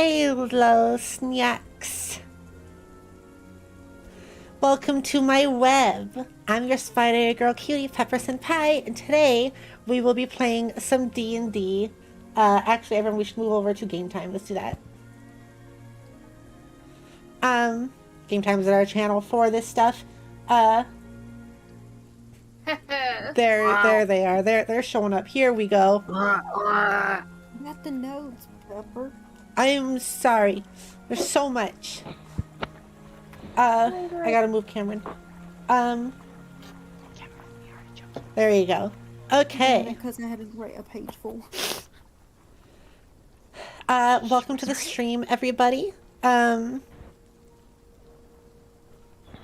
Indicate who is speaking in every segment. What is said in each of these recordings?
Speaker 1: Hello, snacks. Welcome to my web. I'm your Spidere girl cutie, Pepper Senpai, and today we will be playing some D&D. Actually, everyone, we should move over to game time. Let's do that. Game time is our channel for this stuff. There they are. They're showing up. Here we go.
Speaker 2: Not the notes, Pepper.
Speaker 1: I'm sorry. There's so much. I gotta move Cameron. There you go. Okay.
Speaker 2: Because I had to write a page full.
Speaker 1: Welcome to the stream, everybody. Nice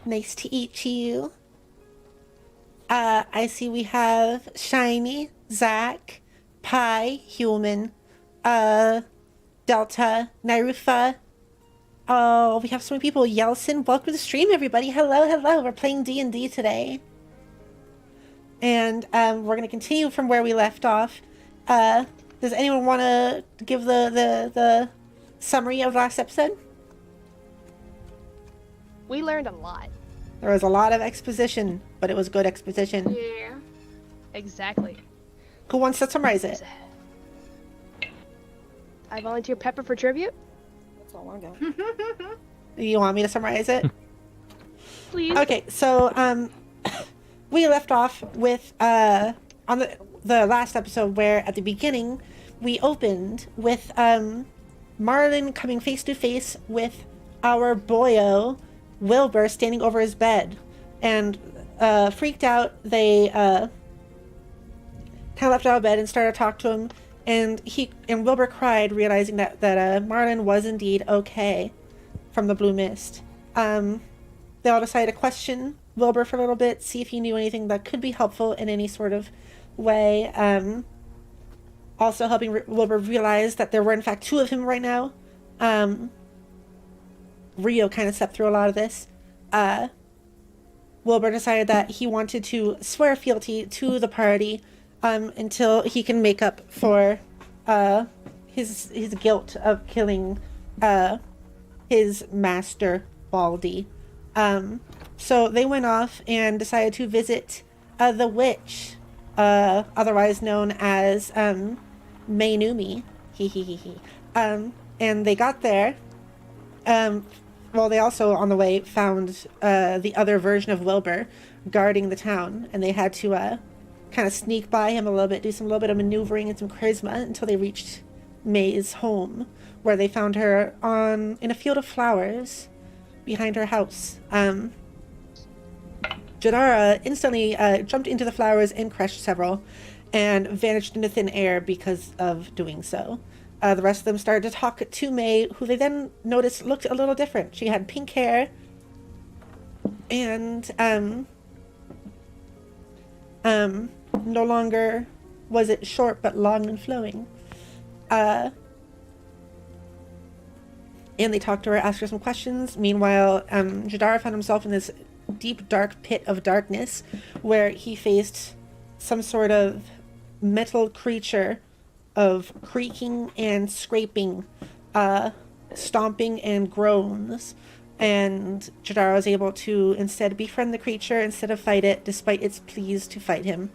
Speaker 1: to eat you. I see we have Shiny, Zach, Pi, Human, Delta, Nairufa. Oh, we have so many people. Yelson, welcome to the stream, everybody. Hello, hello. We're playing D&D today. And we're going to continue from where we left off. Does anyone want to give the summary of last episode?
Speaker 3: We learned a lot.
Speaker 1: There was a lot of exposition, but it was good exposition.
Speaker 3: Yeah. Exactly.
Speaker 1: Who wants to summarize it?
Speaker 3: I volunteer Pepper for tribute.
Speaker 2: That's all I got.
Speaker 1: You want me to summarize it?
Speaker 3: Please.
Speaker 1: Okay, so we left off with on the last episode where at the beginning we opened with Marlin coming face to face with our boyo Wilbur standing over his bed, and freaked out. They kind of left out of bed and started to talk to him, and Wilbur cried, realizing that Marlin was indeed okay from the blue mist. They all decided to question Wilbur for a little bit, see if he knew anything that could be helpful in any sort of way. Also helping Wilbur realize that there were in fact two of him right now. Rio kind of stepped through a lot of this. Wilbur decided that he wanted to swear fealty to the party until he can make up for his guilt of killing his master, Baldy. So they went off and decided to visit the witch, otherwise known as Mainumi. And they got there. Well, they also, on the way, found the other version of Wilbur guarding the town, and they had to kind of sneak by him a little bit, do some little bit of maneuvering and some charisma until they reached May's home, where they found her in a field of flowers behind her house. Jadara instantly jumped into the flowers and crushed several, and vanished into thin air because of doing so. The rest of them started to talk to May, who they then noticed looked a little different. She had pink hair, and no longer was it short, but long and flowing. And they talked to her, asked her some questions. Meanwhile, Jadara found himself in this deep, dark pit of darkness, where he faced some sort of metal creature of creaking and scraping, stomping and groans. And Jadara was able to instead befriend the creature instead of fight it, despite its pleas to fight him.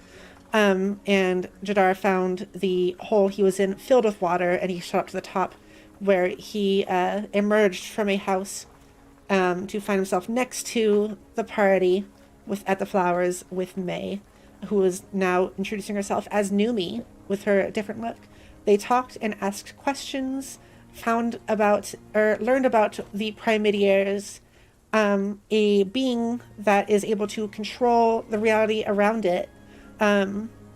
Speaker 1: And Jadara found the hole he was in filled with water, and he shot up to the top, where he emerged from a house to find himself next to the party at the flowers with May, who was now introducing herself as Numi with her different look. They talked and asked questions, learned about the Primidiers, a being that is able to control the reality around it,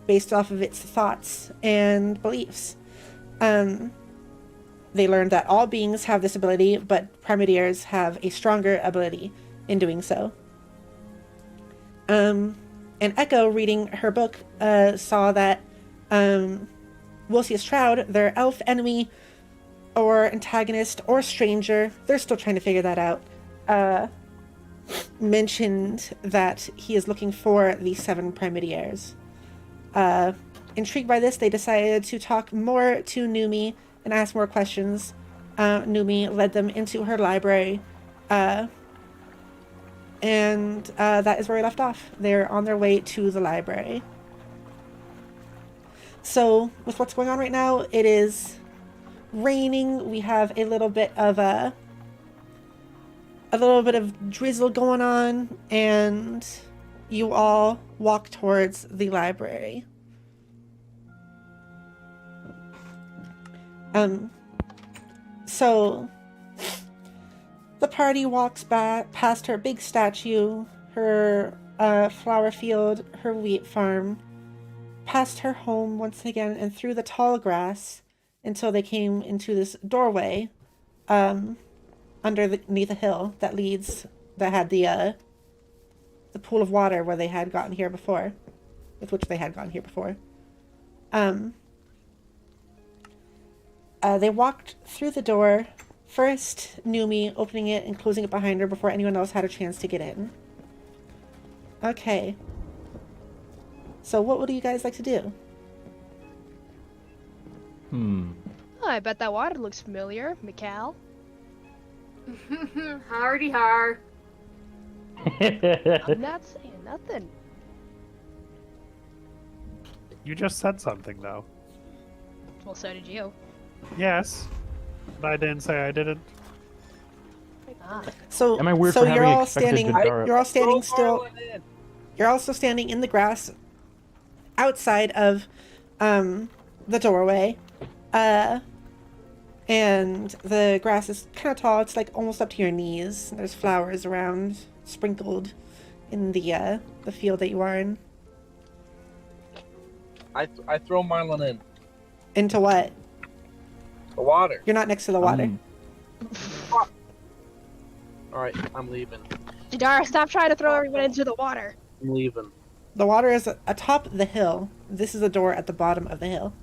Speaker 1: based off of its thoughts and beliefs. They learned that all beings have this ability, but Primidiers have a stronger ability in doing so. And Echo, reading her book, saw that Wilcius Shroud, their elf enemy or antagonist or stranger, they're still trying to figure that out, mentioned that he is looking for the 7 Primidiers. Intrigued by this, they decided to talk more to Numi and ask more questions, Numi led them into her library, and that is where we left off. They're on their way to the library. So, with what's going on right now, it is raining. We have a little bit of drizzle going on, and you all walk towards the library. So the party walks back past her big statue, her flower field, her wheat farm, past her home once again, and through the tall grass until they came into this doorway underneath a hill that had the pool of water where they had gotten here before, with which they had gone here before. They walked through the door, first Numi opening it and closing it behind her before anyone else had a chance to get in. Okay. So what would you guys like to do?
Speaker 3: Oh, I bet that water looks familiar, Mikal.
Speaker 4: Hardy har.
Speaker 3: I'm not saying nothing.
Speaker 5: You just said something, though.
Speaker 3: Well, so did you.
Speaker 5: Yes, but I didn't say I didn't.
Speaker 3: Ah.
Speaker 1: So,
Speaker 6: Am I weird
Speaker 1: so
Speaker 6: for
Speaker 1: you're
Speaker 6: having
Speaker 1: all
Speaker 6: expected
Speaker 1: standing.
Speaker 6: Jadara?
Speaker 1: You're all standing still. You're also standing in the grass, outside of, the doorway, and the grass is kind of tall. It's like almost up to your knees. There's flowers around, sprinkled in the field that you are in.
Speaker 7: I throw Marlon in
Speaker 1: Into what?
Speaker 7: the water.
Speaker 1: You're not next to the water.
Speaker 7: All right, I'm leaving.
Speaker 3: Jadara, stop trying to throw everyone into the water.
Speaker 7: I'm leaving.
Speaker 1: The water is atop the hill. This is a door at the bottom of the hill,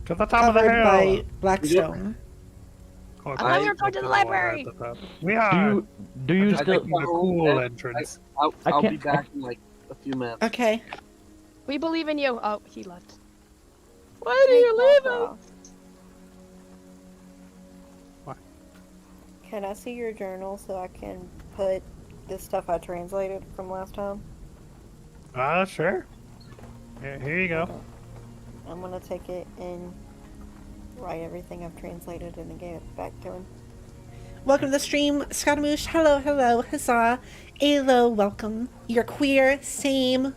Speaker 5: To the top of the
Speaker 1: covered
Speaker 5: hill.
Speaker 1: by black stone.
Speaker 5: Okay.
Speaker 3: I thought we were going to the library.
Speaker 5: We are.
Speaker 6: Do you
Speaker 7: I
Speaker 6: still?
Speaker 7: think
Speaker 5: The cool entrance.
Speaker 7: I'll
Speaker 6: I
Speaker 7: be
Speaker 6: can't-
Speaker 7: back in like a few minutes.
Speaker 1: Okay.
Speaker 3: We believe in you. Oh, he left. Why do you leave us?
Speaker 2: Can I see your journal so I can put the stuff I translated from last time?
Speaker 5: Sure. Here you go.
Speaker 2: I'm gonna take it and write everything I've translated and then give it back to him.
Speaker 1: Welcome to the stream, Scaramouche. Hello, hello, huzzah. Alo, welcome. You're queer, same.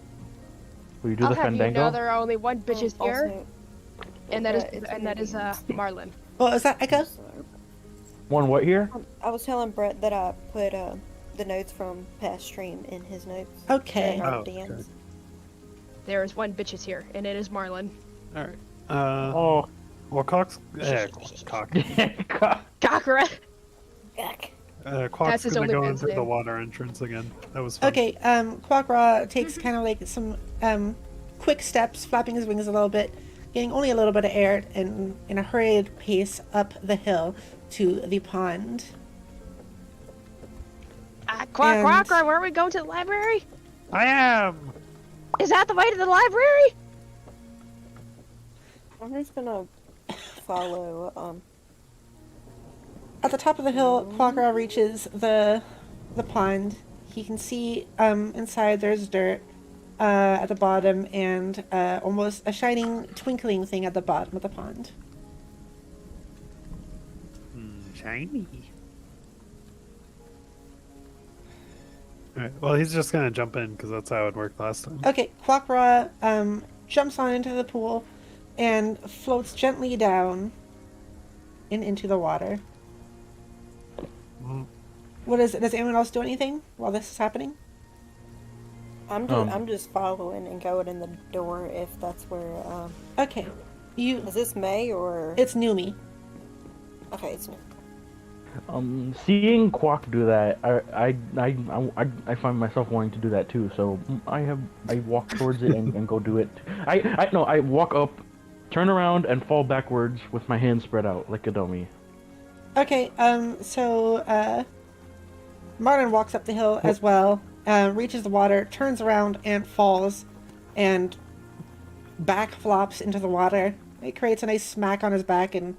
Speaker 6: Will you do
Speaker 3: I'll
Speaker 6: the
Speaker 3: have you
Speaker 6: fandango?
Speaker 3: know there are only one bitch is here,
Speaker 2: Also,
Speaker 3: and that is
Speaker 2: it's
Speaker 3: Marlon.
Speaker 1: Oh, is that Echo?
Speaker 6: One what here?
Speaker 2: I was telling Brett that I put the notes from past stream in his notes.
Speaker 1: Okay.
Speaker 2: in our
Speaker 5: Oh, okay.
Speaker 2: DMs.
Speaker 3: There is one bitch is here, and it is Marlon.
Speaker 5: All right.
Speaker 6: Oh,
Speaker 5: Well, Cox. Cock.
Speaker 3: Cockra.
Speaker 2: Yuck.
Speaker 5: Quack's
Speaker 3: That's his
Speaker 5: gonna
Speaker 3: only
Speaker 5: go
Speaker 3: man's
Speaker 5: into the
Speaker 3: name.
Speaker 5: water entrance again. That was fun.
Speaker 1: Okay, Quackra takes kind of like some quick steps, flapping his wings a little bit, getting only a little bit of air, and in a hurried pace up the hill to the pond.
Speaker 3: Quack,
Speaker 1: And-
Speaker 3: Quackra, where are we going to the library?
Speaker 5: I am.
Speaker 3: Is that the way to the library?
Speaker 2: I'm just gonna follow.
Speaker 1: At the top of the hill, Quackra reaches the pond. He can see inside there's dirt at the bottom and almost a shining, twinkling thing at the bottom of the pond.
Speaker 5: Shiny. Alright, well, he's just gonna jump in because that's how it worked last time.
Speaker 1: Okay, Quackra jumps on into the pool and floats gently down and into the water.
Speaker 5: Mm.
Speaker 1: What is it? Does anyone else do anything while this is happening?
Speaker 2: I'm just following and going in the door if that's where.
Speaker 1: Okay,
Speaker 2: Is this May or?
Speaker 1: it's Numi.
Speaker 2: Okay, it's new.
Speaker 6: Seeing Quack do that, I find myself wanting to do that too. So I walk towards it and go do it. I walk up, turn around, and fall backwards with my hands spread out like a dummy.
Speaker 1: Okay, so Martin walks up the hill as well, reaches the water, turns around and falls, and back flops into the water. It creates a nice smack on his back and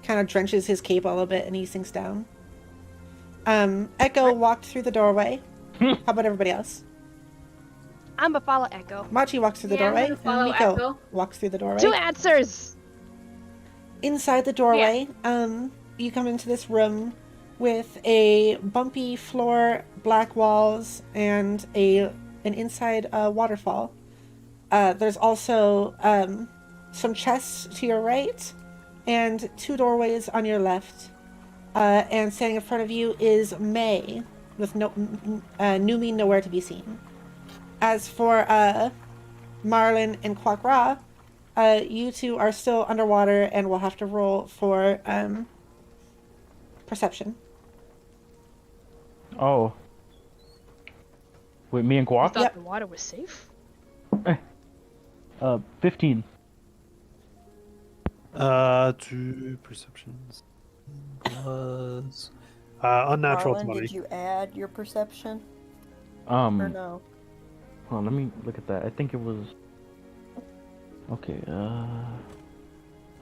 Speaker 1: kind of drenches his cape a little bit, and he sinks down. Echo walked through the doorway. How about everybody else?
Speaker 3: I'm gonna follow Echo.
Speaker 1: Machi walks through the
Speaker 4: Yeah, I'm
Speaker 1: doorway,
Speaker 4: gonna follow
Speaker 1: and Miko
Speaker 4: Echo.
Speaker 1: walks through the doorway.
Speaker 3: 2 answers.
Speaker 1: Inside the doorway, you come into this room with a bumpy floor, black walls, and an inside waterfall. There's also some chests to your right, and 2 doorways on your left. And standing in front of you is May, with Numi nowhere to be seen. As for Marlin and Quackra, you two are still underwater and will have to roll for perception.
Speaker 6: Oh. Wait, me and
Speaker 3: I
Speaker 6: Quack?
Speaker 3: thought
Speaker 1: Yep.
Speaker 3: the water was safe.
Speaker 6: 15.
Speaker 5: 2 perceptions plus unnatural
Speaker 2: Marlon,
Speaker 5: 20.
Speaker 2: did you add your perception or
Speaker 6: Hold
Speaker 2: no?
Speaker 6: on, let me look at that. I think it was... Okay,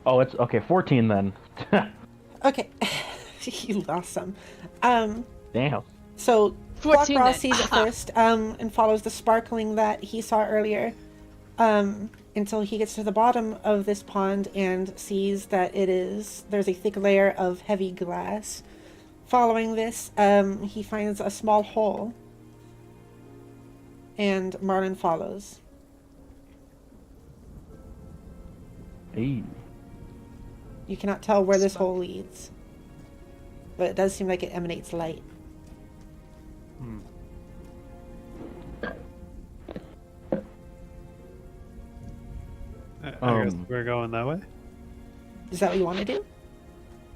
Speaker 6: Oh, it's... Okay, 14 then.
Speaker 1: Okay. You lost some.
Speaker 6: Damn.
Speaker 1: So
Speaker 3: 14
Speaker 1: Quackra
Speaker 3: then.
Speaker 1: sees it first and follows the sparkling that he saw earlier until he gets to the bottom of this pond and sees that there's a thick layer of heavy glass. Following this, he finds a small hole, and Marlin follows.
Speaker 6: Hey.
Speaker 1: You cannot tell where this hole leads, but it does seem like it emanates light.
Speaker 5: I guess we're going that way.
Speaker 1: Is that what you want to do?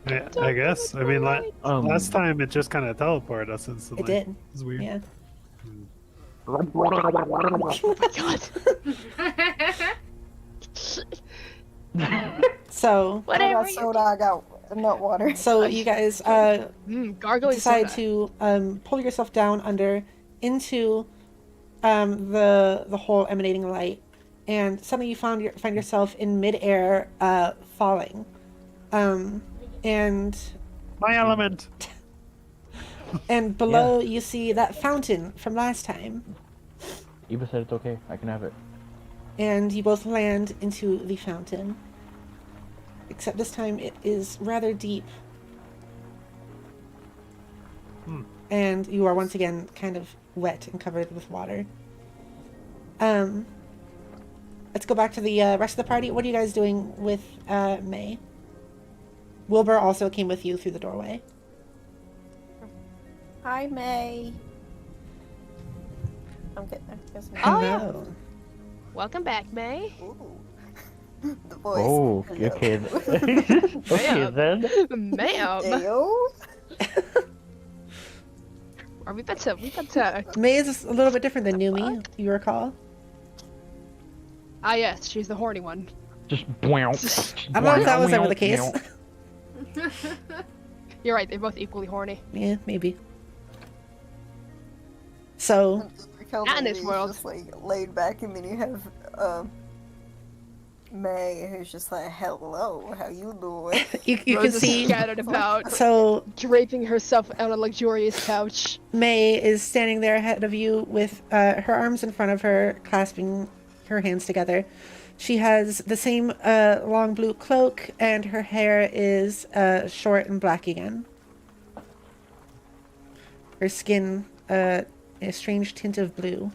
Speaker 5: Yeah, I guess. I mean, last time it just kind of teleported us instantly.
Speaker 1: It did.
Speaker 5: It's weird.
Speaker 1: Yeah.
Speaker 3: Oh my god.
Speaker 1: So,
Speaker 2: I
Speaker 3: Whatever.
Speaker 2: got soda, I got nut water.
Speaker 1: so you guys
Speaker 3: Gargling
Speaker 1: decide
Speaker 3: soda.
Speaker 1: to pull yourself down under into the hole emanating light, and suddenly you find yourself in midair, falling, and
Speaker 5: My element.
Speaker 1: below you see that fountain from last time,
Speaker 6: Eva said it's okay. I can have it.
Speaker 1: and you both land into the fountain. Except this time it is rather deep. And you are once again kind of wet and covered with water. Let's go back to the rest of the party. What are you guys doing with May? Wilbur also came with you through the doorway.
Speaker 2: Hi, May. I'm getting.
Speaker 3: Oh, yeah.
Speaker 1: Hello.
Speaker 3: Welcome back, May.
Speaker 2: The voice.
Speaker 6: Oh,
Speaker 2: Hello.
Speaker 6: okay. Okay then.
Speaker 3: Ma'am.
Speaker 2: Ayo.
Speaker 3: Are we better?
Speaker 1: May is a little bit different than Numi, you recall.
Speaker 3: Ah, yes, she's the horny one.
Speaker 6: Just
Speaker 1: I don't know if that was ever the case.
Speaker 3: You're right, they're both equally horny.
Speaker 1: Yeah, maybe. So,
Speaker 3: Not in this world.
Speaker 2: Just like laid back, and then you have May, who's just like, "Hello, how you doing?"
Speaker 1: you
Speaker 3: Rose
Speaker 1: can
Speaker 3: is
Speaker 1: see.
Speaker 3: scattered about,
Speaker 1: So,
Speaker 3: draping herself on a luxurious couch.
Speaker 1: May is standing there ahead of you with her arms in front of her, clasping her hands together. She has the same long blue cloak, and her hair is short and black again. Her skin, a strange tint of blue.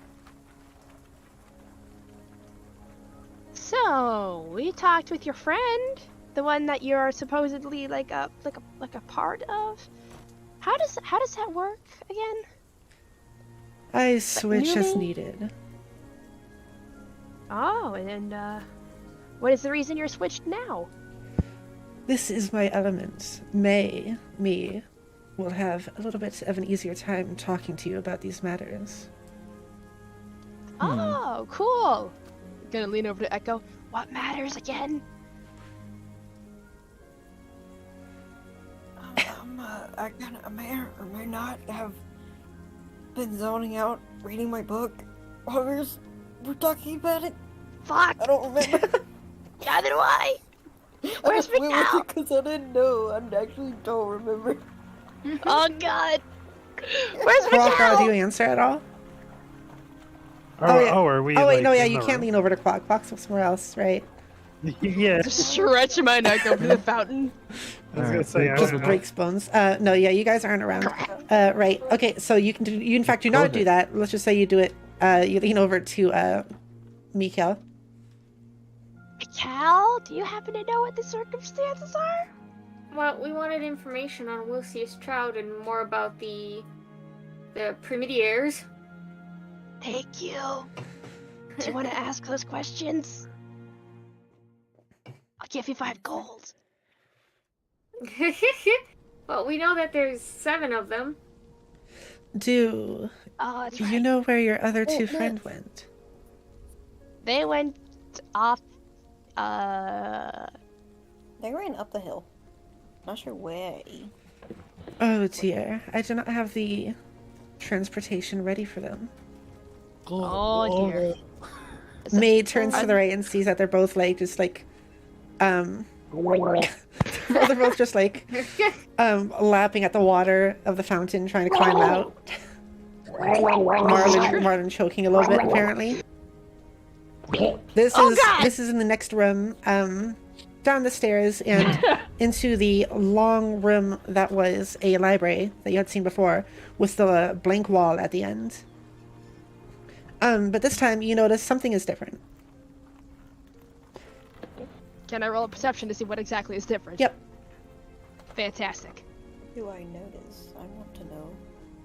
Speaker 3: So, we talked with your friend, the one that you're supposedly like a part of. How does that work again?
Speaker 1: I switch as
Speaker 3: Numi?
Speaker 1: needed.
Speaker 3: Oh, and what is the reason you're switched now?
Speaker 1: This is my element. May, me, will have a little bit of an easier time talking to you about these matters.
Speaker 3: Oh, cool. Gonna lean over to Echo. What matters again?
Speaker 2: I may or may not have been zoning out reading my book while we're talking about it.
Speaker 3: Fuck.
Speaker 2: I don't remember.
Speaker 3: Neither do I. Where's Miguel?
Speaker 2: Because I didn't know. I actually don't remember.
Speaker 3: Oh God. Where's
Speaker 1: Quack, do you
Speaker 3: Miguel?
Speaker 1: answer at all?
Speaker 5: Oh,
Speaker 1: yeah.
Speaker 5: are we?
Speaker 1: Oh wait,
Speaker 5: like,
Speaker 1: no, yeah,
Speaker 5: in
Speaker 1: you
Speaker 5: the
Speaker 1: can't
Speaker 5: room?
Speaker 1: lean over to Quack. Quack's somewhere else, right?
Speaker 5: Yeah.
Speaker 3: Stretch my neck over the fountain.
Speaker 5: I was gonna say. I
Speaker 1: Just
Speaker 5: don't know.
Speaker 1: breaks bones. No, yeah, you guys aren't around. Right. Okay, so you can do. You in fact do not
Speaker 6: Close
Speaker 1: do
Speaker 6: it.
Speaker 1: that. Let's just say you do it. You lean over to Mikael.
Speaker 3: Cal, do you happen to know what the circumstances are?
Speaker 4: Well, we wanted information on Lucius Trout and more about the Primidiers.
Speaker 3: Thank you. Do you want to ask those questions? I'll give you 5 gold.
Speaker 4: Well, we know that there's 7 of them.
Speaker 1: Do
Speaker 3: Oh, that's
Speaker 1: you
Speaker 3: right.
Speaker 1: know where your other two friends went?
Speaker 3: They went off.
Speaker 2: They ran up the hill. Not sure where.
Speaker 1: Oh dear, I do not have the transportation ready for them.
Speaker 3: Oh dear.
Speaker 1: May turns to the right and sees that they're both like just like they're both just like lapping at the water of the fountain trying to climb out. Marlin choking a little bit apparently. This is in the next room, down the stairs and into the long room that was a library that you had seen before with the blank wall at the end. But this time you notice something is different.
Speaker 3: Can I roll a perception to see what exactly is different?
Speaker 1: Yep.
Speaker 3: Fantastic.
Speaker 2: Do I notice? I want to know.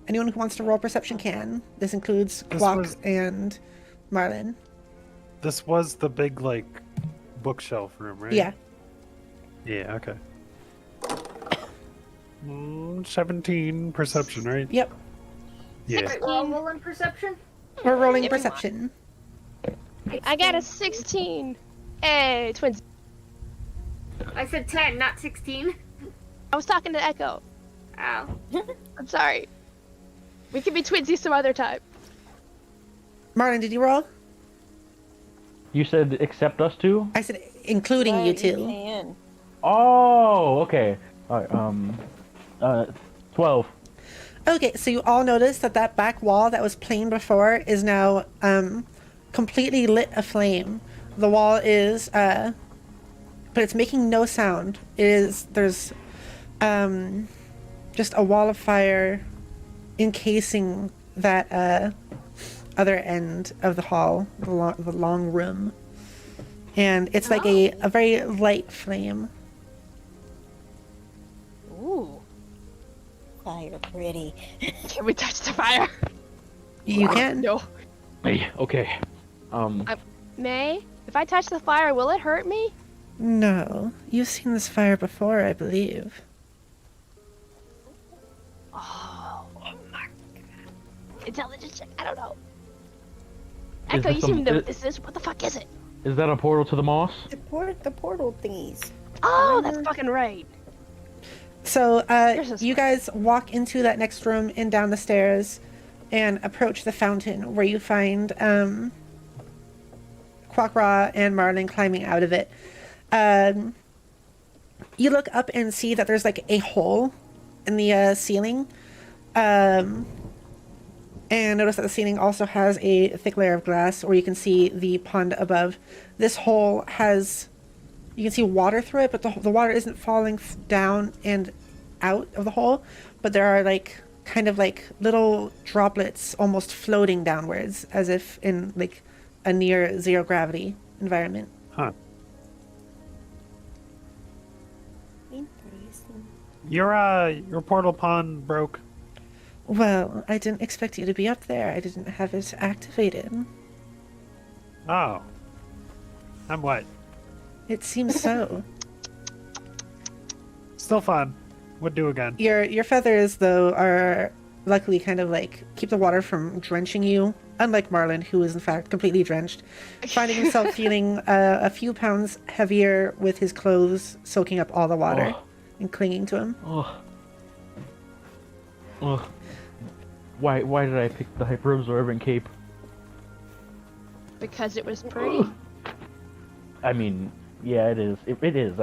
Speaker 1: Anyone who wants to roll perception can. This includes
Speaker 5: This
Speaker 1: Quack
Speaker 5: was-
Speaker 1: and Marlin.
Speaker 5: This was the big like bookshelf room, right?
Speaker 1: Yeah.
Speaker 5: Yeah. Okay. 17 perception, right?
Speaker 1: Yep.
Speaker 5: Yeah.
Speaker 4: Alright, we're all rolling perception?
Speaker 1: We're rolling
Speaker 3: Everyone.
Speaker 1: perception.
Speaker 3: I got a 16. Hey, twins.
Speaker 4: I said 10, not 16.
Speaker 3: I was talking to Echo.
Speaker 4: Ow.
Speaker 3: I'm sorry. We can be twinsies some other time.
Speaker 1: Marlin, did you roll?
Speaker 6: You said except us two?
Speaker 1: I said including you
Speaker 2: Right,
Speaker 1: two.
Speaker 2: can.
Speaker 6: Oh, okay. Alright, 12.
Speaker 1: Okay, so you all notice that that back wall that was plain before is now completely lit aflame. The wall is but it's making no sound. There's just a wall of fire encasing that other end of the hall, the long room. And it's like a very light flame.
Speaker 3: Ooh.
Speaker 2: Fire pretty.
Speaker 3: Can we touch the fire?
Speaker 1: You can.
Speaker 3: No.
Speaker 6: Hey, okay.
Speaker 3: May, if I touch the fire, will it hurt me?
Speaker 1: No, you've seen this fire before, I believe.
Speaker 3: Oh my god. Intelligence check. I don't know.
Speaker 6: Is
Speaker 3: Echo,
Speaker 6: this
Speaker 3: you
Speaker 6: some-
Speaker 3: seem to know what this is. What the fuck is it?
Speaker 6: Is that a portal to the moss?
Speaker 2: The portal thingies.
Speaker 3: Oh, that's fucking right.
Speaker 1: So,
Speaker 3: Here's a
Speaker 1: you guys walk into that next room and down the stairs and approach the fountain where you find Quackra and Marlin climbing out of it. You look up and see that there's like a hole in the ceiling. And notice that the ceiling also has a thick layer of glass where you can see the pond above. This hole has, you can see water through it, but the water isn't falling down and out of the hole, but there are like kind of like little droplets almost floating downwards as if in like a near zero gravity environment.
Speaker 5: Huh.
Speaker 2: Interesting.
Speaker 5: Your portal pond broke.
Speaker 1: Well, I didn't expect you to be up there. I didn't have it activated.
Speaker 5: Oh. I'm what?
Speaker 1: It seems so.
Speaker 5: Still fun. Would do again.
Speaker 1: Your feathers, though, are luckily kind of like keep the water from drenching you. Unlike Marlin, who is in fact completely drenched, finding himself feeling a few pounds heavier with his clothes soaking up all the water and clinging to him.
Speaker 6: Oh. Oh. Why did I pick the hyper-absorbent cape?
Speaker 3: Because it was pretty.
Speaker 6: I mean, Yeah, it is. It is.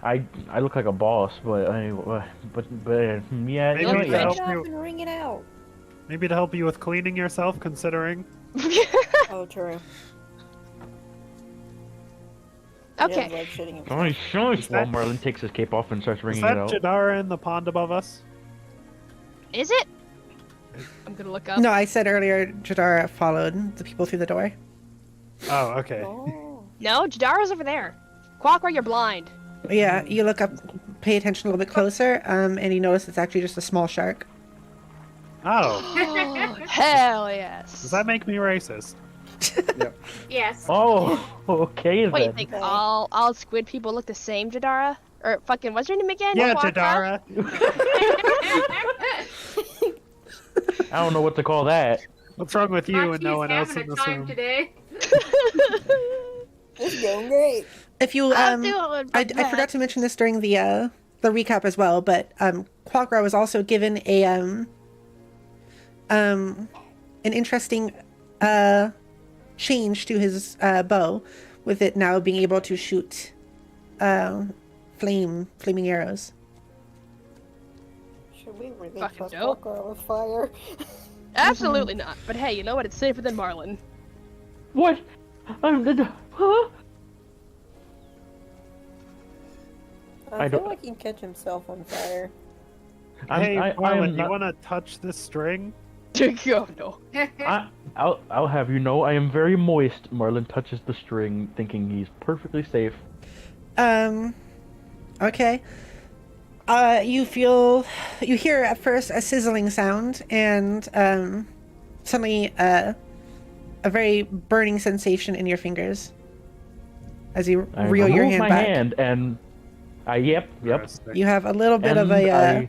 Speaker 6: I look like a boss, but yeah,
Speaker 5: Maybe
Speaker 6: you know,
Speaker 5: to
Speaker 6: yeah.
Speaker 2: Ring
Speaker 5: help
Speaker 2: it up
Speaker 5: you-
Speaker 2: and ring it out.
Speaker 5: Maybe to help you with cleaning yourself, considering.
Speaker 2: Oh, true.
Speaker 3: Okay.
Speaker 2: Yeah, like shitting himself.
Speaker 6: Nice, nice.
Speaker 5: Is
Speaker 6: While
Speaker 5: that-
Speaker 6: Marlin takes his cape off and starts
Speaker 5: Is
Speaker 6: ringing
Speaker 5: that
Speaker 6: it out.
Speaker 5: Jadara in the pond above us?
Speaker 3: Is it? I'm gonna look up.
Speaker 1: No, I said earlier Jadara followed the people through the door.
Speaker 5: Oh, okay.
Speaker 2: Oh.
Speaker 3: No, Jadara's over there. Quackra, you're blind.
Speaker 1: Yeah, you look up, pay attention a little bit closer, and you notice it's actually just a small shark.
Speaker 5: Oh,
Speaker 3: Hell yes.
Speaker 5: does that make me racist?
Speaker 4: Yes.
Speaker 6: Oh, okay
Speaker 3: What do you
Speaker 6: then.
Speaker 3: think?
Speaker 2: Okay.
Speaker 3: All squid people look the same, Jadara? Or fucking, what's your name again?
Speaker 5: Yeah,
Speaker 3: Quackra?
Speaker 5: Jadara.
Speaker 6: I don't know what to call that.
Speaker 5: What's wrong with you and no
Speaker 4: He's
Speaker 5: one else
Speaker 4: having
Speaker 5: in
Speaker 4: a
Speaker 5: this
Speaker 4: time
Speaker 5: room?
Speaker 4: today.
Speaker 2: It's going great.
Speaker 1: If you
Speaker 3: I'll do it,
Speaker 1: I
Speaker 3: but
Speaker 1: forgot to mention this during the recap as well, but Quagra was also given a an interesting change to his bow, with it now being able to shoot flaming arrows.
Speaker 2: Should we really
Speaker 3: Fucking
Speaker 2: trust
Speaker 3: dope.
Speaker 2: Walker with fire?
Speaker 3: Absolutely not. But hey, you know what? It's safer than Marlin.
Speaker 6: What? Huh?
Speaker 2: I
Speaker 6: I
Speaker 2: feel
Speaker 6: don't-
Speaker 2: like he can catch himself on fire.
Speaker 5: Hey,
Speaker 6: I
Speaker 5: Marlon,
Speaker 6: am
Speaker 5: you
Speaker 6: not-
Speaker 5: want to touch this string?
Speaker 3: Oh no.
Speaker 6: I'll have you know, I am very moist. Marlin touches the string, thinking he's perfectly safe.
Speaker 1: Okay. You hear at first a sizzling sound, and suddenly a very burning sensation in your fingers as you
Speaker 6: I
Speaker 1: reel your
Speaker 6: remove
Speaker 1: hand
Speaker 6: my
Speaker 1: back.
Speaker 6: hand and yep.
Speaker 5: Interesting.
Speaker 1: You have a little bit of
Speaker 6: and
Speaker 1: a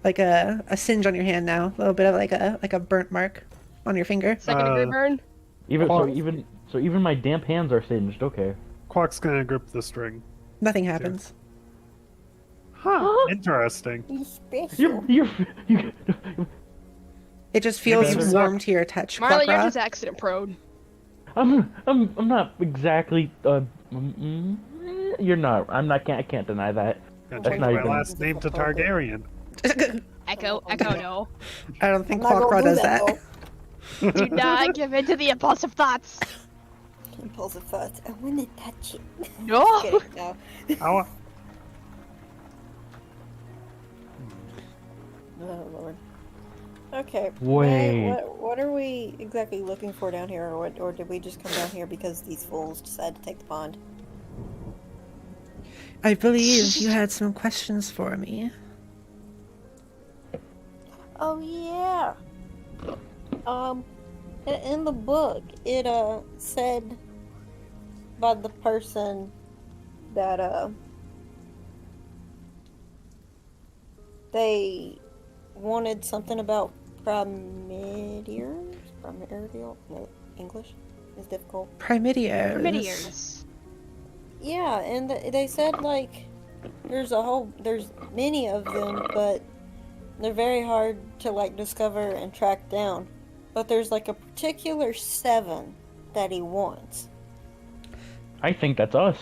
Speaker 1: like a singe on your hand now, a little bit of like a burnt mark on your finger.
Speaker 3: Second degree burn?
Speaker 6: even my damp hands are singed. Okay.
Speaker 5: Quack's gonna grip the string.
Speaker 1: Nothing happens.
Speaker 5: Huh, interesting.
Speaker 2: He's special.
Speaker 6: You
Speaker 1: It just feels
Speaker 5: Maybe
Speaker 1: warm to your touch.
Speaker 3: Marlin, you're
Speaker 1: Quackra.
Speaker 3: just accident prone.
Speaker 6: I'm not exactly you're not. I can't deny that.
Speaker 5: Gonna
Speaker 6: That's
Speaker 5: change
Speaker 6: not
Speaker 5: my
Speaker 6: even-
Speaker 5: last name to Targaryen.
Speaker 3: Echo, no.
Speaker 1: I don't think
Speaker 2: I'm not
Speaker 1: Quackra
Speaker 2: gonna do
Speaker 1: does that.
Speaker 2: though.
Speaker 3: Do not give in to the impulsive thoughts.
Speaker 2: Impulsive thoughts. I want to touch it.
Speaker 3: No.
Speaker 2: Kidding, no.
Speaker 5: Oh,
Speaker 2: Oh lord. Okay.
Speaker 6: Wait.
Speaker 2: May, what are we exactly looking for down here, or did we just come down here because these fools decided to take the pond?
Speaker 1: I believe you had some questions for me.
Speaker 2: Oh yeah. In the book, it said by the person that they wanted something about primitiers. Primordial? No, English is difficult.
Speaker 1: Primidios.
Speaker 3: Primidiers.
Speaker 2: Yeah, and they said like there's many of them, but they're very hard to like discover and track down. But there's like a particular 7 that he wants.
Speaker 6: I think that's us.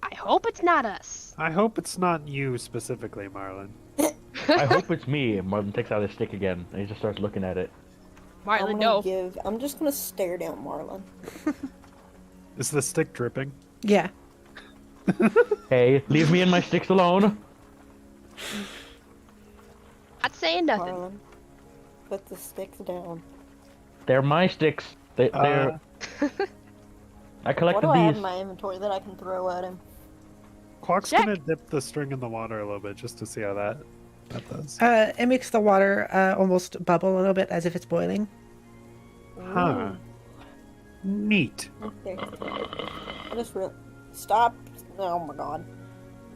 Speaker 3: I hope it's not us.
Speaker 5: I hope it's not you specifically, Marlon.
Speaker 6: I hope it's me. Marlin takes out his stick again and he just starts looking at it.
Speaker 3: Marlin, no.
Speaker 2: I'm just gonna stare down Marlon.
Speaker 5: Is the stick dripping?
Speaker 1: Yeah.
Speaker 6: Hey, leave me and my sticks alone.
Speaker 3: Not saying nothing.
Speaker 2: Marlon, put the sticks down.
Speaker 6: They're my sticks. They're. I
Speaker 2: What
Speaker 6: collected
Speaker 2: do I have
Speaker 6: these.
Speaker 2: in my inventory that I can throw at him?
Speaker 5: Quack's
Speaker 3: Check.
Speaker 5: gonna dip the string in the water a little bit just to see how that does.
Speaker 1: It makes the water almost bubble a little bit as if it's boiling.
Speaker 5: Huh. Neat.
Speaker 2: Okay. I just stop. Oh my god.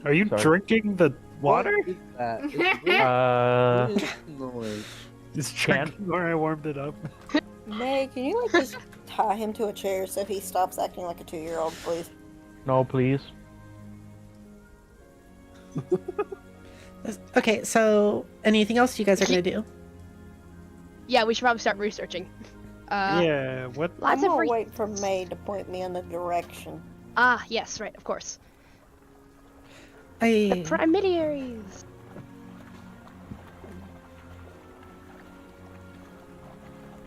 Speaker 5: Are you
Speaker 6: Sorry.
Speaker 5: drinking the water?
Speaker 7: What is that? It's really- what is this noise?
Speaker 5: Just
Speaker 6: Can't-
Speaker 5: drinking where I warmed it up.
Speaker 2: May, can you like just tie him to a chair so he stops acting like a 2-year-old, please?
Speaker 6: No, please.
Speaker 1: Okay, so anything else you guys are gonna do?
Speaker 3: Yeah, we should probably start researching.
Speaker 5: Yeah, what?
Speaker 2: I'm
Speaker 3: Lots of
Speaker 2: gonna
Speaker 3: free.
Speaker 2: wait for May to point me in the direction.
Speaker 3: Ah, yes, right, of course.
Speaker 1: I
Speaker 3: The Primidiaries.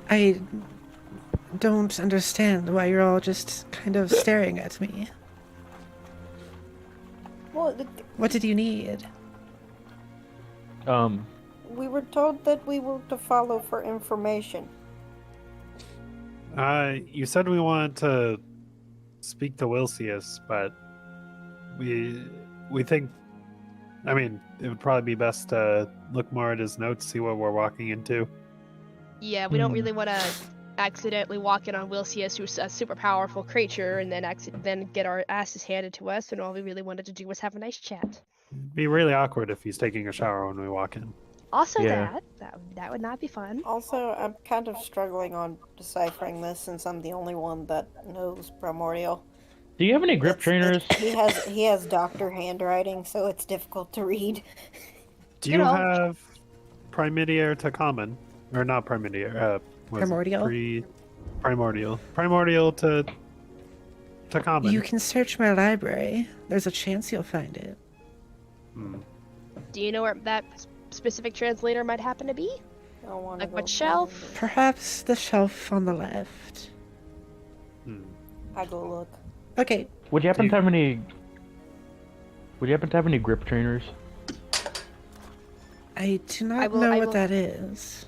Speaker 1: I don't understand why you're all just kind of staring at me.
Speaker 2: Well,
Speaker 1: What did you need?
Speaker 2: we were told that we were to follow for information.
Speaker 5: You said we wanted to speak to Wilcius, but we think, I mean, it would probably be best to look more at his notes, see what we're walking into.
Speaker 3: Yeah, we don't really want to accidentally walk in on Wilcius, who's a super powerful creature, and then get our asses handed to us, and all we really wanted to do was have a nice chat.
Speaker 5: It'd be really awkward if he's taking a shower when we walk in.
Speaker 3: Also,
Speaker 6: Yeah.
Speaker 3: that would not be fun.
Speaker 2: Also, I'm kind of struggling on deciphering this since I'm the only one that knows Primordial.
Speaker 6: Do you have any grip
Speaker 2: It's-
Speaker 6: trainers?
Speaker 2: He has doctor handwriting, so it's difficult to read.
Speaker 5: Do
Speaker 3: You
Speaker 5: you
Speaker 3: know-
Speaker 5: have Primidiare to common? Or not Primidiare, what is it?
Speaker 1: Primordial?
Speaker 5: Primordial. Primordial to common.
Speaker 1: You can search my library. There's a chance you'll find it.
Speaker 5: Hmm.
Speaker 3: Do you know where that specific translator might happen to be?
Speaker 2: I don't want
Speaker 3: Like
Speaker 2: to
Speaker 3: what shelf?
Speaker 1: Perhaps the shelf on the left.
Speaker 5: Hmm.
Speaker 2: I go look.
Speaker 1: Okay,
Speaker 6: Would you happen
Speaker 5: Do
Speaker 6: to have any? Would you happen to have any grip trainers?
Speaker 1: I do not
Speaker 3: I will-
Speaker 1: know
Speaker 3: I
Speaker 1: what
Speaker 3: will-
Speaker 1: that is.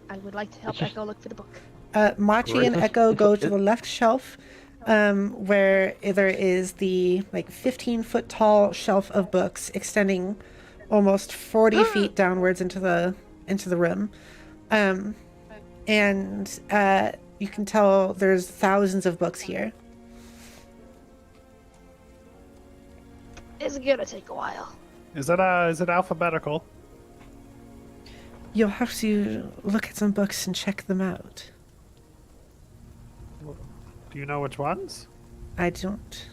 Speaker 3: I would like to help
Speaker 6: It's just-
Speaker 3: Echo look for the book.
Speaker 1: Machi and
Speaker 6: Right.
Speaker 1: Echo go to the left shelf, where there is the 15-foot tall shelf of books extending almost 40 feet downwards into the room, and you can tell there's thousands of books here.
Speaker 3: It's gonna take a while.
Speaker 5: Is it alphabetical?
Speaker 1: You'll have to look at some books and check them out.
Speaker 5: Do you know which ones?
Speaker 1: I don't.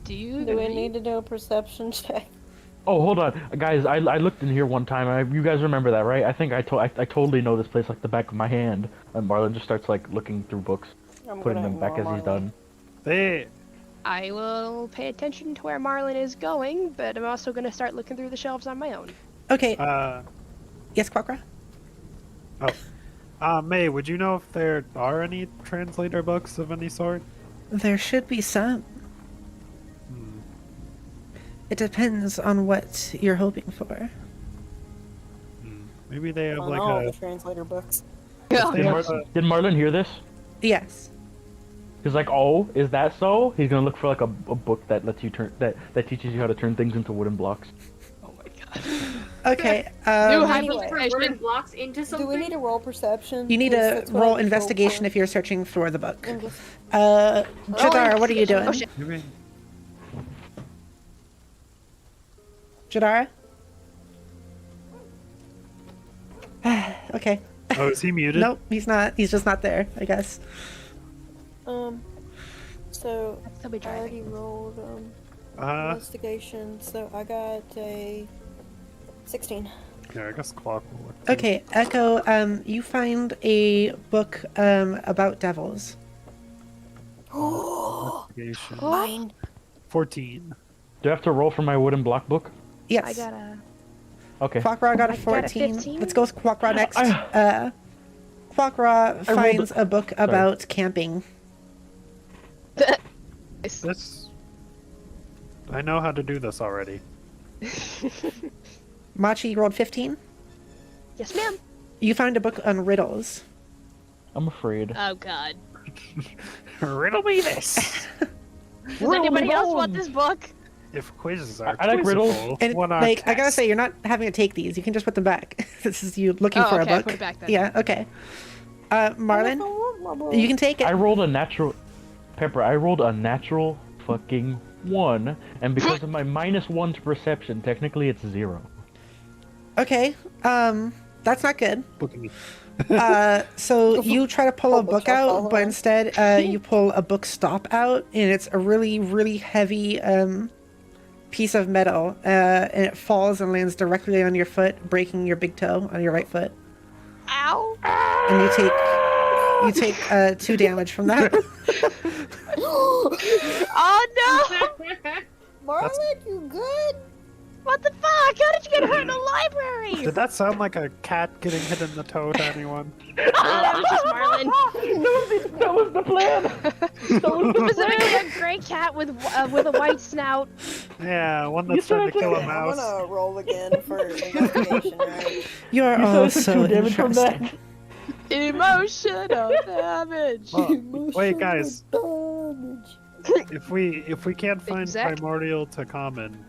Speaker 3: Do you?
Speaker 2: Do we need to do a perception check?
Speaker 6: Oh, hold on, guys! I looked in here one time. You guys remember that, right? I think I totally know this place like the back of my hand. And Marlon just starts like looking through books,
Speaker 2: I'm
Speaker 6: putting
Speaker 2: gonna
Speaker 6: them back as
Speaker 2: ignore
Speaker 6: he's
Speaker 2: Marley.
Speaker 6: done.
Speaker 5: They
Speaker 3: I will pay attention to where Marlon is going, but I'm also gonna start looking through the shelves on my own.
Speaker 1: Okay,
Speaker 5: uh
Speaker 1: yes, Quackra?
Speaker 5: May, would you know if there are any translator books of any sort?
Speaker 1: There should be some. It depends on what you're hoping for.
Speaker 5: Maybe they have
Speaker 2: On
Speaker 5: like
Speaker 2: all
Speaker 5: a
Speaker 2: the translator books.
Speaker 6: Did,
Speaker 5: Yeah.
Speaker 6: did Marlon hear this?
Speaker 1: Yes.
Speaker 6: He's like, oh, is that so? He's gonna look for like a book that lets you turn that teaches you how to turn things into wooden blocks.
Speaker 3: Oh my god.
Speaker 1: Okay.
Speaker 3: New
Speaker 2: Anyway.
Speaker 3: hiding
Speaker 4: Turn
Speaker 3: information.
Speaker 4: wooden blocks into something.
Speaker 2: Do we need to roll perception?
Speaker 1: You need
Speaker 2: Because
Speaker 1: to
Speaker 2: that's what I
Speaker 1: roll
Speaker 2: did
Speaker 1: investigation
Speaker 2: for.
Speaker 1: if you're searching for the book.
Speaker 2: Invest-
Speaker 1: Jadar, what are you doing?
Speaker 3: Oh shit.
Speaker 5: maybe
Speaker 1: Jadara? Okay.
Speaker 5: Oh, is he muted?
Speaker 1: Nope, he's not. He's just not there, I guess.
Speaker 2: So
Speaker 3: He'll be
Speaker 2: I already
Speaker 3: driving.
Speaker 2: rolled investigation, so I got a 16.
Speaker 5: Yeah, I guess clock will work.
Speaker 1: Okay, Echo, you find a book about devils.
Speaker 5: Investigation.
Speaker 2: Mine.
Speaker 5: 14.
Speaker 6: Do I have to roll for my wooden block book?
Speaker 1: Yes.
Speaker 3: I got a.
Speaker 6: Okay.
Speaker 1: Quackra got a
Speaker 3: I got a
Speaker 1: 14.
Speaker 3: 15.
Speaker 1: Let's go with Quackra next.
Speaker 6: I-
Speaker 1: Quackra
Speaker 6: I rolled
Speaker 1: finds a book about camping.
Speaker 5: This. I know how to do this already.
Speaker 1: Machi rolled 15.
Speaker 3: Yes, ma'am.
Speaker 1: You find a book on riddles.
Speaker 6: I'm afraid.
Speaker 3: Oh god.
Speaker 5: Riddle me this!
Speaker 3: Does anybody else want this book?
Speaker 5: If quizzes are
Speaker 6: I like riddles.
Speaker 5: quizzical,
Speaker 1: And
Speaker 5: what are
Speaker 1: like, I gotta
Speaker 5: tests?
Speaker 1: say, you're not having to take these. You can just put them back. This is you looking
Speaker 3: Oh,
Speaker 1: for
Speaker 3: okay,
Speaker 1: a
Speaker 3: I'll
Speaker 1: book.
Speaker 3: put it back then.
Speaker 1: Yeah. Okay. Marlon, you can take it.
Speaker 6: I rolled a natural. Pepper, I rolled a natural fucking 1, and because of my -1 to perception, technically it's 0.
Speaker 1: Okay. That's not good.
Speaker 5: Look at me.
Speaker 1: So you try to pull a
Speaker 2: Pull
Speaker 1: book
Speaker 2: bookshelf all
Speaker 1: out, but
Speaker 2: around.
Speaker 1: instead you pull a book stop out, and it's a really, really heavy piece of metal, and it falls and lands directly on your foot, breaking your big toe on your right foot,
Speaker 3: Ow.
Speaker 1: and you take 2 damage from that.
Speaker 3: Oh no!
Speaker 2: Marlon, you good?
Speaker 3: What the fuck? How did you get hurt in a library?
Speaker 5: Did that sound like a cat getting hit in the toe to anyone?
Speaker 3: That was just Marlon.
Speaker 6: That was the plan. That was the
Speaker 3: Specifically
Speaker 6: plan.
Speaker 3: a gray cat with a white snout.
Speaker 5: Yeah, one that's trying to kill a
Speaker 2: I'm
Speaker 5: mouse.
Speaker 2: gonna roll again for investigation, right?
Speaker 1: You are
Speaker 6: You
Speaker 1: all
Speaker 6: took
Speaker 1: so
Speaker 6: 2 damage from
Speaker 1: interesting.
Speaker 6: that.
Speaker 3: Emotional damage.
Speaker 5: Oh, wait, guys.
Speaker 2: Damage.
Speaker 5: If we can't find
Speaker 3: Exact-
Speaker 5: primordial to common,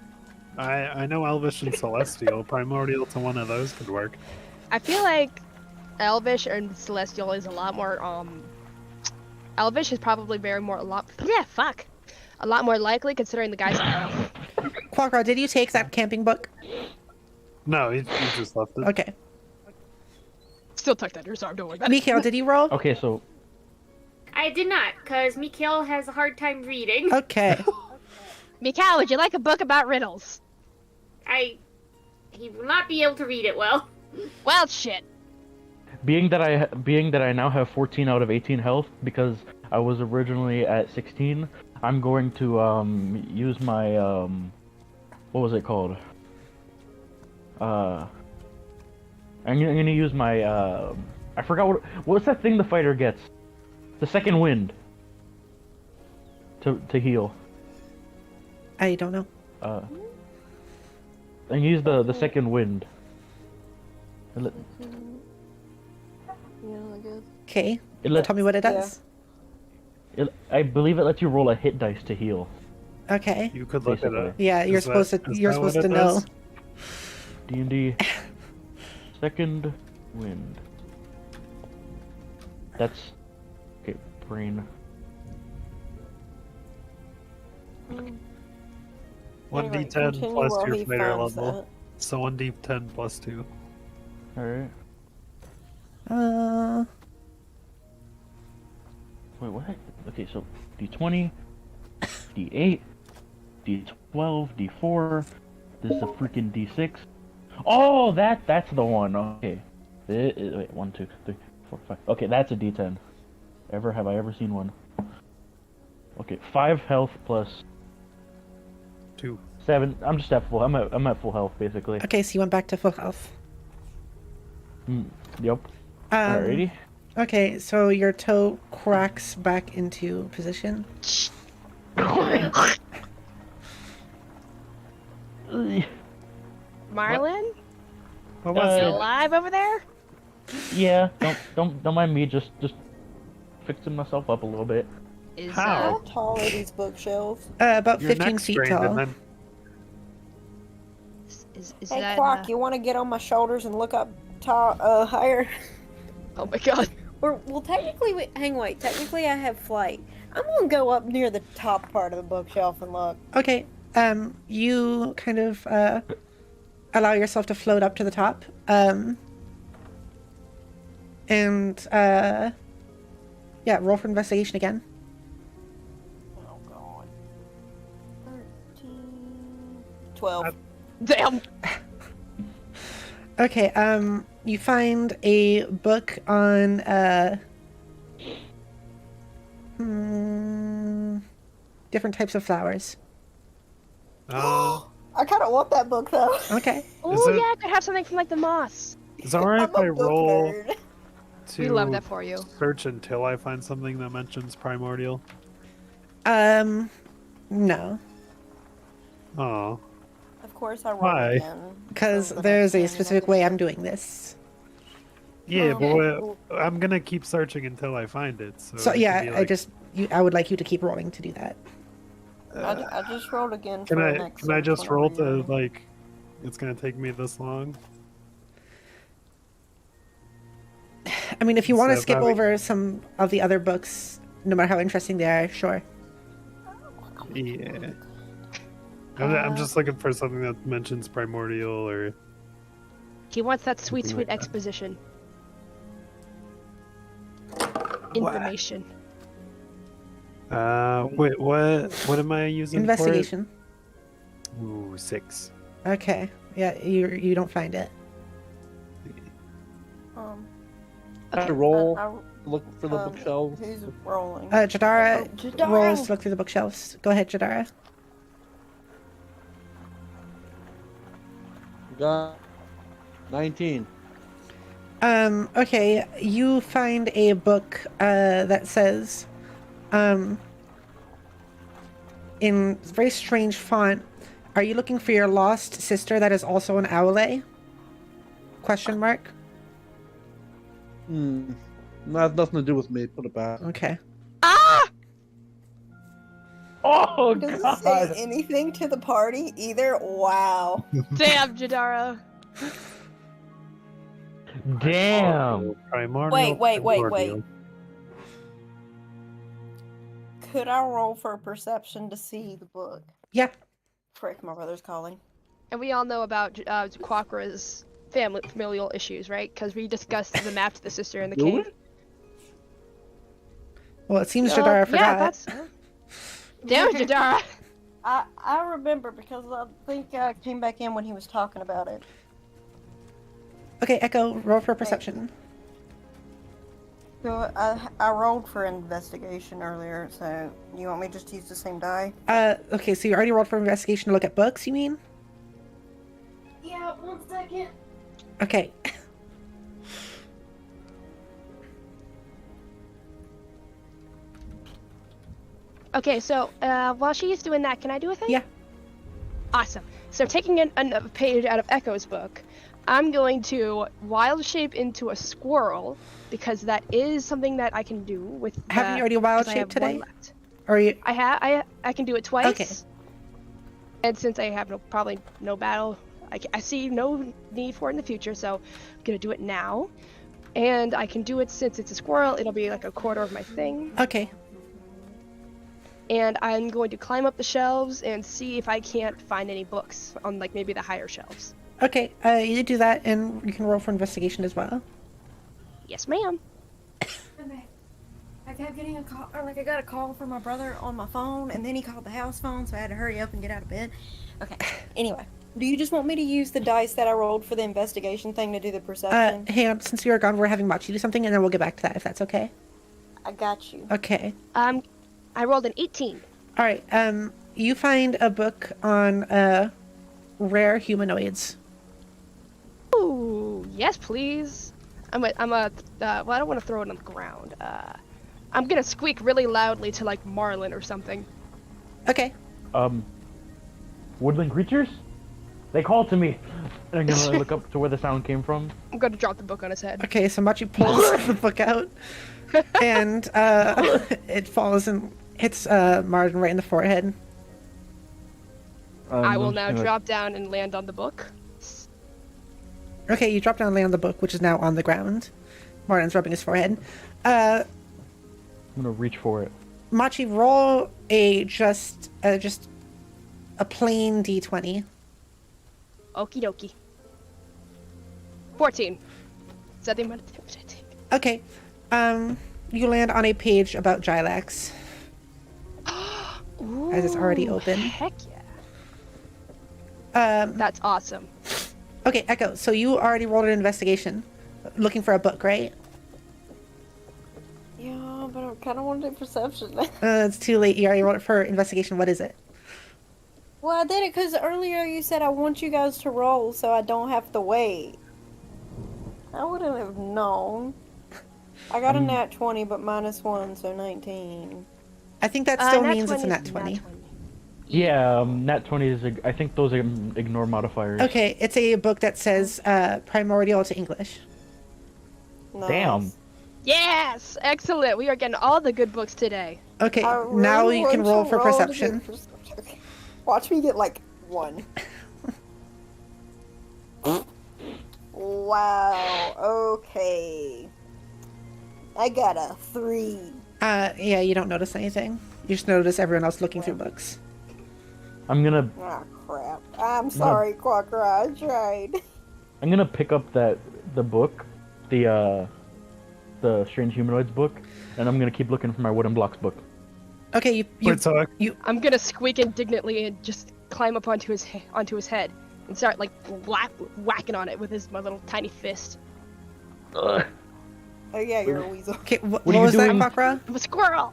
Speaker 5: I know Elvish and Celestial. Primordial to one of those could work.
Speaker 3: I feel like Elvish and Celestial is a lot more Elvish is probably a lot more likely considering the guys are elf.
Speaker 1: Quackra, did you take that camping book?
Speaker 5: No, he just left it.
Speaker 1: Okay.
Speaker 3: Still tucked under his arm, don't worry about it.
Speaker 1: Mikhail, did you roll?
Speaker 6: Okay, so
Speaker 4: I did not, because Mikhail has a hard time reading.
Speaker 1: Okay.
Speaker 3: Mikhail, would you like a book about riddles?
Speaker 4: He will not be able to read it well.
Speaker 3: Well, shit.
Speaker 6: being that I now have 14 out of 18 health because I was originally at 16, I'm going to use my what was it called? I'm gonna use my I forgot what's that thing the fighter gets? The second wind. To heal.
Speaker 1: I don't know.
Speaker 6: And use the second wind.
Speaker 2: Yeah, I guess.
Speaker 1: Okay.
Speaker 6: It lets,
Speaker 1: Tell me what it does.
Speaker 6: I believe it lets you roll a hit dice to heal.
Speaker 1: Okay.
Speaker 5: You could look it up.
Speaker 1: Yeah, you're
Speaker 5: Is
Speaker 1: supposed
Speaker 5: that-
Speaker 1: to.
Speaker 5: is
Speaker 1: You're
Speaker 5: that what
Speaker 1: supposed to
Speaker 5: it
Speaker 1: know.
Speaker 5: does?
Speaker 6: D&D second wind. That's okay. Brain.
Speaker 5: One
Speaker 2: Anyway,
Speaker 5: d10
Speaker 2: continue
Speaker 5: plus
Speaker 2: while
Speaker 5: your
Speaker 2: he
Speaker 5: fighter
Speaker 2: finds
Speaker 5: level.
Speaker 2: that.
Speaker 5: So 1d10 plus 2.
Speaker 6: All right. Wait, what? Okay, so D20, D8, D12, D4. This is a freaking D6. Oh, that's the one. Okay. Wait, 1, 2, 3, 4, 5. Okay, that's a D10. Have I ever seen one? Okay, 5 health plus
Speaker 5: 2.
Speaker 6: 7. I'm just at full. I'm at full health basically.
Speaker 1: Okay, so you went back to full health.
Speaker 6: Yep. Alrighty.
Speaker 1: Okay, so your toe cracks back into position.
Speaker 3: Marlon?
Speaker 5: What was
Speaker 3: You
Speaker 5: it?
Speaker 3: alive over there?
Speaker 6: Yeah. Don't mind me. Just fixing myself up a little bit.
Speaker 3: Is
Speaker 5: How?
Speaker 2: How tall are these bookshelves?
Speaker 1: About
Speaker 5: Your
Speaker 1: 15
Speaker 5: neck's
Speaker 1: feet
Speaker 5: strained,
Speaker 1: tall.
Speaker 5: and then
Speaker 3: is
Speaker 2: Hey,
Speaker 3: that
Speaker 2: Quack, you want to get on my shoulders and look up higher?
Speaker 3: oh my god.
Speaker 2: Or, well, technically, wait, technically I have flight. I'm gonna go up near the top part of the bookshelf and look.
Speaker 1: Okay, you kind of allow yourself to float up to the top, yeah, roll for investigation again.
Speaker 2: Oh, God. 13... 12.
Speaker 3: Damn.
Speaker 1: Okay, you find a book on different types of flowers.
Speaker 2: I kind of want that book, though.
Speaker 1: Okay.
Speaker 3: Oh
Speaker 5: it-
Speaker 3: yeah, I could have something from like the moss.
Speaker 5: is it alright if
Speaker 2: I'm
Speaker 5: I
Speaker 2: a book
Speaker 5: roll
Speaker 2: nerd.
Speaker 5: to
Speaker 3: We love that for you.
Speaker 5: search until I find something that mentions primordial?
Speaker 1: No,
Speaker 5: Oh,
Speaker 2: Of course, I roll
Speaker 5: Why?
Speaker 2: again.
Speaker 1: because
Speaker 2: So the
Speaker 1: there's a
Speaker 2: next time
Speaker 1: specific
Speaker 2: you
Speaker 1: way
Speaker 2: have
Speaker 1: I'm
Speaker 2: to-
Speaker 1: doing this.
Speaker 5: yeah,
Speaker 2: Oh.
Speaker 5: but I'm gonna keep searching until I find it. So,
Speaker 1: So
Speaker 5: it could
Speaker 1: yeah,
Speaker 5: be
Speaker 1: I
Speaker 5: like-
Speaker 1: I would like you to keep rolling to do that.
Speaker 2: I just rolled again for
Speaker 5: Can
Speaker 2: the
Speaker 5: I
Speaker 2: next
Speaker 5: can I
Speaker 2: search
Speaker 5: just
Speaker 2: whenever
Speaker 5: roll
Speaker 2: you're
Speaker 5: to
Speaker 2: ready.
Speaker 5: like? It's gonna take me this long.
Speaker 1: I mean, if you want to
Speaker 5: So
Speaker 1: skip
Speaker 5: probably-
Speaker 1: over some of the other books, no matter how interesting they are, sure.
Speaker 5: Yeah. I'm just looking for something that mentions primordial or.
Speaker 3: He wants that sweet,
Speaker 5: Something
Speaker 3: sweet
Speaker 5: like that.
Speaker 3: exposition. Information.
Speaker 5: Wait, what am I using?
Speaker 1: Investigation.
Speaker 5: For it? Ooh, 6.
Speaker 1: Okay. Yeah, you don't find it.
Speaker 2: Um,
Speaker 7: I roll
Speaker 2: I
Speaker 7: look for the bookshelves.
Speaker 2: Who's rolling?
Speaker 1: Jadara
Speaker 2: Oh, Jadara!
Speaker 1: rolls to look through the bookshelves. Go ahead, Jadara.
Speaker 7: Got 19.
Speaker 1: Okay, you find a book that says, in very strange font, "Are you looking for your lost sister that is also an owlet?" Question mark.
Speaker 7: Not nothing to do with me. Put it back.
Speaker 1: Okay.
Speaker 3: Ah!
Speaker 6: Oh
Speaker 2: Doesn't
Speaker 6: god!
Speaker 2: say anything to the party either. Wow.
Speaker 3: Damn, Jadara.
Speaker 6: Damn.
Speaker 5: Primordial.
Speaker 2: Wait.
Speaker 5: primordial.
Speaker 2: Could I roll for perception to see the book?
Speaker 1: Yeah.
Speaker 2: Frick, my brother's calling.
Speaker 3: And we all know about Quakra's familial issues, right? Because we discussed the map to the sister in the
Speaker 7: Do we?
Speaker 3: cave.
Speaker 1: Well, it seems Jadara forgot.
Speaker 3: Yeah, that's... Damn, Jadara.
Speaker 2: I remember because I think I came back in when he was talking about it.
Speaker 1: Okay, Echo, roll for perception.
Speaker 2: So I rolled for investigation earlier, so you want me just to use the same die?
Speaker 1: Okay, so you already rolled for investigation to look at books, you mean?
Speaker 4: Yeah, 1 second.
Speaker 1: Okay.
Speaker 3: Okay, so while she's doing that, can I do a thing?
Speaker 1: Yeah.
Speaker 3: Awesome. So taking a page out of Echo's book, I'm going to wild shape into a squirrel because that is something that I can do with.
Speaker 1: Haven't you already wild
Speaker 3: 'cause I have
Speaker 1: shaped
Speaker 3: one
Speaker 1: today?
Speaker 3: left.
Speaker 1: Or you?
Speaker 3: I can do it twice.
Speaker 1: Okay.
Speaker 3: And since I have probably no battle, I see no need for it in the future, so I'm gonna do it now. And I can do it since it's a squirrel. It'll be like a quarter of my thing.
Speaker 1: Okay.
Speaker 3: And I'm going to climb up the shelves and see if I can't find any books on like maybe the higher shelves.
Speaker 1: Okay, you do that, and you can roll for investigation as well.
Speaker 3: Yes, ma'am.
Speaker 2: I kept getting a call, or like I got a call from my brother on my phone, and then he called the house phone, so I had to hurry up and get out of bed. Okay. Anyway, do you just want me to use the dice that I rolled for the investigation thing to do the perception?
Speaker 1: Hang on, since you are gone, we're having Machi do something, and then we'll get back to that if that's okay.
Speaker 2: I got you.
Speaker 1: Okay.
Speaker 3: I rolled an 18.
Speaker 1: All right. You find a book on rare humanoids.
Speaker 3: Ooh, yes, please. Well, I don't want to throw it on the ground. I'm gonna squeak really loudly to like Marlin or something.
Speaker 1: Okay.
Speaker 6: Woodland creatures? They call to me. And I'm gonna look up to where the sound came from.
Speaker 3: I'm gonna drop the book on his head.
Speaker 1: Okay, so Machi pulls the book out, and it falls and hits Martin right in the forehead.
Speaker 3: I will
Speaker 6: I'm
Speaker 3: now
Speaker 6: just gonna-
Speaker 3: drop down and land on the book.
Speaker 1: Okay, you drop down and land on the book, which is now on the ground. Martin's rubbing his forehead.
Speaker 6: I'm gonna reach for it.
Speaker 1: Machi, roll just a plain d20.
Speaker 3: Okie dokie. 14. Is that the amount of damage I take?
Speaker 1: Okay. You land on a page about Gylax. As it's already open.
Speaker 3: Heck yeah. That's awesome.
Speaker 1: Okay, Echo, so you already rolled an investigation. Looking for a book, right?
Speaker 2: Yeah, but I kind of want to do perception.
Speaker 1: It's too late. You already rolled it for investigation. What is it?
Speaker 2: Well, I did it because earlier you said I want you guys to roll so I don't have to wait. I wouldn't have known. I got a nat 20, but -1, so 19.
Speaker 1: I think that still
Speaker 3: Nat
Speaker 1: means it's a
Speaker 3: 20
Speaker 1: nat
Speaker 3: is
Speaker 1: 20.
Speaker 6: Yeah, nat 20 is. I think those are ignore modifiers.
Speaker 1: Okay, it's a book that says primordial to English.
Speaker 2: Nice.
Speaker 6: Damn.
Speaker 3: Yes! Excellent. We are getting all the good books today.
Speaker 1: Okay,
Speaker 2: I really
Speaker 1: now you can
Speaker 2: want to
Speaker 1: roll for
Speaker 2: to
Speaker 1: perception.
Speaker 2: get perception. Okay. Watch me get like 1. Wow. Okay. I got a 3.
Speaker 1: Yeah, you don't notice anything. You just notice everyone else looking through books.
Speaker 6: I'm gonna
Speaker 2: Ah, crap. I'm sorry, Quacker. I tried.
Speaker 6: I'm gonna pick up the book, the Strange Humanoids book, and I'm gonna keep looking for my Wooden Blocks book.
Speaker 1: Okay,
Speaker 3: I'm gonna squeak indignantly and just climb up onto his head and start like whacking on it with my little tiny fist.
Speaker 6: Ugh.
Speaker 2: Oh yeah, you're a weasel.
Speaker 1: Okay, what
Speaker 6: are you
Speaker 1: was that,
Speaker 6: doing?
Speaker 1: Quackra?
Speaker 3: I'm a squirrel.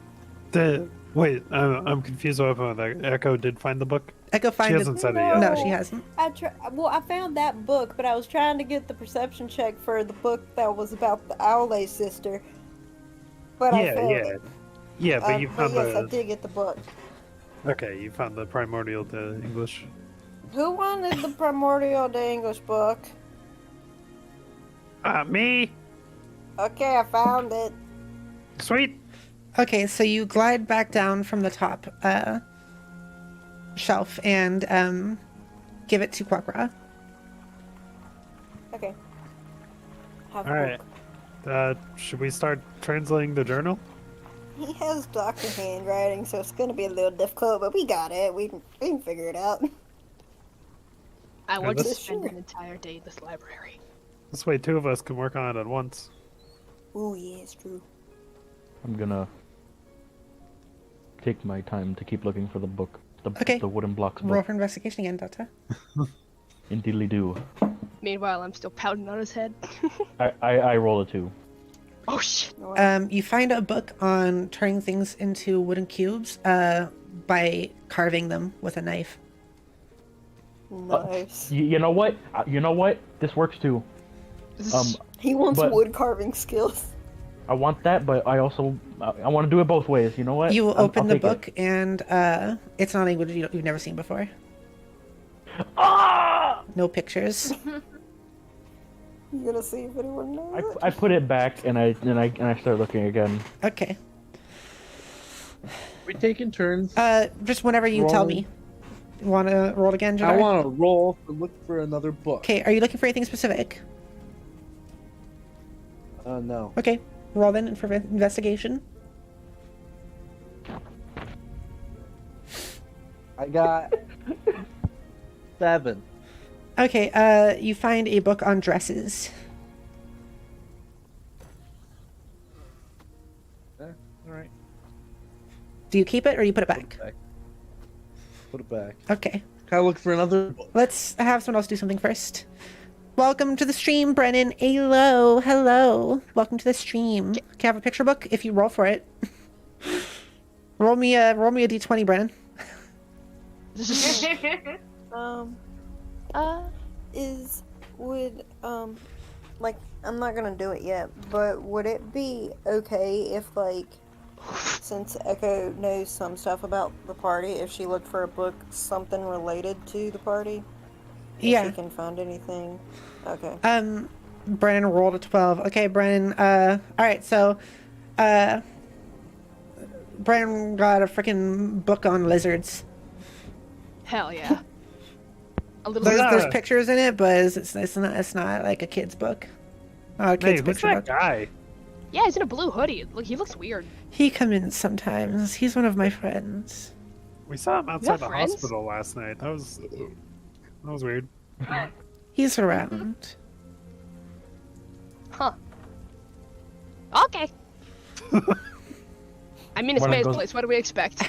Speaker 5: Wait, I'm confused about that. Echo did find the book?
Speaker 1: Echo
Speaker 5: She
Speaker 1: find it.
Speaker 5: hasn't said it yet.
Speaker 1: No, she hasn't.
Speaker 2: I found that book, but I was trying to get the perception check for the book that was about the Owlay sister. But I failed it.
Speaker 5: Yeah, but you found
Speaker 2: yes, I
Speaker 5: the...
Speaker 2: did get the book.
Speaker 5: Okay, you found the primordial to English.
Speaker 2: Who wanted the primordial to English book?
Speaker 5: Me?
Speaker 2: Okay, I found it.
Speaker 5: Sweet!
Speaker 1: Okay, so you glide back down from the top shelf and give it to Quackra.
Speaker 2: Okay. Have
Speaker 5: Alright. Should we start translating the journal?
Speaker 2: He has doctor handwriting, so it's gonna be a little difficult, but we got it. We can figure it out.
Speaker 3: I want to
Speaker 5: let's-
Speaker 3: spend an entire day in this library.
Speaker 5: This way 2 of us can work on it at once.
Speaker 2: Ooh, yeah, it's true.
Speaker 6: I'm gonna take my time to keep looking for the book.
Speaker 1: Okay.
Speaker 6: The wooden blocks
Speaker 1: Roll
Speaker 6: book.
Speaker 1: for investigation again, Delta.
Speaker 6: Indeedly do.
Speaker 3: Meanwhile, I'm still pouting on his head.
Speaker 6: I roll a 2.
Speaker 3: Oh shit!
Speaker 1: You find a book on turning things into wooden cubes by carving them with a knife.
Speaker 2: Nice.
Speaker 6: You know what? You know what? This works too.
Speaker 2: He wants
Speaker 6: but-
Speaker 2: wood carving skills.
Speaker 6: I want that, but I also I want to do it both ways. You know what?
Speaker 1: You open
Speaker 6: I'll
Speaker 1: the
Speaker 6: take it.
Speaker 1: book and it's not a language you've never seen before.
Speaker 6: Ah!
Speaker 1: No pictures.
Speaker 2: You gonna see if anyone knows it?
Speaker 6: I put it back and I start looking again.
Speaker 1: Okay.
Speaker 7: We taking turns.
Speaker 1: Just whenever you tell
Speaker 7: Rolling.
Speaker 1: me. You want to roll again, Jadar?
Speaker 7: I want to roll to look for another book.
Speaker 1: Okay, are you looking for anything specific?
Speaker 7: No.
Speaker 1: Okay, roll then for investigation.
Speaker 7: I got 7.
Speaker 1: Okay, you find a book on dresses.
Speaker 7: All right.
Speaker 1: Do you keep it or you put it back?
Speaker 7: Put it back.
Speaker 1: Okay,
Speaker 7: Gotta look for another book.
Speaker 1: let's have someone else do something first. Welcome to the stream, Brennan. Hello, hello. Welcome to the stream. Can I have a picture book? If you roll for it. roll me a d20, Brennan.
Speaker 2: Like, I'm not gonna do it yet, but would it be okay if, like, since Echo knows some stuff about the party, if she looked for a book, something related to the party? If
Speaker 1: Yeah.
Speaker 2: she can find anything. Okay.
Speaker 1: Brennan rolled a 12. Okay, Brennan, alright, so, Brennan got a freaking book on lizards.
Speaker 3: Hell yeah! A little.
Speaker 1: There's pictures in it, but it's not like a kid's book. Not a kid's
Speaker 5: Hey, who's
Speaker 1: picture
Speaker 5: that
Speaker 1: book.
Speaker 5: guy?
Speaker 3: Yeah, he's in a blue hoodie. Look, he looks weird.
Speaker 1: He comes in sometimes. He's one of my friends.
Speaker 5: We saw him outside the
Speaker 3: friends?
Speaker 5: hospital last night. That was weird.
Speaker 1: He's around.
Speaker 3: Huh. Okay. I mean, it's
Speaker 6: Marlon
Speaker 3: May's
Speaker 6: goes-
Speaker 3: place. What do we expect?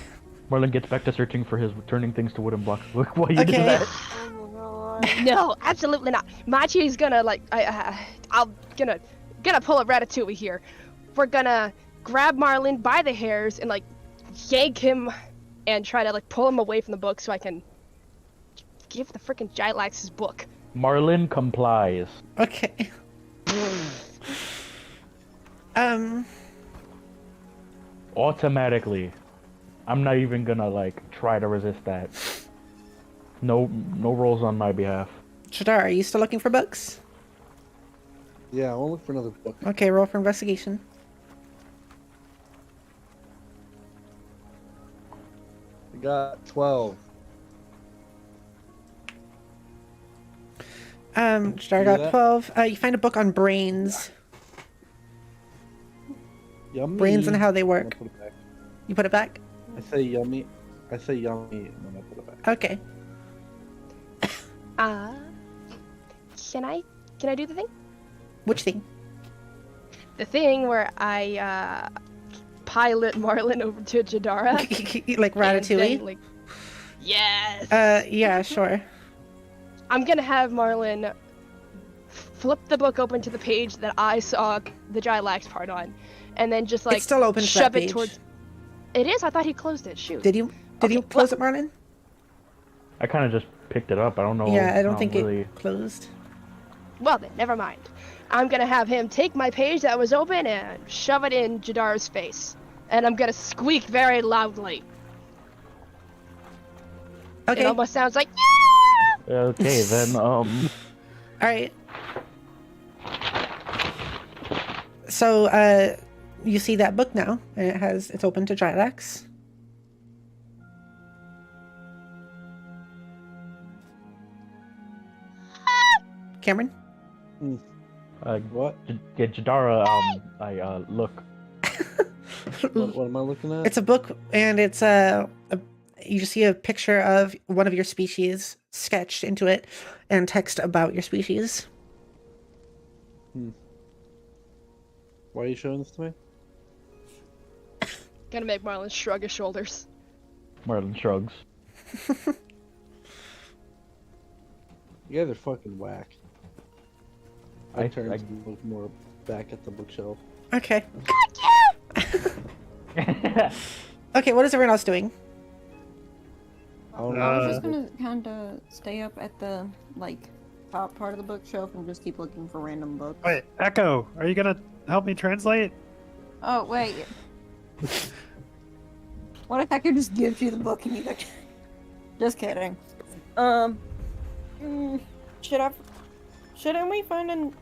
Speaker 6: Marlon gets back to searching for his turning things to wooden blocks book while you do
Speaker 1: Okay.
Speaker 6: that.
Speaker 2: Oh my god.
Speaker 3: No, absolutely not. Machi's gonna like, I'm gonna pull a Ratatouille here. We're gonna grab Marlin by the hairs and like yank him and try to like pull him away from the book so I can give the freaking Gilax his book.
Speaker 6: Marlin complies.
Speaker 1: Okay.
Speaker 6: Automatically. I'm not even gonna like try to resist that. No rolls on my behalf.
Speaker 1: Shadar, are you still looking for books?
Speaker 7: Yeah, I want to look for another book.
Speaker 1: Okay, roll for investigation.
Speaker 7: I got 12.
Speaker 1: Shadar
Speaker 7: do
Speaker 1: got
Speaker 7: that?
Speaker 1: 12. You find a book on brains.
Speaker 7: Yummy.
Speaker 1: Brains and how they
Speaker 7: I'm gonna
Speaker 1: work.
Speaker 7: put it back.
Speaker 1: You put it back?
Speaker 7: I say yummy. I say yummy, and then I put it back.
Speaker 1: Okay.
Speaker 3: Can I do the thing?
Speaker 1: Which thing?
Speaker 3: The thing where I pilot Marlin over to Jadara.
Speaker 1: Like
Speaker 3: and
Speaker 1: Ratatouille?
Speaker 3: then, like, yes.
Speaker 1: Yeah, sure.
Speaker 3: I'm gonna have Marlin flip the book open to the page that I saw the Gilax part on, and then just like
Speaker 1: It's still open to
Speaker 3: shove
Speaker 1: that
Speaker 3: it
Speaker 1: page.
Speaker 3: towards. It is. I thought he closed it. Shoot.
Speaker 1: Did you
Speaker 3: Okay,
Speaker 1: close it, Martin?
Speaker 6: I kind of just picked it up. I don't know.
Speaker 1: Yeah, I don't think
Speaker 6: really...
Speaker 1: it closed.
Speaker 3: Well then, never mind. I'm gonna have him take my page that was open and shove it in Jadar's face, and I'm gonna squeak very loudly.
Speaker 1: Okay.
Speaker 3: It almost sounds like yeah.
Speaker 6: Okay, then,
Speaker 1: All right. So, you see that book now, and it's open to Gilax. Cameron?
Speaker 7: What?
Speaker 6: Jadara, look.
Speaker 7: What am I looking at?
Speaker 1: It's a book, and it's you just see a picture of one of your species sketched into it, and text about your species.
Speaker 7: Why are you showing this to me?
Speaker 3: Gonna make Marlon shrug his shoulders.
Speaker 6: Marlon shrugs.
Speaker 7: You guys are fucking whack. I
Speaker 6: I-
Speaker 7: turned and looked more back at the bookshelf.
Speaker 1: Okay. Okay, what is everyone else doing?
Speaker 7: I don't
Speaker 2: I was
Speaker 7: know.
Speaker 2: just gonna kind of stay up at the top part of the bookshelf and just keep looking for random books.
Speaker 5: Wait, Echo, are you gonna help me translate?
Speaker 2: Oh wait. What if I could just give you the book and you could... Just kidding. Shouldn't we find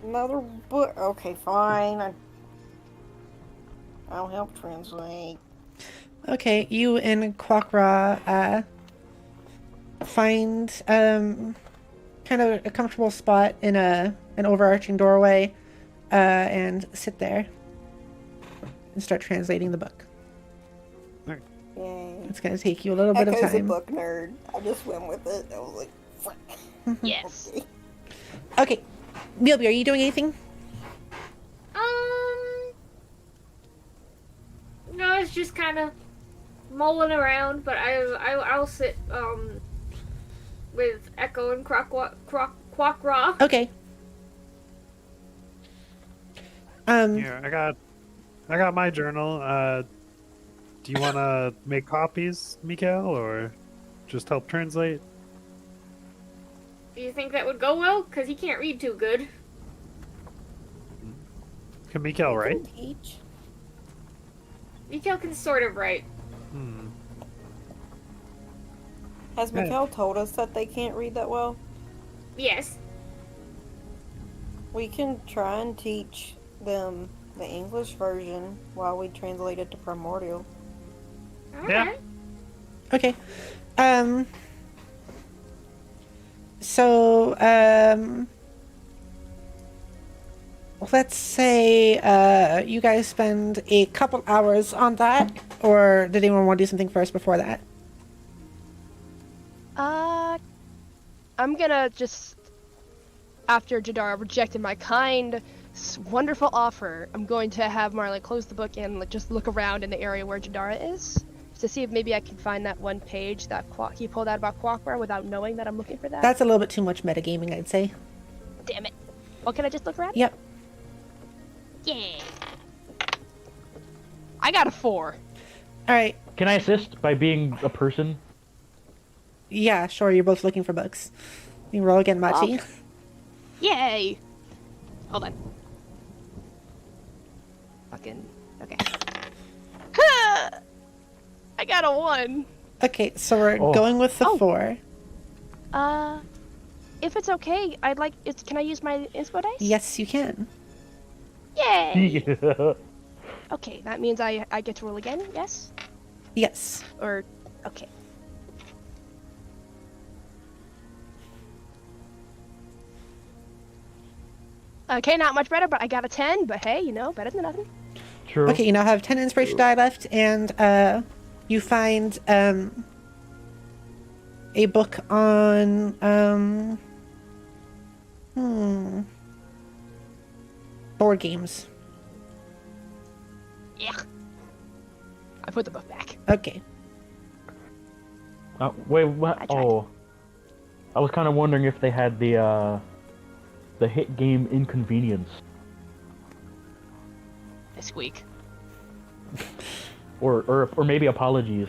Speaker 2: another book? Okay, fine. I'll help translate.
Speaker 1: Okay, you and Quackra find kind of a comfortable spot in an overarching doorway and sit there and start translating the book.
Speaker 2: Yay.
Speaker 1: It's going to take you a little bit of
Speaker 2: Echo's a
Speaker 1: time.
Speaker 2: book nerd. I just went with it. I was like, frick.
Speaker 3: Yes.
Speaker 2: Okay.
Speaker 1: Okay, Milby, are you doing anything?
Speaker 4: No, it's just kind of mulling around, but I'll sit with Echo and Quackra.
Speaker 1: Okay.
Speaker 5: Here, I got my journal. Do you want to make copies, Mikael, or just help translate?
Speaker 4: Do you think that would go well? Because he can't read too good.
Speaker 5: Can Mikael write?
Speaker 2: Teach.
Speaker 4: Mikael can sort of write.
Speaker 2: Has
Speaker 5: Yeah.
Speaker 2: Mikkel told us that they can't read that well?
Speaker 4: Yes.
Speaker 2: We can try and teach them the English version while we translate it to Primordial.
Speaker 5: Yeah.
Speaker 4: Alright.
Speaker 1: Okay. So, let's say you guys spend a couple hours on that, or did anyone want to do something first before that?
Speaker 3: I'm gonna just, after Jadar rejected my kind, wonderful offer, I'm going to have Marlon close the book and just look around in the area where Jadara is to see if maybe I can find that one page that he pulled out about Quackra without knowing that I'm looking for that.
Speaker 1: That's a little bit too much metagaming, I'd say.
Speaker 3: Damn it. Well, can I just look around?
Speaker 1: Yep.
Speaker 3: Yeah. I got a 4.
Speaker 1: All right.
Speaker 6: Can I assist by being a person?
Speaker 1: Yeah, sure. You're both looking for books. You roll again, Machi.
Speaker 3: Yay! Hold on. Fucking... Okay. I got a 1.
Speaker 1: Okay, so we're
Speaker 6: Oh.
Speaker 1: going with the
Speaker 3: Oh.
Speaker 1: 4.
Speaker 3: If it's okay, I'd like... Can I use my inspo dice?
Speaker 1: Yes, you can.
Speaker 3: Yay!
Speaker 6: Yeah.
Speaker 3: Okay, that means I get to roll again, yes?
Speaker 1: Yes.
Speaker 3: Or... Okay. Okay, not much better, but I got a 10, but hey, you know, better than nothing.
Speaker 6: True.
Speaker 1: Okay, you now have 10 inspiration die left, and you find a book on board games.
Speaker 3: Yeah. I put the book back.
Speaker 1: Okay.
Speaker 6: Wait, what?
Speaker 3: I tried.
Speaker 6: Oh. I was kind of wondering if they had the the hit game Inconvenience.
Speaker 3: I squeak.
Speaker 6: Or maybe Apologies.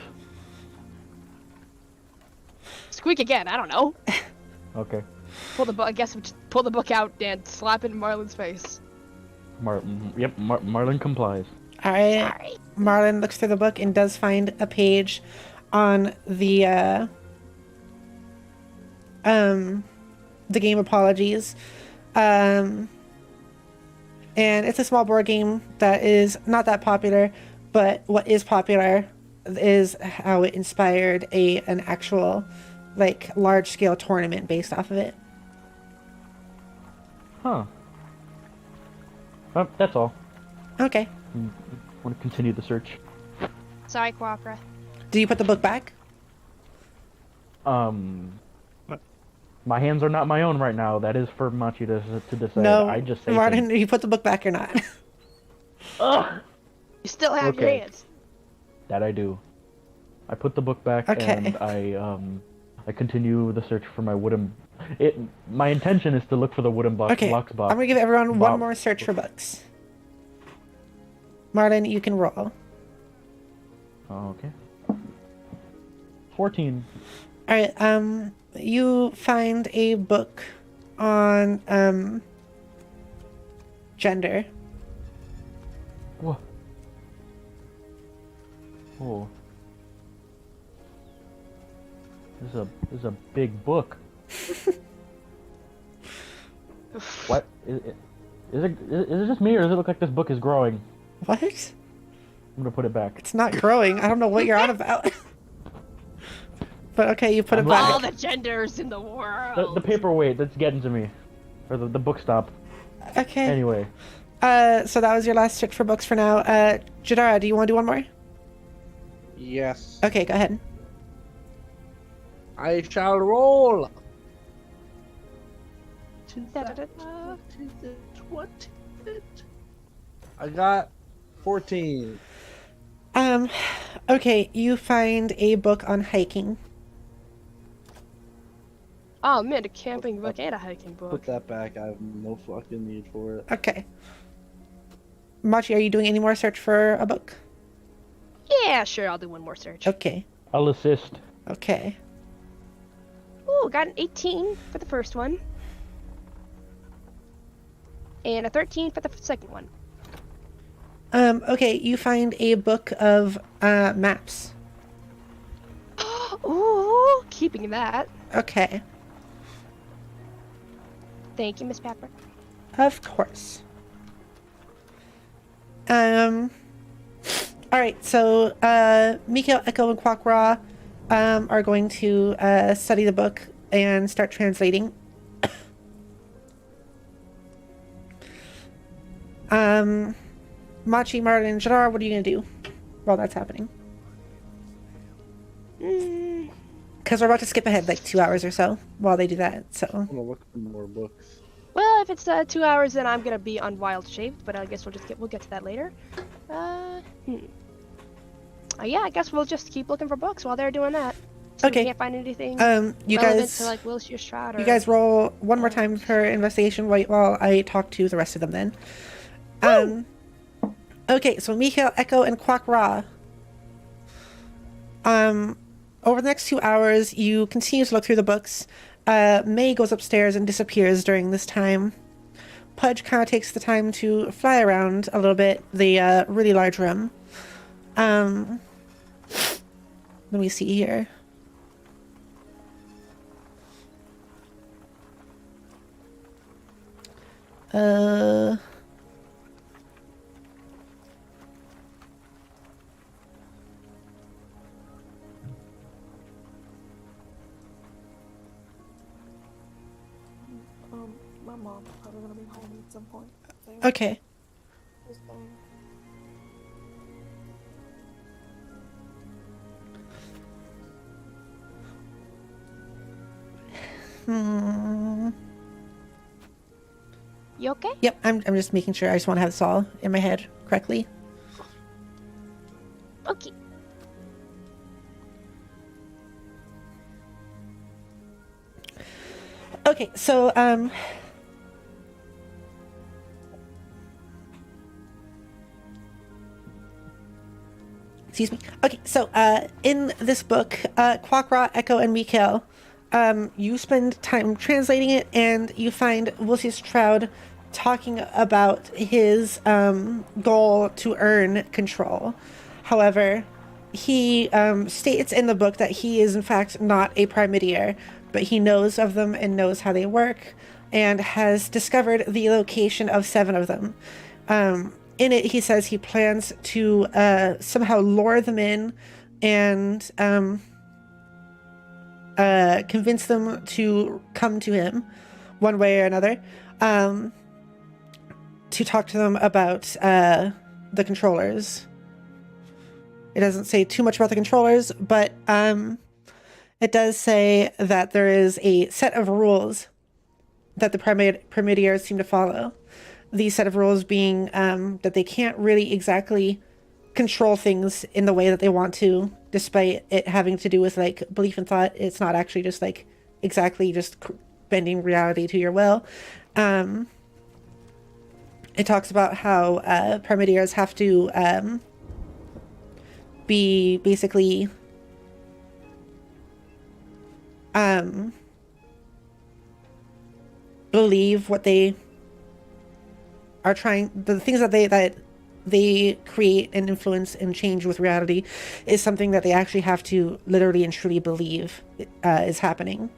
Speaker 3: Squeak again. I don't know.
Speaker 6: Okay.
Speaker 3: Pull the book. I guess we just pull the book out and slap it in Marlon's face.
Speaker 6: Marlon complies.
Speaker 1: All right.
Speaker 3: Sorry.
Speaker 1: Marlon looks through the book and does find a page on the game Apologies. And it's a small board game that is not that popular, but what is popular is how it inspired an actual, like, large-scale tournament based off of it.
Speaker 6: Huh. That's all.
Speaker 1: Okay.
Speaker 6: Want to continue the search?
Speaker 3: Sorry, Quaffra.
Speaker 1: Do you put the book back?
Speaker 5: What?
Speaker 6: My hands are not my own right now. That is for Machi to decide.
Speaker 1: No,
Speaker 6: I just say
Speaker 1: Martin,
Speaker 6: things.
Speaker 1: you put the book back or not?
Speaker 6: Ugh!
Speaker 3: You still have your
Speaker 6: Okay.
Speaker 3: hands.
Speaker 6: That I do. I put the book back
Speaker 1: Okay.
Speaker 6: and I continue the search for my wooden. My intention is to look for the wooden box.
Speaker 1: Okay,
Speaker 6: Box.
Speaker 1: I'm gonna give everyone
Speaker 6: Wow.
Speaker 1: one more search for books. Martin, you can roll.
Speaker 6: Okay. 14.
Speaker 1: All right. You find a book on gender.
Speaker 6: What? Oh. This is a big book. What? Is it just me, or does it look like this book is growing?
Speaker 1: What?
Speaker 6: I'm gonna put it back.
Speaker 1: It's not growing. I don't know what you're on about. But okay, you put it back.
Speaker 3: All the genders in the world.
Speaker 6: The paperweight that's getting to me, or the book stop.
Speaker 1: Okay.
Speaker 6: Anyway,
Speaker 1: So that was your last search for books for now. Jadara, do you want to do one more?
Speaker 7: Yes.
Speaker 1: Okay, go ahead.
Speaker 7: I shall roll.
Speaker 3: Da-da-da-da.
Speaker 7: I got 14.
Speaker 1: Okay, you find a book on hiking.
Speaker 3: Oh man, a camping book and a hiking book.
Speaker 7: Put that back. I have no fucking need for it.
Speaker 1: Okay. Machi, are you doing any more search for a book?
Speaker 3: Yeah, sure. I'll do one more search.
Speaker 1: Okay.
Speaker 6: I'll assist.
Speaker 1: Okay.
Speaker 3: Ooh, got an 18 for the first one. And a 13 for the second one.
Speaker 1: Okay, you find a book of maps.
Speaker 3: Ooh, keeping that.
Speaker 1: Okay.
Speaker 3: Thank you, Miss Pepper.
Speaker 1: Of course. Alright, so Mikael, Echo, and Quackra are going to study the book and start translating. Machi, Martin, and Jadar, what are you going to do while that's happening? Because we're about to skip ahead like 2 hours or so while they do that, so...
Speaker 7: I'm gonna look for more books.
Speaker 3: Well, if it's 2 hours, then I'm gonna be on wild shape. But I guess we'll get to that later. Yeah, I guess we'll just keep looking for books while they're doing that. So
Speaker 1: Okay.
Speaker 3: We can't find anything
Speaker 1: You
Speaker 3: relevant
Speaker 1: guys...
Speaker 3: to like Wilshire Stroud or...
Speaker 1: You guys roll one more time for investigation while I talk to the rest of them then. Okay, so Mikael, Echo, and Quackra. Over the next 2 hours, you continue to look through the books. May goes upstairs and disappears during this time. Pudge kind of takes the time to fly around a little bit the really large room. Let me see here.
Speaker 2: My mom's probably gonna be home at some point. So
Speaker 1: Okay.
Speaker 2: just saying.
Speaker 3: You okay?
Speaker 1: Yep, I'm just making sure. I just want to have this all in my head correctly.
Speaker 3: Okay.
Speaker 1: Okay, so Excuse me. Okay, so in this book, Quackra, Echo, and Mikael, you spend time translating it, and you find Lucius Troud talking about his goal to earn control. However, he states in the book that he is in fact not a Primidier, but he knows of them and knows how they work, and has discovered the location of 7 of them. In it, he says he plans to somehow lure them in and convince them to come to him one way or another, to talk to them about the controllers. It doesn't say too much about the controllers, but it does say that there is a set of rules that the Primidiers seem to follow. These set of rules being that they can't really exactly control things in the way that they want to, despite it having to do with like belief and thought. It's not actually just like exactly just bending reality to your will. It talks about how Primidiers have to be basically believe what they are trying, the things that they create and influence and change with reality is something that they actually have to literally and truly believe is happening.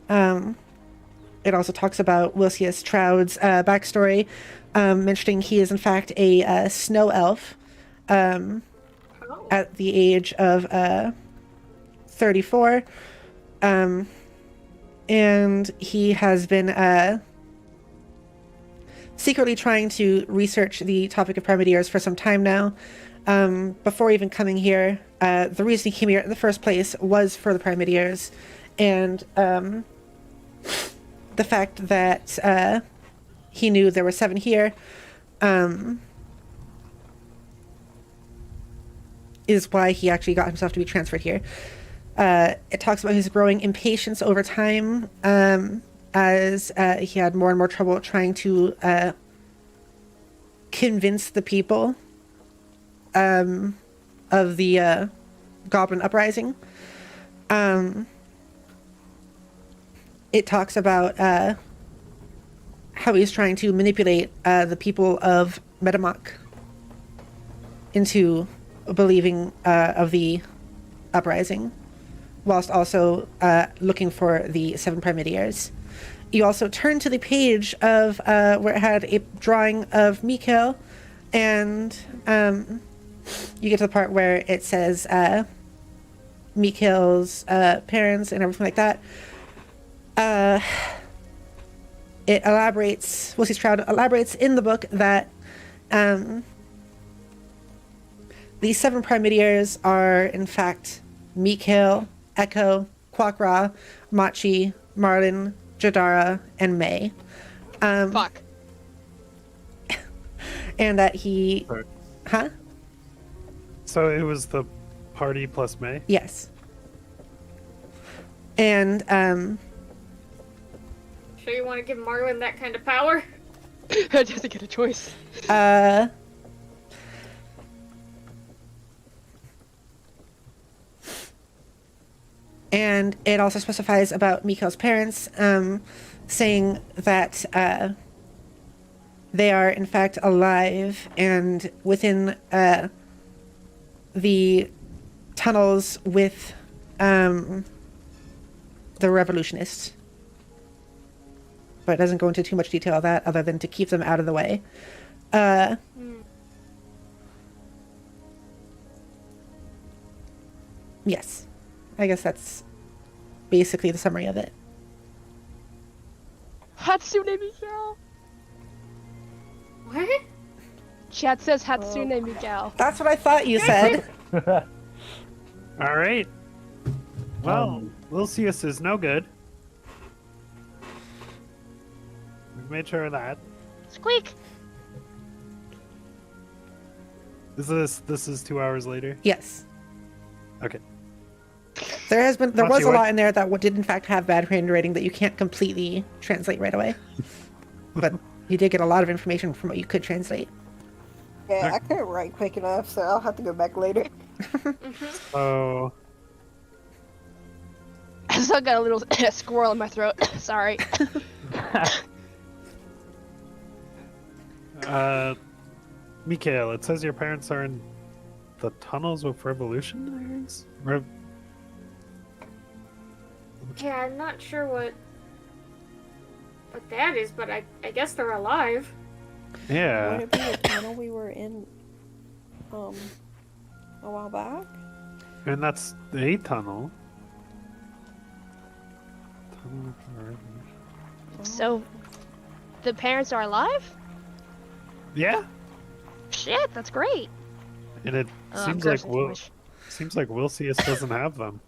Speaker 1: It also talks about Lucius Troud's backstory, mentioning he is in fact a snow elf at the age of 34. And he has been secretly trying to research the topic of Primidiers for some time now. Before even coming here, the reason he came here in the first place was for the Primidiers, and the fact that he knew there were 7 here is why he actually got himself to be transferred here. It talks about his growing impatience over time, as he had more and more trouble trying to convince the people of the Goblin Uprising. It talks about how he's trying to manipulate the people of Metamok into believing of the uprising, whilst also looking for the 7 Primidiers. You also turn to the page of where it had a drawing of Mikael, and you get to the part where it says Mikael's parents and everything like that. It elaborates, Lucius Troud elaborates in the book that these 7 Primidiers are in fact Mikael, Echo, Quackra, Machi, Marlin, Jadara, and May.
Speaker 3: Fuck.
Speaker 1: And that he...
Speaker 5: Sorry.
Speaker 1: Huh?
Speaker 5: So it was the party plus May?
Speaker 1: Yes. And,
Speaker 4: Sure you want to give Marlin that kind of power?
Speaker 3: Doesn't get a choice.
Speaker 1: And it also specifies about Mikael's parents, saying that they are in fact alive and within the tunnels with the revolutionists. But it doesn't go into too much detail of that other than to keep them out of the way. Yes. I guess that's basically the summary of it.
Speaker 3: Hatsune Miku.
Speaker 4: What?
Speaker 3: Chat says Hatsune Miku.
Speaker 1: That's what I thought you said.
Speaker 5: All right. Well, Lucius is no good. We've made sure of that.
Speaker 3: Squeak.
Speaker 5: This is 2 hours later?
Speaker 1: Yes.
Speaker 5: Okay.
Speaker 1: There was
Speaker 5: Machi,
Speaker 1: a
Speaker 5: what?
Speaker 1: lot in there that did in fact have bad handwriting that you can't completely translate right away. But you did get a lot of information from what you could translate.
Speaker 2: Yeah, I couldn't write quick enough, so I'll have to go back later.
Speaker 5: So,
Speaker 3: I still got a little squirrel in my throat. Sorry.
Speaker 5: Mikhail, it says your parents are in the tunnels with revolutionaries?
Speaker 4: Yeah, I'm not sure what that is, but I guess they're alive.
Speaker 5: Yeah.
Speaker 2: Would it be the tunnel we were in, a while back?
Speaker 5: And that's a tunnel. Tunnel for revolution.
Speaker 3: So, the parents are alive?
Speaker 5: Yeah.
Speaker 3: Shit, that's great.
Speaker 5: And it
Speaker 3: Oh, I'm
Speaker 5: seems like
Speaker 3: cursing too much.
Speaker 5: Wilcius doesn't have them.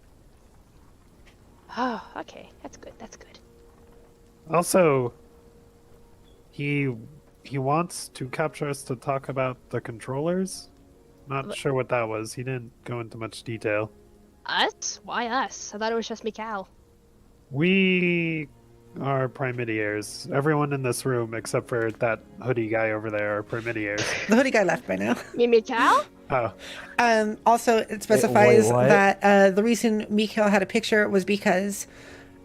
Speaker 3: Oh, okay. That's good. That's good.
Speaker 5: Also, he wants to capture us to talk about the controllers. Not sure what that was. He didn't go into much detail.
Speaker 3: Us? Why us? I thought it was just Mikal.
Speaker 5: We are primidiaries. Everyone in this room, except for that hoodie guy over there, are primidiaries.
Speaker 1: The hoodie guy left by now.
Speaker 3: Me, Mikal?
Speaker 5: Oh,
Speaker 1: Also, it specifies
Speaker 6: what?
Speaker 1: that the reason Mikhail had a picture was because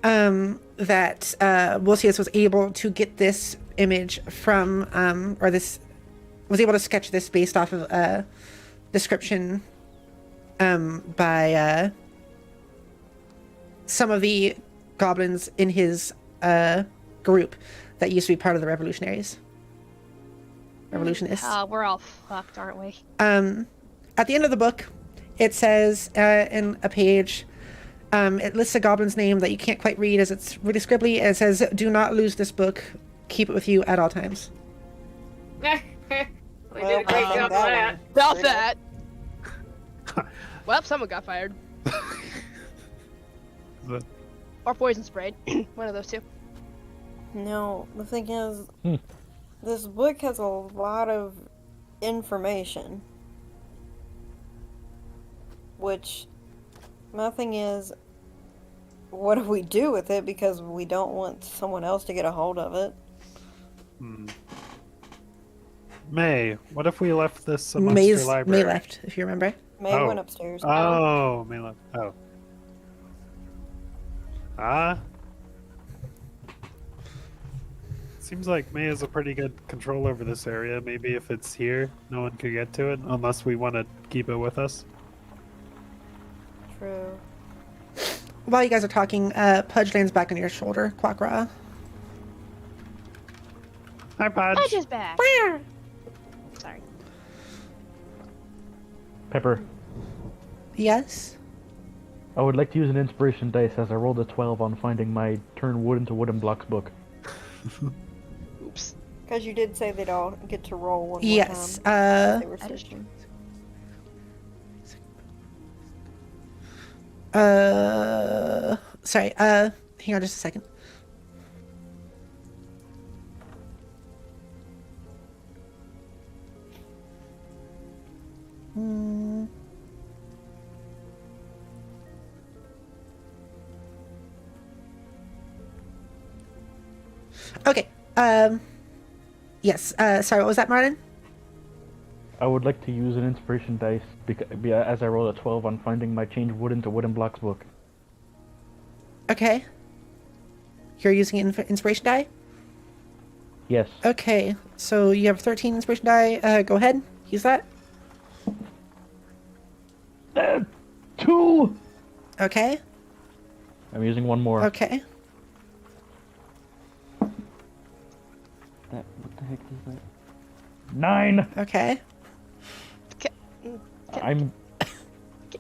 Speaker 1: that Wilcius was able to get this image from, was able to sketch this based off of a description by some of the goblins in his group that used to be part of the revolutionists.
Speaker 3: We're all fucked, aren't we?
Speaker 1: At the end of the book, it says in a page, it lists a goblin's name that you can't quite read as it's really scribbly, and it says, "Do not lose this book. Keep it with you at all times."
Speaker 4: We did a great job of that.
Speaker 3: About that. Well, someone got fired.
Speaker 5: but
Speaker 3: Or poison sprayed. One of those two.
Speaker 2: No, the thing is, this book has a lot of information. Which, my thing is, what do we do with it? Because we don't want someone else to get a hold of it.
Speaker 5: May, what if we left this amongst
Speaker 1: May
Speaker 5: your library?
Speaker 1: left, if you remember.
Speaker 2: May went upstairs.
Speaker 5: Oh, May left. Oh. Seems like May has a pretty good control over this area. Maybe if it's here, no one could get to it, unless we want to keep it with us.
Speaker 2: True.
Speaker 1: While you guys are talking, Pudge lands back on your shoulder, Quackra.
Speaker 5: Hi, Podge.
Speaker 3: I just back. Sorry.
Speaker 6: Pepper,
Speaker 1: Yes?
Speaker 6: I would like to use an inspiration dice as I rolled a 12 on finding my turn wood into wooden blocks book.
Speaker 3: Oops.
Speaker 2: Because you did say they'd all get to roll one
Speaker 1: Yes.
Speaker 2: more time. They were
Speaker 3: That is
Speaker 2: switching.
Speaker 1: Sorry, hang on just a second. Okay, yes, sorry, what was that, Martin?
Speaker 6: I would like to use an inspiration dice as I rolled a 12 on finding my change wood into wooden blocks book.
Speaker 1: Okay. You're using inspiration die?
Speaker 6: Yes.
Speaker 1: Okay, so you have 13 inspiration die. Go ahead, use that.
Speaker 6: 2!
Speaker 1: Okay,
Speaker 6: I'm using one more.
Speaker 1: okay.
Speaker 6: What the heck is that? 9!
Speaker 1: Okay.
Speaker 6: I'm...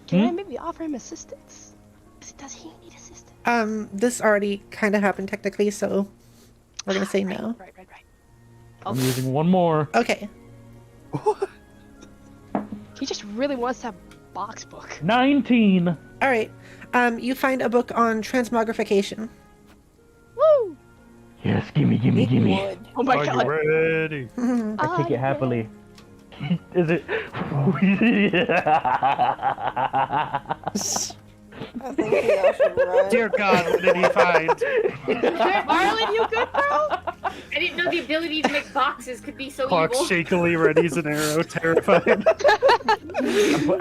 Speaker 3: Can I maybe offer him assistance? Does he need assistance?
Speaker 1: This already kind of happened technically, so we're gonna say no.
Speaker 3: Right.
Speaker 6: I'm using one more.
Speaker 1: Okay.
Speaker 3: He just really wants to have a box book.
Speaker 6: 19!
Speaker 1: All right. You find a book on transmogrification.
Speaker 3: Woo!
Speaker 6: Yes, gimme.
Speaker 2: Wood.
Speaker 3: Oh my
Speaker 5: Are
Speaker 3: god.
Speaker 5: you ready?
Speaker 6: I take it happily. Is it?
Speaker 2: I think we all should run.
Speaker 5: Dear God, what did he find?
Speaker 3: Marlon, you good, bro?
Speaker 4: I didn't know the ability to make boxes could be so
Speaker 5: Clock
Speaker 4: evil.
Speaker 5: shakily readies an arrow, terrified.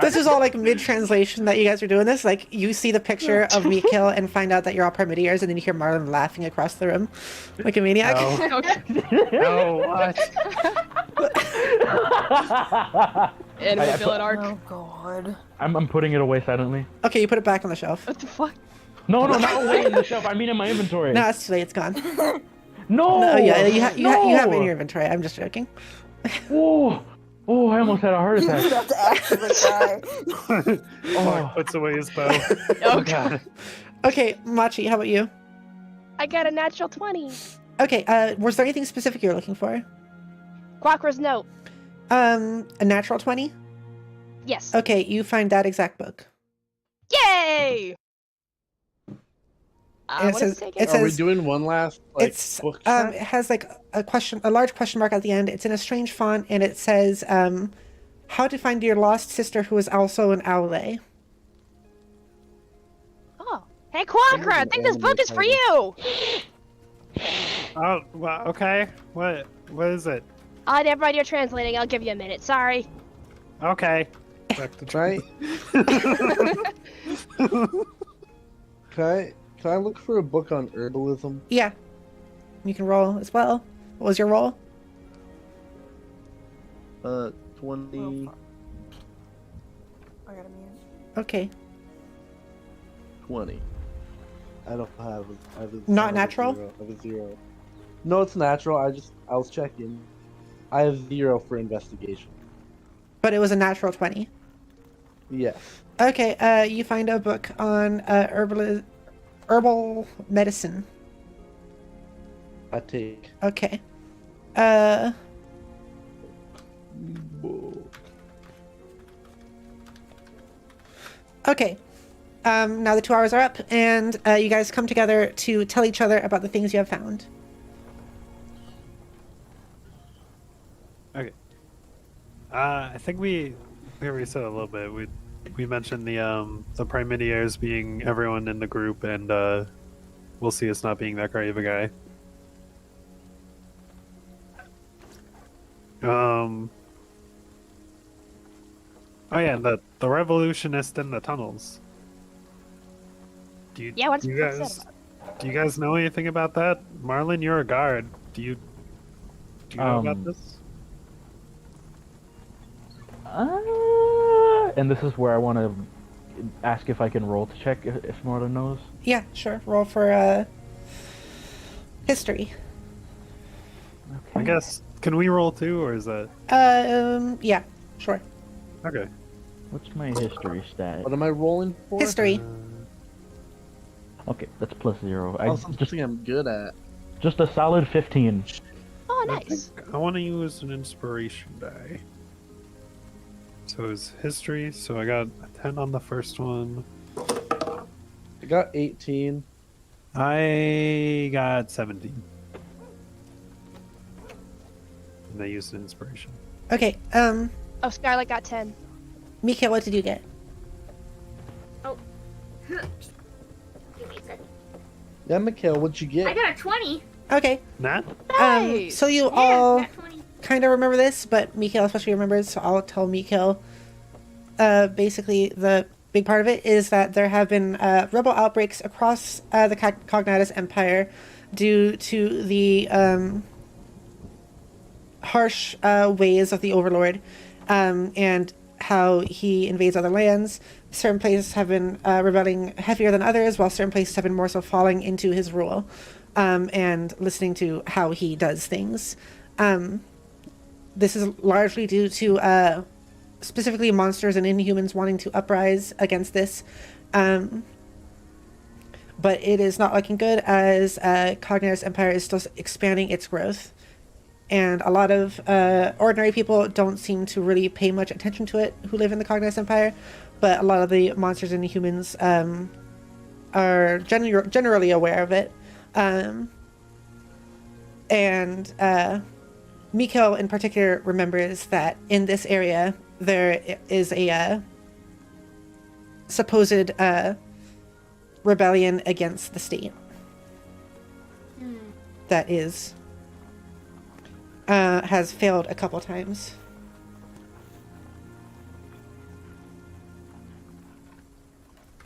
Speaker 1: This is all like mid-translation that you guys are doing this. Like, you see the picture of Mikil and find out that you're all Primideers, and then you hear Marlon laughing across the room like a maniac.
Speaker 5: No.
Speaker 3: Okay.
Speaker 5: No, what?
Speaker 3: And
Speaker 6: I
Speaker 3: we'll fill an arc.
Speaker 2: Oh god.
Speaker 6: I'm putting it away silently.
Speaker 1: Okay, you put it back on the shelf.
Speaker 3: What the fuck?
Speaker 6: No, not away in the shelf. I mean in my inventory.
Speaker 1: No, it's too late. It's gone.
Speaker 6: No.
Speaker 1: No, yeah, you have it in
Speaker 6: No!
Speaker 1: your inventory. I'm just joking.
Speaker 6: Oh, I almost had a heart
Speaker 2: You
Speaker 6: attack.
Speaker 2: have to actually die.
Speaker 5: Clock puts away his bow.
Speaker 3: Oh god.
Speaker 1: Okay, Machi, how about you?
Speaker 3: I got a natural 20.
Speaker 1: Okay, was there anything specific you were looking for?
Speaker 3: Quackra's note.
Speaker 1: A natural 20?
Speaker 3: Yes.
Speaker 1: Okay, you find that exact book.
Speaker 3: Yay!
Speaker 1: And
Speaker 3: What does it say again?
Speaker 1: it
Speaker 7: Are we
Speaker 1: says
Speaker 7: doing one last like
Speaker 1: it's
Speaker 7: book
Speaker 1: it
Speaker 7: check?
Speaker 1: has like a large question mark at the end. It's in a strange font, and it says how to find your lost sister who is also an owlet.
Speaker 3: Oh. Hey, Quackra, I think this book is for you!
Speaker 5: Oh, well, okay. What is it?
Speaker 3: Never mind, you're translating. I'll give you a minute. Sorry.
Speaker 5: Okay. Back to
Speaker 7: Can I look for a book on herbalism?
Speaker 1: Yeah, you can roll as well. What was your roll?
Speaker 7: 20,
Speaker 2: I gotta mute.
Speaker 1: Okay,
Speaker 7: 20. I don't have. I have a,
Speaker 1: Not
Speaker 7: I have a
Speaker 1: natural?
Speaker 7: zero. I have a 0. No, it's natural. I was checking. I have 0 for investigation.
Speaker 1: but it was a natural 20.
Speaker 7: Yes.
Speaker 1: Okay, you find a book on herbal medicine.
Speaker 7: I take.
Speaker 1: Okay. Okay. Now the 2 hours are up, and you guys come together to tell each other about the things you have found.
Speaker 5: Okay. I think we already said a little bit. We mentioned the Primideers being everyone in the group, and we'll see us not being that great of a guy. Oh yeah, the revolutionist in the tunnels.
Speaker 3: Yeah, what's
Speaker 5: do you
Speaker 3: what's
Speaker 5: guys
Speaker 3: that
Speaker 5: do you guys know anything about that? Marlon, you're a guard. Do you know about this?
Speaker 6: And this is where I want to ask if I can roll to check if Marlon knows.
Speaker 1: Yeah, sure. Roll for history.
Speaker 6: Okay.
Speaker 5: I guess, can we roll too, or is that
Speaker 1: Yeah, sure.
Speaker 5: okay?
Speaker 6: What's my history stat?
Speaker 7: What am I rolling for?
Speaker 1: History.
Speaker 6: Okay, that's +0.
Speaker 7: Oh, something I'm good at.
Speaker 6: Just a solid 15.
Speaker 3: Oh,
Speaker 5: I
Speaker 3: nice.
Speaker 5: think I want to use an inspiration die. So it's history. So I got a 10 on the first one.
Speaker 7: I got 18.
Speaker 5: I got 17. And I used an inspiration.
Speaker 1: Okay.
Speaker 3: Oh, Skylight got 10.
Speaker 1: Mika, what did you get?
Speaker 4: Give me a second.
Speaker 7: Yeah, Mikhail, what'd you get?
Speaker 4: I got a 20.
Speaker 1: Okay.
Speaker 5: Nat?
Speaker 3: Nice.
Speaker 1: So you
Speaker 4: Yeah,
Speaker 1: all
Speaker 4: nat 20.
Speaker 1: kind of remember this, but Mikhail especially remembers, so I'll tell Mikhail. Basically, the big part of it is that there have been rebel outbreaks across the Cognatus Empire due to the harsh ways of the Overlord and how he invades other lands. Certain places have been rebelling heavier than others, while certain places have been more so falling into his rule and listening to how he does things. This is largely due to specifically monsters and inhumans wanting to uprise against this. But it is not looking good as Cognatus Empire is still expanding its growth. And a lot of ordinary people don't seem to really pay much attention to it who live in the Cognatus Empire. But a lot of the monsters and humans are generally aware of it. And Miko in particular remembers that in this area there is a supposed rebellion against the state that is has failed a couple times.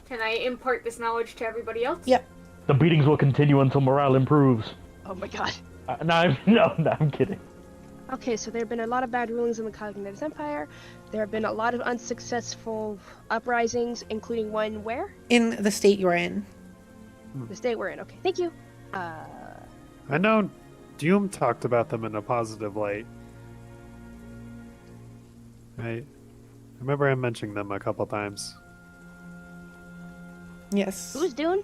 Speaker 4: Can I impart this knowledge to everybody else?
Speaker 1: Yep.
Speaker 6: The beatings will continue until morale improves.
Speaker 3: Oh my god.
Speaker 6: No, I'm kidding.
Speaker 3: Okay, so there have been a lot of bad rulings in the Cognitive Empire. There have been a lot of unsuccessful uprisings, including one where?
Speaker 1: In the state you're in.
Speaker 3: The state we're in. Okay, thank you.
Speaker 5: I know Doom talked about them in a positive light. I remember him mentioning them a couple times.
Speaker 1: Yes.
Speaker 3: Who's doing?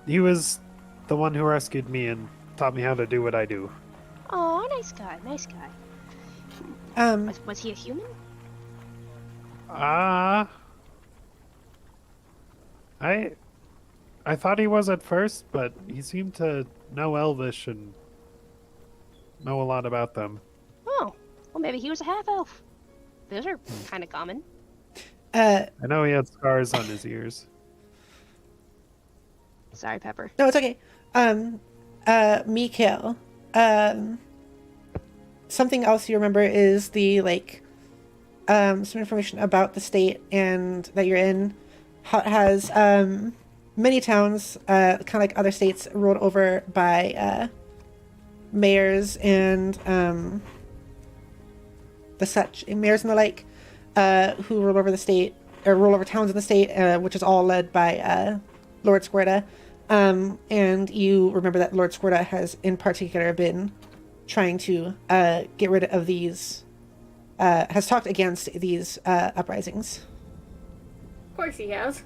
Speaker 5: He was the one who rescued me and taught me how to do what I do.
Speaker 3: Oh, nice guy, nice guy. Was he a human?
Speaker 5: I thought he was at first, but he seemed to know Elvish and know a lot about them.
Speaker 3: Oh, well maybe he was a half-elf. Those are kind of common.
Speaker 5: I know he had scars on his ears.
Speaker 3: Sorry, Pepper.
Speaker 1: No, it's okay. Mikhail. Something else you remember is the, like, some information about the state and that you're in. How it has, many towns, kind of like other states, ruled over by, mayors and, the such, mayors and the like, who rule over the state, or rule over towns in the state, which is all led by, Lord Squirta. And you remember that Lord Squirta has in particular been trying to get rid of these, has talked against these uprisings.
Speaker 4: Of course he has.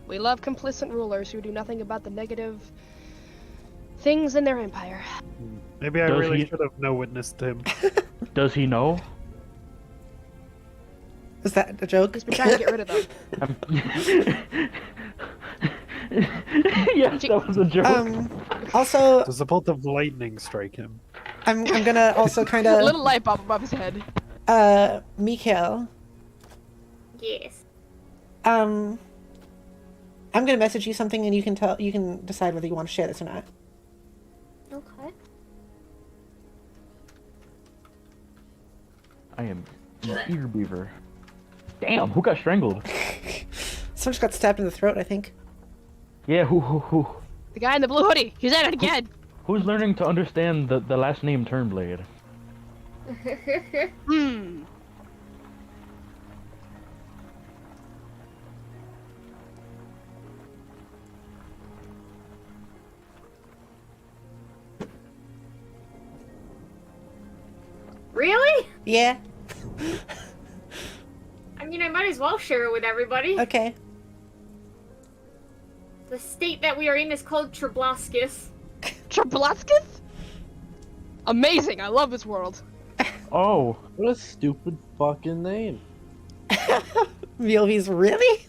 Speaker 3: We love complicit rulers who do nothing about the negative things in their empire.
Speaker 5: Maybe I
Speaker 6: Does
Speaker 5: really
Speaker 6: he-
Speaker 5: should have no witnessed him.
Speaker 6: Does he know?
Speaker 1: Is that a joke?
Speaker 3: He's been trying to get rid of them.
Speaker 6: Yes, that was a joke.
Speaker 1: Also,
Speaker 5: Does a bolt of lightning strike him?
Speaker 1: I'm gonna also kind
Speaker 3: A
Speaker 1: of,
Speaker 3: little light bulb above his head.
Speaker 1: Mikhail,
Speaker 4: Yes.
Speaker 1: I'm gonna message you something and you can decide whether you want to share this or not.
Speaker 4: Okay.
Speaker 6: I am an ear beaver. Damn, who got strangled?
Speaker 1: Someone just got stabbed in the throat, I think.
Speaker 6: Yeah, who?
Speaker 3: The guy in the blue hoodie. He's at it again.
Speaker 6: Who's learning to understand the last name Turnblade?
Speaker 4: Really?
Speaker 1: Yeah.
Speaker 4: I mean, I might as well share it with everybody.
Speaker 1: Okay.
Speaker 4: The state that we are in is called Treblaskus.
Speaker 3: Treblatskus? Amazing. I love this world.
Speaker 6: Oh,
Speaker 7: What a stupid fucking name.
Speaker 1: Vilvi's really?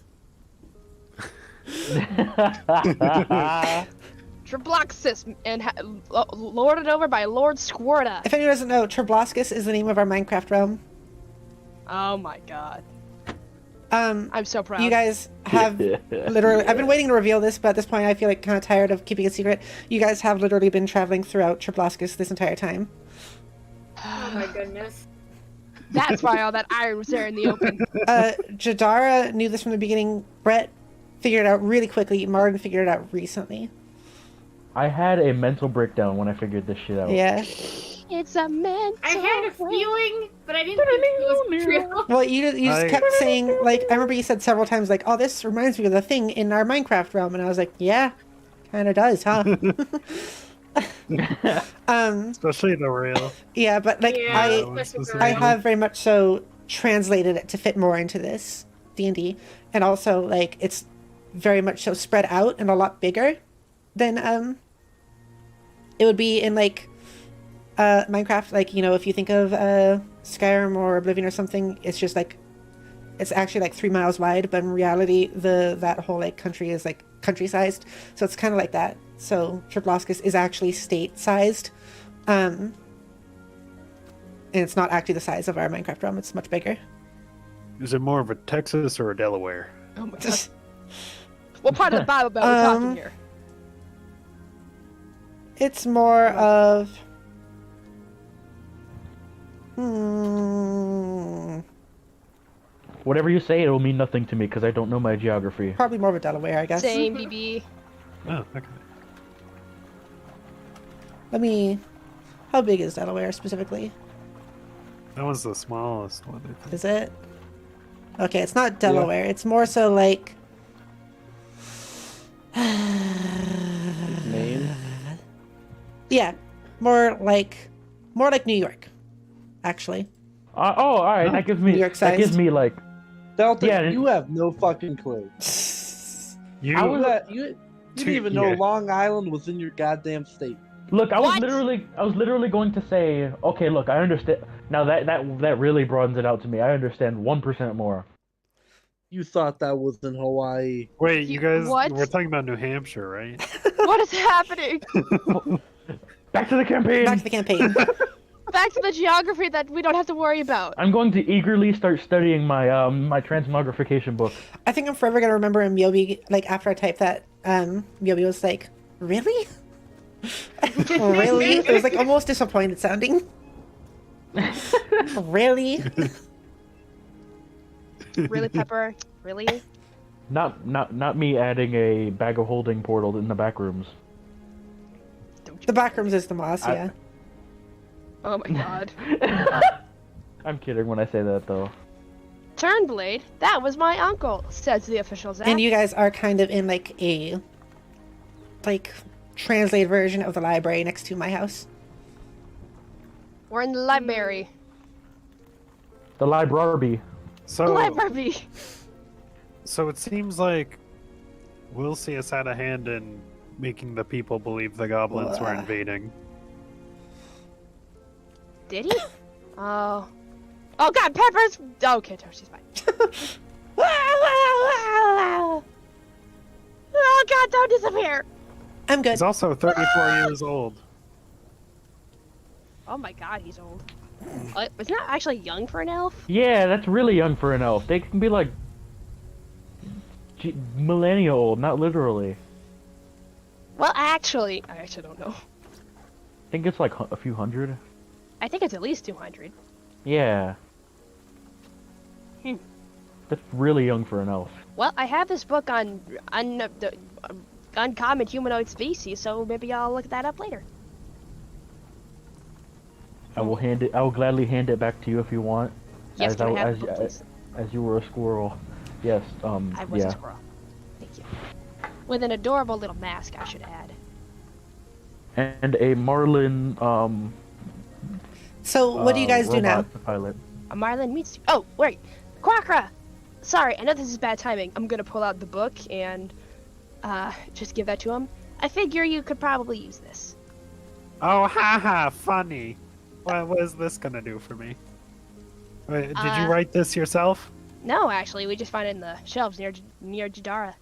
Speaker 3: Treblaxis and lorded over by Lord Squirta.
Speaker 1: If anyone doesn't know, Treblaskus is the name of our Minecraft realm.
Speaker 3: Oh my god.
Speaker 1: I'm
Speaker 3: so proud.
Speaker 1: You guys have literally, I've been waiting to reveal this, but at this point I feel like kind of tired of keeping it secret. You guys have literally been traveling throughout Treblaskus this entire time.
Speaker 4: Oh my goodness.
Speaker 3: That's why all that iron was there in the open.
Speaker 1: Jadara knew this from the beginning. Brett figured it out really quickly. Martin figured it out recently.
Speaker 6: I had a mental breakdown when I figured this shit out.
Speaker 1: Yeah.
Speaker 3: It's a mental.
Speaker 4: I had a feeling, but I didn't think it was true.
Speaker 1: Well, you just kept saying, like, I remember you said several times, like, oh, this reminds me of the thing in our Minecraft realm. And I was like, yeah, kind of does, huh?
Speaker 5: Especially the real.
Speaker 1: Yeah, but, like,
Speaker 4: Yeah,
Speaker 5: especially
Speaker 1: I
Speaker 5: the
Speaker 1: have very much so translated it to fit more into this D&D. And also, like, it's very much so spread out and a lot bigger than, it would be in, like, Minecraft. Like, you know, if you think of Skyrim or Oblivion or something, it's just like, it's actually like 3 miles wide, but in reality that whole like country is like country sized, so it's kind of like that. So Treblaskus is actually state sized, and it's not actually the size of our Minecraft realm. It's much bigger.
Speaker 5: Is it more of a Texas or a Delaware?
Speaker 3: Oh my god. What part of the Bible Belt are we talking here?
Speaker 1: It's more of
Speaker 6: Whatever you say, it will mean nothing to me because I don't know my geography.
Speaker 1: probably more of a Delaware, I guess.
Speaker 3: Same, BB.
Speaker 5: Oh, okay.
Speaker 1: Let me. How big is Delaware specifically?
Speaker 5: That was the smallest one, I think.
Speaker 1: Is it? Okay, it's not Delaware. It's more so like.
Speaker 7: Maine.
Speaker 1: Yeah, more like New York, actually.
Speaker 6: Oh, all right. That gives me.
Speaker 1: New York
Speaker 6: That gives
Speaker 1: sized.
Speaker 6: me like.
Speaker 7: Delta,
Speaker 6: Yeah,
Speaker 7: you have no fucking clue.
Speaker 5: You,
Speaker 7: You didn't even know Long Island was in your goddamn state.
Speaker 6: Look, I was
Speaker 3: What?
Speaker 6: literally going to say, okay, look, I understand. Now that really broadens it out to me. I understand 1% more.
Speaker 7: You thought that was in Hawaii.
Speaker 5: wait, you guys,
Speaker 3: What?
Speaker 5: we're talking about New Hampshire, right?
Speaker 3: What is happening?
Speaker 6: Back to the campaign.
Speaker 1: Back to the campaign.
Speaker 3: Back to the geography that we don't have to worry about.
Speaker 6: I'm going to eagerly start studying my my transmogrification book.
Speaker 1: I think I'm forever gonna remember Myobi, like after I typed that, Myobi was like, really? Really? It was like almost disappointed sounding. Really?
Speaker 3: Really, Pepper? Really?
Speaker 6: Not me adding a bag of holding portal in the back rooms.
Speaker 1: The back rooms is the moss, yeah.
Speaker 3: Oh my god.
Speaker 6: I'm kidding when I say that though.
Speaker 3: Turnblade? That was my uncle, says the official Zach.
Speaker 1: And you guys are kind of in like a translated version of the library next to my house.
Speaker 3: We're in the library.
Speaker 6: The library.
Speaker 5: So,
Speaker 3: Library!
Speaker 5: so it seems like Wilcius had a hand in making the people believe the goblins were invading.
Speaker 3: Did he? Oh. Oh god, Pepper's... Oh, okay, she's fine. Oh god, don't disappear!
Speaker 1: I'm good.
Speaker 5: He's also 34 years old.
Speaker 3: Oh my god, he's old. Isn't that actually young for an elf?
Speaker 6: Yeah, that's really young for an elf. They can be like millennia old, not literally.
Speaker 3: Well, I actually don't know.
Speaker 6: I think it's like a few hundred.
Speaker 3: I think it's at least 200.
Speaker 6: Yeah. That's really young for an elf.
Speaker 3: Well, I have this book on the uncommon humanoid species, so maybe I'll look that up later.
Speaker 6: I will gladly hand it back to you if you want.
Speaker 3: Yes,
Speaker 6: as
Speaker 3: can I have the book, please?
Speaker 6: as you were a squirrel. Yes.
Speaker 3: I was
Speaker 6: yeah.
Speaker 3: a squirrel. Thank you. With an adorable little mask, I should add.
Speaker 6: And a marlin.
Speaker 1: So what do you guys do now?
Speaker 6: robot Pilot.
Speaker 3: A Marlin meets... Oh, wait! Quackra! Sorry, I know this is bad timing. I'm gonna pull out the book and, just give that to him. I figure you could probably use this.
Speaker 5: Oh, haha, funny. What is this gonna do for me? Wait, did you write this yourself?
Speaker 3: No, actually, we just found it in the shelves near Jadara.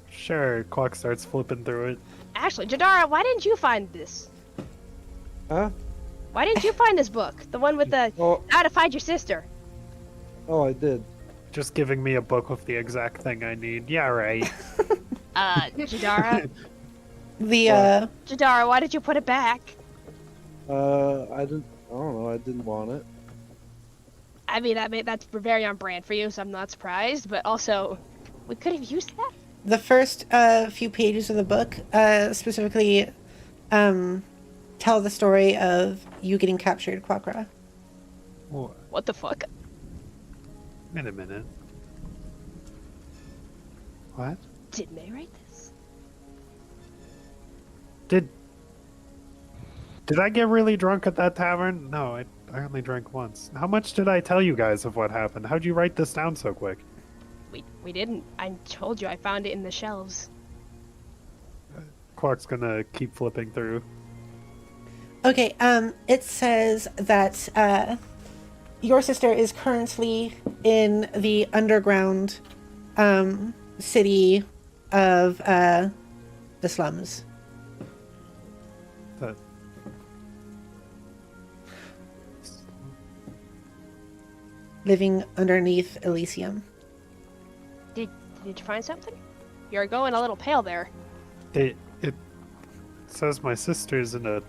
Speaker 5: Sure, Quack starts flipping through it.
Speaker 3: Actually, Jadara, why didn't you find this?
Speaker 7: Huh?
Speaker 3: Why didn't you find this book? The one with the
Speaker 7: Oh,
Speaker 3: how to find your sister.
Speaker 7: oh, I did.
Speaker 5: Just giving me a book with the exact thing I need. Yeah, right.
Speaker 3: Jadara? Jadara, why did you put it back?
Speaker 7: I don't know. I didn't want it.
Speaker 3: I mean, that's very on brand for you, so I'm not surprised, but also, we could have used that.
Speaker 1: The first few pages of the book specifically tell the story of you getting captured, Quackra.
Speaker 3: What the fuck?
Speaker 5: Wait a minute. What?
Speaker 3: Did May write this?
Speaker 5: Did I get really drunk at that tavern? No, I only drank once. How much did I tell you guys of what happened? How'd you write this down so quick?
Speaker 3: We didn't. I told you I found it in the shelves.
Speaker 5: Quark's gonna keep flipping through.
Speaker 1: Okay, it says that your sister is currently in the underground city of the slums.
Speaker 5: That...
Speaker 1: Living underneath Elysium.
Speaker 3: Did you find something? You're going a little pale there.
Speaker 5: says my sister's in a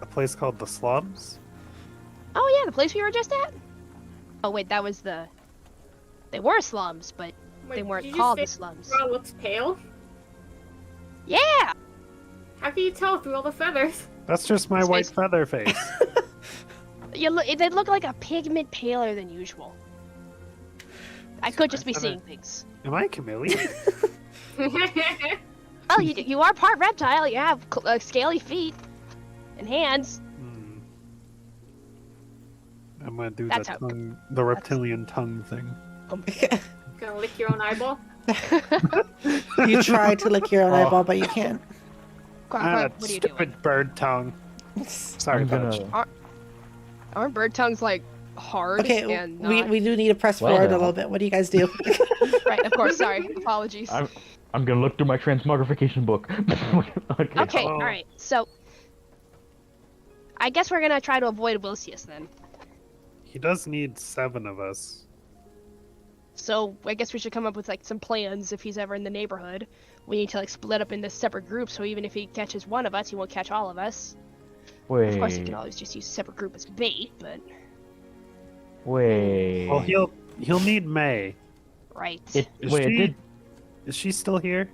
Speaker 5: place called the Slums.
Speaker 3: Oh yeah, the place we were just at. Oh wait, that was the. They were slums, but
Speaker 4: Wait,
Speaker 3: they weren't
Speaker 4: did you
Speaker 3: called
Speaker 4: say
Speaker 3: the slums.
Speaker 4: Girl looks pale.
Speaker 3: Yeah.
Speaker 4: How can you tell through all the feathers?
Speaker 5: That's just my
Speaker 3: His
Speaker 5: white
Speaker 3: face-
Speaker 5: feather face.
Speaker 3: You look. They look like a pigment paler than usual. I could just be seeing things.
Speaker 5: Am I a chameleon?
Speaker 3: Oh, you are part reptile. You have scaly feet and hands.
Speaker 5: Hmm. I'm gonna do
Speaker 3: That's
Speaker 5: the
Speaker 3: how-
Speaker 5: tongue, the reptilian tongue thing.
Speaker 4: Gonna lick your own eyeball?
Speaker 1: You try to lick your own
Speaker 6: Oh.
Speaker 1: eyeball, but you can't.
Speaker 3: Quack,
Speaker 5: Ah,
Speaker 3: quack, what are you
Speaker 5: stupid
Speaker 3: doing?
Speaker 5: bird tongue. Sorry,
Speaker 6: I'm
Speaker 5: Fudge.
Speaker 6: gonna.
Speaker 3: Aren't bird tongues like hard
Speaker 1: Okay,
Speaker 3: and
Speaker 1: we
Speaker 3: not...
Speaker 1: we do need to press
Speaker 6: Well,
Speaker 1: forward a
Speaker 6: then.
Speaker 1: little bit. What do you guys do?
Speaker 3: Right, of course. Sorry, apologies.
Speaker 6: I'm gonna look through my transmogrification book. Okay.
Speaker 3: Okay,
Speaker 5: Oh.
Speaker 3: all right. So, I guess we're gonna try to avoid Wilcius then.
Speaker 5: He does need 7 of us.
Speaker 3: So I guess we should come up with like some plans if he's ever in the neighborhood. We need to like split up into separate groups, so even if he catches one of us, he won't catch all of us.
Speaker 6: Wait.
Speaker 3: Of course, you can always just use a separate group as bait, but
Speaker 6: Wait.
Speaker 5: Well, he'll need May.
Speaker 3: right.
Speaker 5: Is she still here?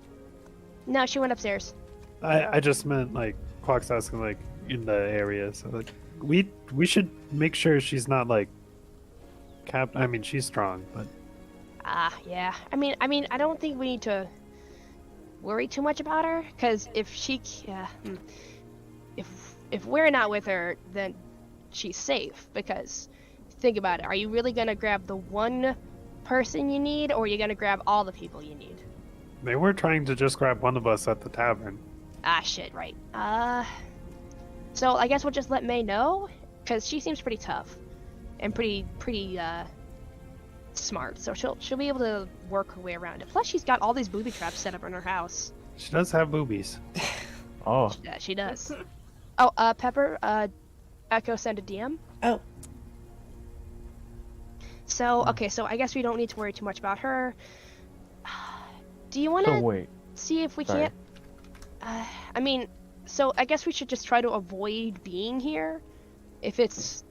Speaker 3: No, she went upstairs.
Speaker 5: I just meant like Quack's asking like in the area, so like we should make sure she's not like I mean she's strong, but
Speaker 3: Yeah. I mean, I don't think we need to worry too much about her, because if she, if we're not with her, then she's safe. Because think about it, are you really gonna grab the one person you need, or are you gonna grab all the people you need?
Speaker 5: they were trying to just grab one of us at the tavern.
Speaker 3: Ah, shit, right. So I guess we'll just let May know, because she seems pretty tough, and pretty smart. So she'll be able to work her way around it. Plus, she's got all these booby traps set up in her house.
Speaker 5: She does have boobies.
Speaker 6: Oh.
Speaker 3: Yeah, she does. Oh, Pepper, Echo sent a DM.
Speaker 1: Oh,
Speaker 3: So, okay, so I guess we don't need to worry too much about her. Do you want to
Speaker 6: So wait.
Speaker 3: see if we
Speaker 6: Sorry.
Speaker 3: can't... I mean, so I guess we should just try to avoid being here. If it's...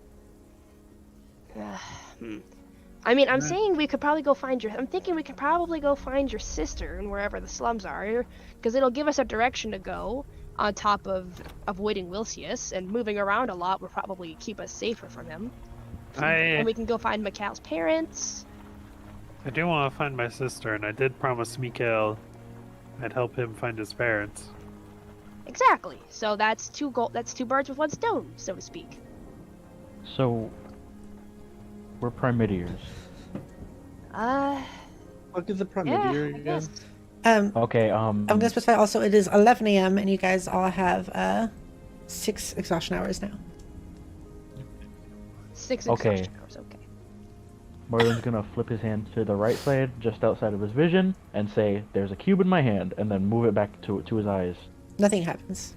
Speaker 3: I mean, I'm saying we could probably go find your... I'm thinking we could probably go find your sister and wherever the slums are. Because it'll give us a direction to go on top of avoiding Wilcius. And moving around a lot will probably keep us safer from him. And we can go find Mikhail's parents.
Speaker 5: I do want to find my sister, and I did promise Mikhail I'd help him find his parents.
Speaker 3: Exactly. So that's two birds with one stone, so to speak.
Speaker 6: So we're primidiers.
Speaker 7: Fuck is the
Speaker 3: Yeah,
Speaker 7: Primidier
Speaker 3: I
Speaker 7: again?
Speaker 3: guess.
Speaker 6: Okay.
Speaker 1: I'm gonna specify also it is 11 a.m. and you guys all have 6 exhaustion hours now.
Speaker 3: 6
Speaker 6: Okay.
Speaker 3: exhaustion hours, okay.
Speaker 6: Merlin's gonna flip his hand to the right side, just outside of his vision, and say, "There's a cube in my hand," and then move it back to his eyes.
Speaker 1: Nothing happens.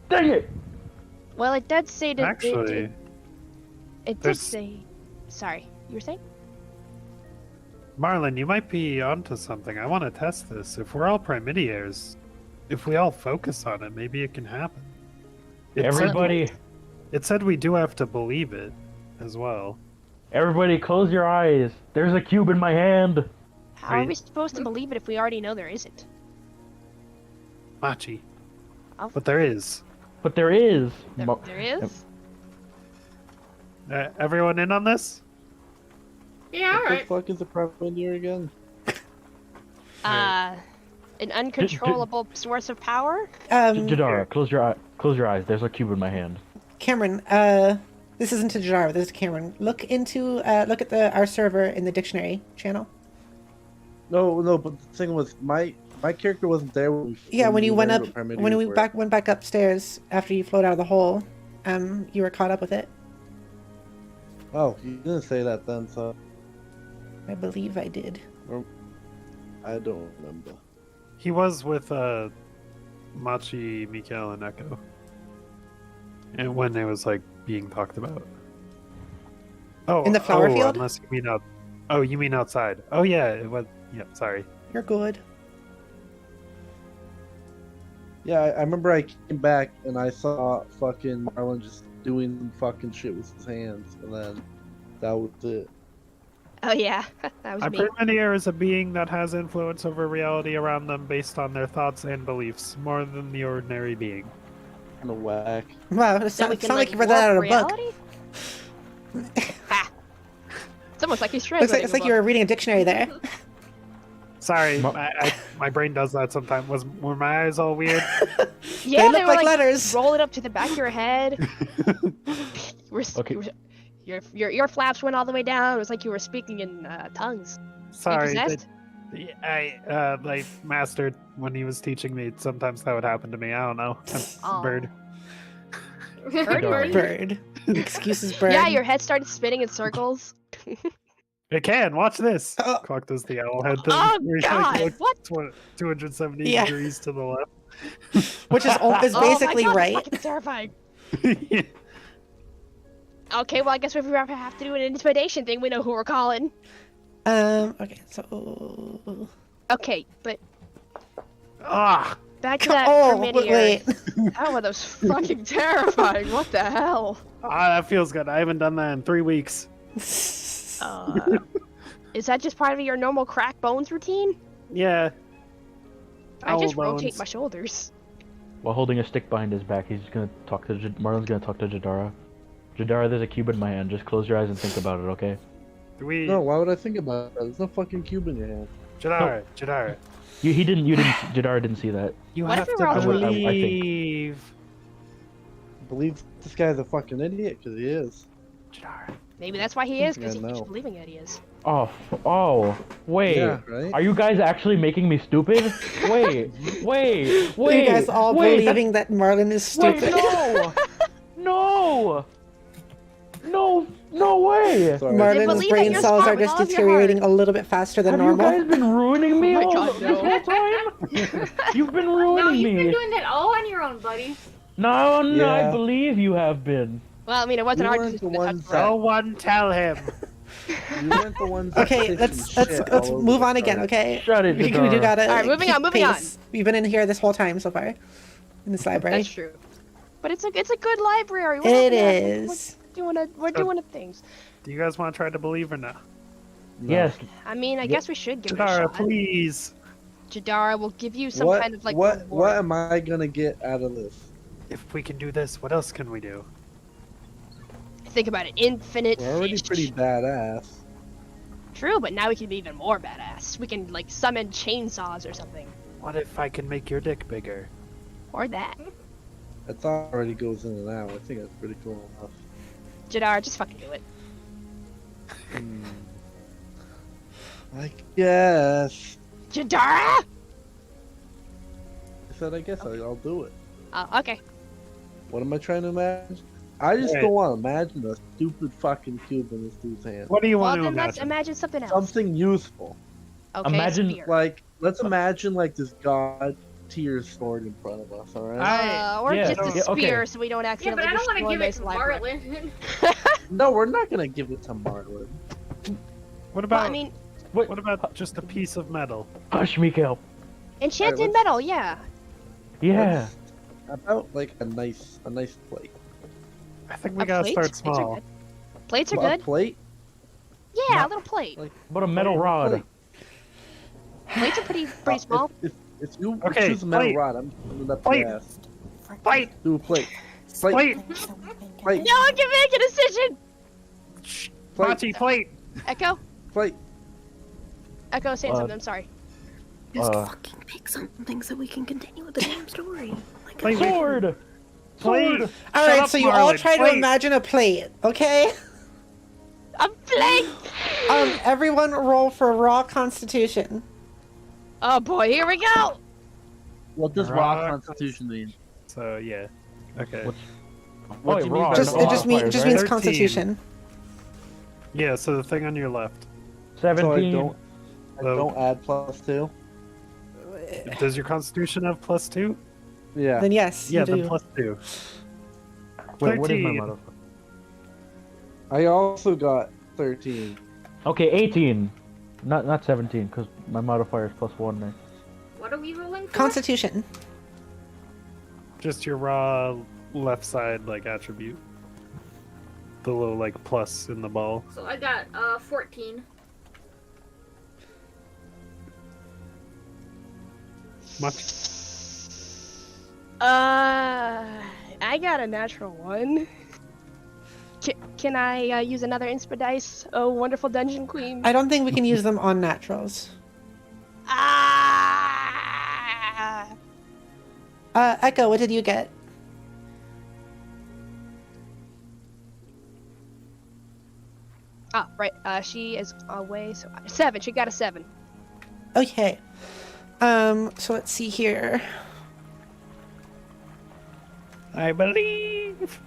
Speaker 6: Dang it!
Speaker 3: Well, it did say that
Speaker 5: Actually,
Speaker 3: it did
Speaker 5: there's-
Speaker 3: say. Sorry, you were saying?
Speaker 5: Marlon, you might be onto something. I want to test this. If we're all primidiers, if we all focus on it, maybe it can happen.
Speaker 6: Everybody,
Speaker 5: It said we do have to believe it as well.
Speaker 6: everybody, close your eyes. There's a cube in my hand.
Speaker 3: How are
Speaker 5: Right.
Speaker 3: we supposed to believe it if we already know there isn't?
Speaker 5: Machi.
Speaker 3: Oh.
Speaker 5: But there is.
Speaker 6: But there is.
Speaker 3: There is?
Speaker 5: Everyone in on this?
Speaker 4: Yeah,
Speaker 7: What
Speaker 4: alright.
Speaker 7: the fuck is the Primidier again?
Speaker 3: An uncontrollable source of power?
Speaker 6: Jadara, close your eyes. There's a cube in my hand.
Speaker 1: Cameron, this isn't to Jadara, this is Cameron. Look at our server in the dictionary channel.
Speaker 7: No, but the thing was, my character wasn't there when
Speaker 1: When you went up,
Speaker 7: learned what
Speaker 1: when
Speaker 7: Primidiers
Speaker 1: we
Speaker 7: were.
Speaker 1: went back upstairs after you floated out of the hole, you were caught up with it.
Speaker 7: Oh, you didn't say that then, so
Speaker 1: I believe I did.
Speaker 7: I don't remember.
Speaker 5: He was with Machi, Mikhail, and Echo. And when it was like being talked about. Oh,
Speaker 1: In the flower field?
Speaker 5: Unless you mean out. Oh, you mean outside? Oh yeah, it was. Yeah, sorry.
Speaker 1: You're good.
Speaker 7: Yeah, I remember I came back and I saw fucking Marlon just doing fucking shit with his hands, and then that was it.
Speaker 3: Oh yeah, that was
Speaker 5: A
Speaker 3: me.
Speaker 5: Primiere is a being that has influence over reality around them based on their thoughts and beliefs, more than the ordinary being.
Speaker 7: In the whack.
Speaker 1: Wow, it
Speaker 3: So we
Speaker 1: sounds
Speaker 3: can
Speaker 1: like you read that out of a book.
Speaker 3: reality? Ha! It's almost like he's
Speaker 1: Looks
Speaker 3: translating.
Speaker 1: like, it's like you were reading a dictionary there.
Speaker 5: Sorry,
Speaker 6: Mo-
Speaker 5: my brain does that sometimes. Were my eyes all weird?
Speaker 3: Yeah,
Speaker 1: They look
Speaker 3: were
Speaker 1: like letters.
Speaker 3: Roll it up to the back of your head.
Speaker 6: Okay.
Speaker 3: Your flaps went all the way down. It was like you were speaking in tongues.
Speaker 5: Sorry,
Speaker 3: possessed?
Speaker 5: my master, when he was teaching me, sometimes that would happen to me. I don't know.
Speaker 3: Aw.
Speaker 5: Bird.
Speaker 1: Bird. Excuses, bird.
Speaker 3: Yeah, your head started spinning in circles.
Speaker 5: It can. Watch this.
Speaker 1: Oh.
Speaker 5: Clock does the owl head thing.
Speaker 3: Oh
Speaker 5: where you,
Speaker 3: God!
Speaker 5: look
Speaker 3: What?
Speaker 5: 270
Speaker 1: Yeah.
Speaker 5: degrees to the left.
Speaker 1: Which is basically
Speaker 3: oh my God,
Speaker 1: right.
Speaker 3: That's fucking terrifying. Okay, well I guess if we ever have to do an intimidation thing, we know who we're calling.
Speaker 1: Okay, so.
Speaker 3: Okay, but
Speaker 5: Ah,
Speaker 3: back to that
Speaker 1: Oh,
Speaker 3: Primiere.
Speaker 1: wait.
Speaker 3: That one was fucking terrifying. What the hell?
Speaker 5: that feels good. I haven't done that in 3 weeks.
Speaker 3: Is that just part of your normal crack bones routine?
Speaker 5: Yeah.
Speaker 3: I just
Speaker 5: Owl
Speaker 3: rotate
Speaker 5: bones.
Speaker 3: my shoulders.
Speaker 6: While holding a stick behind his back, he's gonna talk to Marlon's gonna talk to Jadara. Jadara, there's a cube in my hand. Just close your eyes and think about it, okay?
Speaker 5: Do we?
Speaker 7: No, why would I think about that? There's no fucking cube in your hand.
Speaker 5: Jadara,
Speaker 6: You didn't. Jadara didn't see that.
Speaker 5: you
Speaker 3: What
Speaker 5: have
Speaker 3: if we
Speaker 5: to
Speaker 3: roll
Speaker 6: I think.
Speaker 5: believe.
Speaker 7: I believe this guy's a fucking idiot, because he is.
Speaker 5: Jadara.
Speaker 3: Maybe that's why he is,
Speaker 7: Yeah,
Speaker 3: because he keeps
Speaker 7: no.
Speaker 3: believing that he is.
Speaker 6: Oh, wait.
Speaker 7: Yeah, right?
Speaker 6: Are you guys actually making me stupid? Wait.
Speaker 1: You guys all
Speaker 6: wait,
Speaker 1: believing that Marlon is stupid.
Speaker 6: Wait, no way!
Speaker 7: Sorry.
Speaker 1: Marlon's
Speaker 3: believe that
Speaker 1: brain
Speaker 3: you're
Speaker 1: cells
Speaker 3: smart
Speaker 1: are
Speaker 3: with
Speaker 1: just
Speaker 3: all of your
Speaker 1: deteriorating a little bit faster than
Speaker 6: Have
Speaker 1: normal.
Speaker 6: you guys been ruining me
Speaker 3: Oh my
Speaker 6: all
Speaker 3: God,
Speaker 6: this whole time? You've been ruining
Speaker 4: No, you've
Speaker 6: me.
Speaker 4: been doing that all on your own, buddy.
Speaker 6: No,
Speaker 7: Yeah.
Speaker 6: I believe you have been.
Speaker 3: Well, I mean, it wasn't
Speaker 7: We
Speaker 3: our
Speaker 7: weren't
Speaker 3: decision
Speaker 7: the
Speaker 3: to touch
Speaker 7: ones
Speaker 3: Brett.
Speaker 5: No one tell him.
Speaker 7: You weren't the ones that
Speaker 1: Okay,
Speaker 7: pissed
Speaker 1: let's
Speaker 7: and
Speaker 1: let's
Speaker 7: shit
Speaker 1: let's
Speaker 7: all over
Speaker 1: move
Speaker 7: the
Speaker 1: on again,
Speaker 7: place.
Speaker 1: okay?
Speaker 6: Shut it,
Speaker 1: We do
Speaker 6: Jadara.
Speaker 1: gotta.
Speaker 3: Alright, moving
Speaker 1: keep
Speaker 3: on, moving
Speaker 1: pace. We've been in here this whole time so far, in this library.
Speaker 3: That's true. But it's a good library.
Speaker 1: It is.
Speaker 3: We're doing a things.
Speaker 5: Do you guys want to try to believe or no?
Speaker 7: No.
Speaker 6: Yes.
Speaker 3: I mean, I guess we should give it a
Speaker 5: Jadara,
Speaker 3: shot.
Speaker 5: please.
Speaker 3: Jadara will give you some
Speaker 7: What,
Speaker 3: kind of like
Speaker 7: what
Speaker 3: reward.
Speaker 7: am I gonna get out of this?
Speaker 5: If we can do this, what else can we do?
Speaker 3: Think about it. Infinite
Speaker 7: We're already
Speaker 3: fish.
Speaker 7: pretty badass.
Speaker 3: True, but now we can be even more badass. We can like summon chainsaws or something.
Speaker 5: What if I can make your dick bigger?
Speaker 3: Or that.
Speaker 7: That already goes in and out. I think that's pretty cool enough.
Speaker 3: Jadara, just fucking do it.
Speaker 7: I guess.
Speaker 3: Jadara!
Speaker 7: I said I guess I'll do it.
Speaker 3: Oh, okay.
Speaker 7: What am I trying to imagine? I just
Speaker 5: Wait.
Speaker 7: don't want to imagine a stupid fucking cube in this dude's hand.
Speaker 5: What do you
Speaker 3: Well,
Speaker 5: want to
Speaker 3: then let's
Speaker 5: imagine?
Speaker 3: imagine something else.
Speaker 7: Something useful.
Speaker 3: Okay,
Speaker 6: Imagine,
Speaker 3: spear.
Speaker 7: Like, let's imagine like this god tier sword in front of us, alright?
Speaker 3: Or
Speaker 6: yeah,
Speaker 3: just a
Speaker 6: yeah, okay.
Speaker 3: spear so we don't
Speaker 4: Yeah,
Speaker 3: accidentally
Speaker 4: but I don't want to
Speaker 3: destroy
Speaker 4: give it
Speaker 3: this
Speaker 4: to
Speaker 3: library.
Speaker 4: Marlin.
Speaker 7: No, we're not gonna give it to Marlon.
Speaker 5: What
Speaker 3: Well,
Speaker 5: about
Speaker 3: I mean,
Speaker 5: what about just a piece of metal?
Speaker 6: Hush, Mikael.
Speaker 3: enchanted
Speaker 7: let's-
Speaker 3: metal, yeah.
Speaker 6: Yeah.
Speaker 7: Let's- About like a nice plate.
Speaker 5: I think we
Speaker 3: A
Speaker 5: gotta
Speaker 3: plate?
Speaker 5: start
Speaker 3: Plates are
Speaker 5: small.
Speaker 3: good. Plates are
Speaker 7: A
Speaker 3: good.
Speaker 7: plate?
Speaker 3: Yeah, a little plate.
Speaker 7: Like
Speaker 6: What a metal rod.
Speaker 7: plate.
Speaker 3: Plates are pretty small.
Speaker 7: If you
Speaker 5: Okay,
Speaker 7: choose a metal
Speaker 5: plate.
Speaker 7: rod, I'm putting it up
Speaker 5: Plate.
Speaker 7: your ass.
Speaker 5: Plate!
Speaker 7: Do a plate. Plate.
Speaker 5: Plate!
Speaker 7: Plate.
Speaker 3: No one can make a decision!
Speaker 7: Plate.
Speaker 5: Monty, plate!
Speaker 3: Echo?
Speaker 7: Plate.
Speaker 3: Echo, saying
Speaker 6: Uh,
Speaker 3: something, I'm sorry.
Speaker 8: Just
Speaker 6: Uh,
Speaker 8: fucking pick something so we can continue with the damn story. Like,
Speaker 5: Plate!
Speaker 6: Sword.
Speaker 5: Plate!
Speaker 6: Sword.
Speaker 1: All
Speaker 5: Shut
Speaker 1: right,
Speaker 5: up,
Speaker 1: so you all
Speaker 5: Marlon,
Speaker 1: try to
Speaker 5: plate.
Speaker 1: imagine a plate, okay?
Speaker 3: A plate!
Speaker 1: Everyone roll for raw constitution.
Speaker 3: Oh boy, here we go!
Speaker 7: What does raw
Speaker 5: Raw
Speaker 7: constitution mean?
Speaker 5: So yeah. Okay.
Speaker 6: What's-
Speaker 7: What
Speaker 6: Oh,
Speaker 7: do you mean
Speaker 6: raw.
Speaker 7: by
Speaker 1: Just
Speaker 7: raw?
Speaker 1: it just means
Speaker 6: modifiers, right?
Speaker 1: constitution.
Speaker 5: Yeah, so the thing on your left.
Speaker 6: 17.
Speaker 7: So I don't add +2?
Speaker 5: Does your constitution have +2?
Speaker 7: Yeah.
Speaker 1: Then yes,
Speaker 5: Yeah,
Speaker 1: you
Speaker 5: then
Speaker 1: do.
Speaker 5: +2.
Speaker 6: Wait, what is my
Speaker 5: 13.
Speaker 6: modifier?
Speaker 7: I also got 13.
Speaker 6: Okay, 18. Not 17, because my modifier is +1 there.
Speaker 4: What are we rolling for?
Speaker 1: Constitution.
Speaker 5: Just your raw left side like attribute. The little like plus in the ball.
Speaker 4: So I got 14.
Speaker 5: Much.
Speaker 3: I got a natural 1. Can I use another inspa dice? Oh, wonderful dungeon queen.
Speaker 1: I don't think we can use them on naturals. Echo, what did you get?
Speaker 3: Ah, right. She is away, so 7. She got a 7.
Speaker 1: Okay. So let's see here.
Speaker 5: I believe.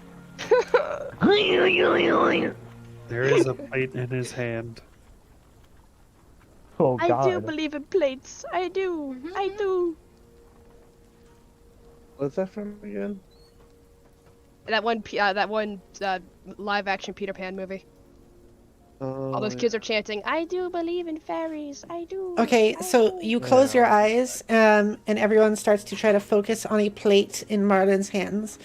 Speaker 5: There is a plate in his hand.
Speaker 6: Oh
Speaker 3: I
Speaker 6: God.
Speaker 3: do believe in plates. I do. I do.
Speaker 7: What's that from again?
Speaker 3: That one live action Peter Pan movie. All those kids are chanting, "I do believe in fairies. I do."
Speaker 1: Okay,
Speaker 3: I
Speaker 1: so
Speaker 3: do."
Speaker 1: you close your eyes, and everyone starts to try to focus on a plate in Marlin's hands.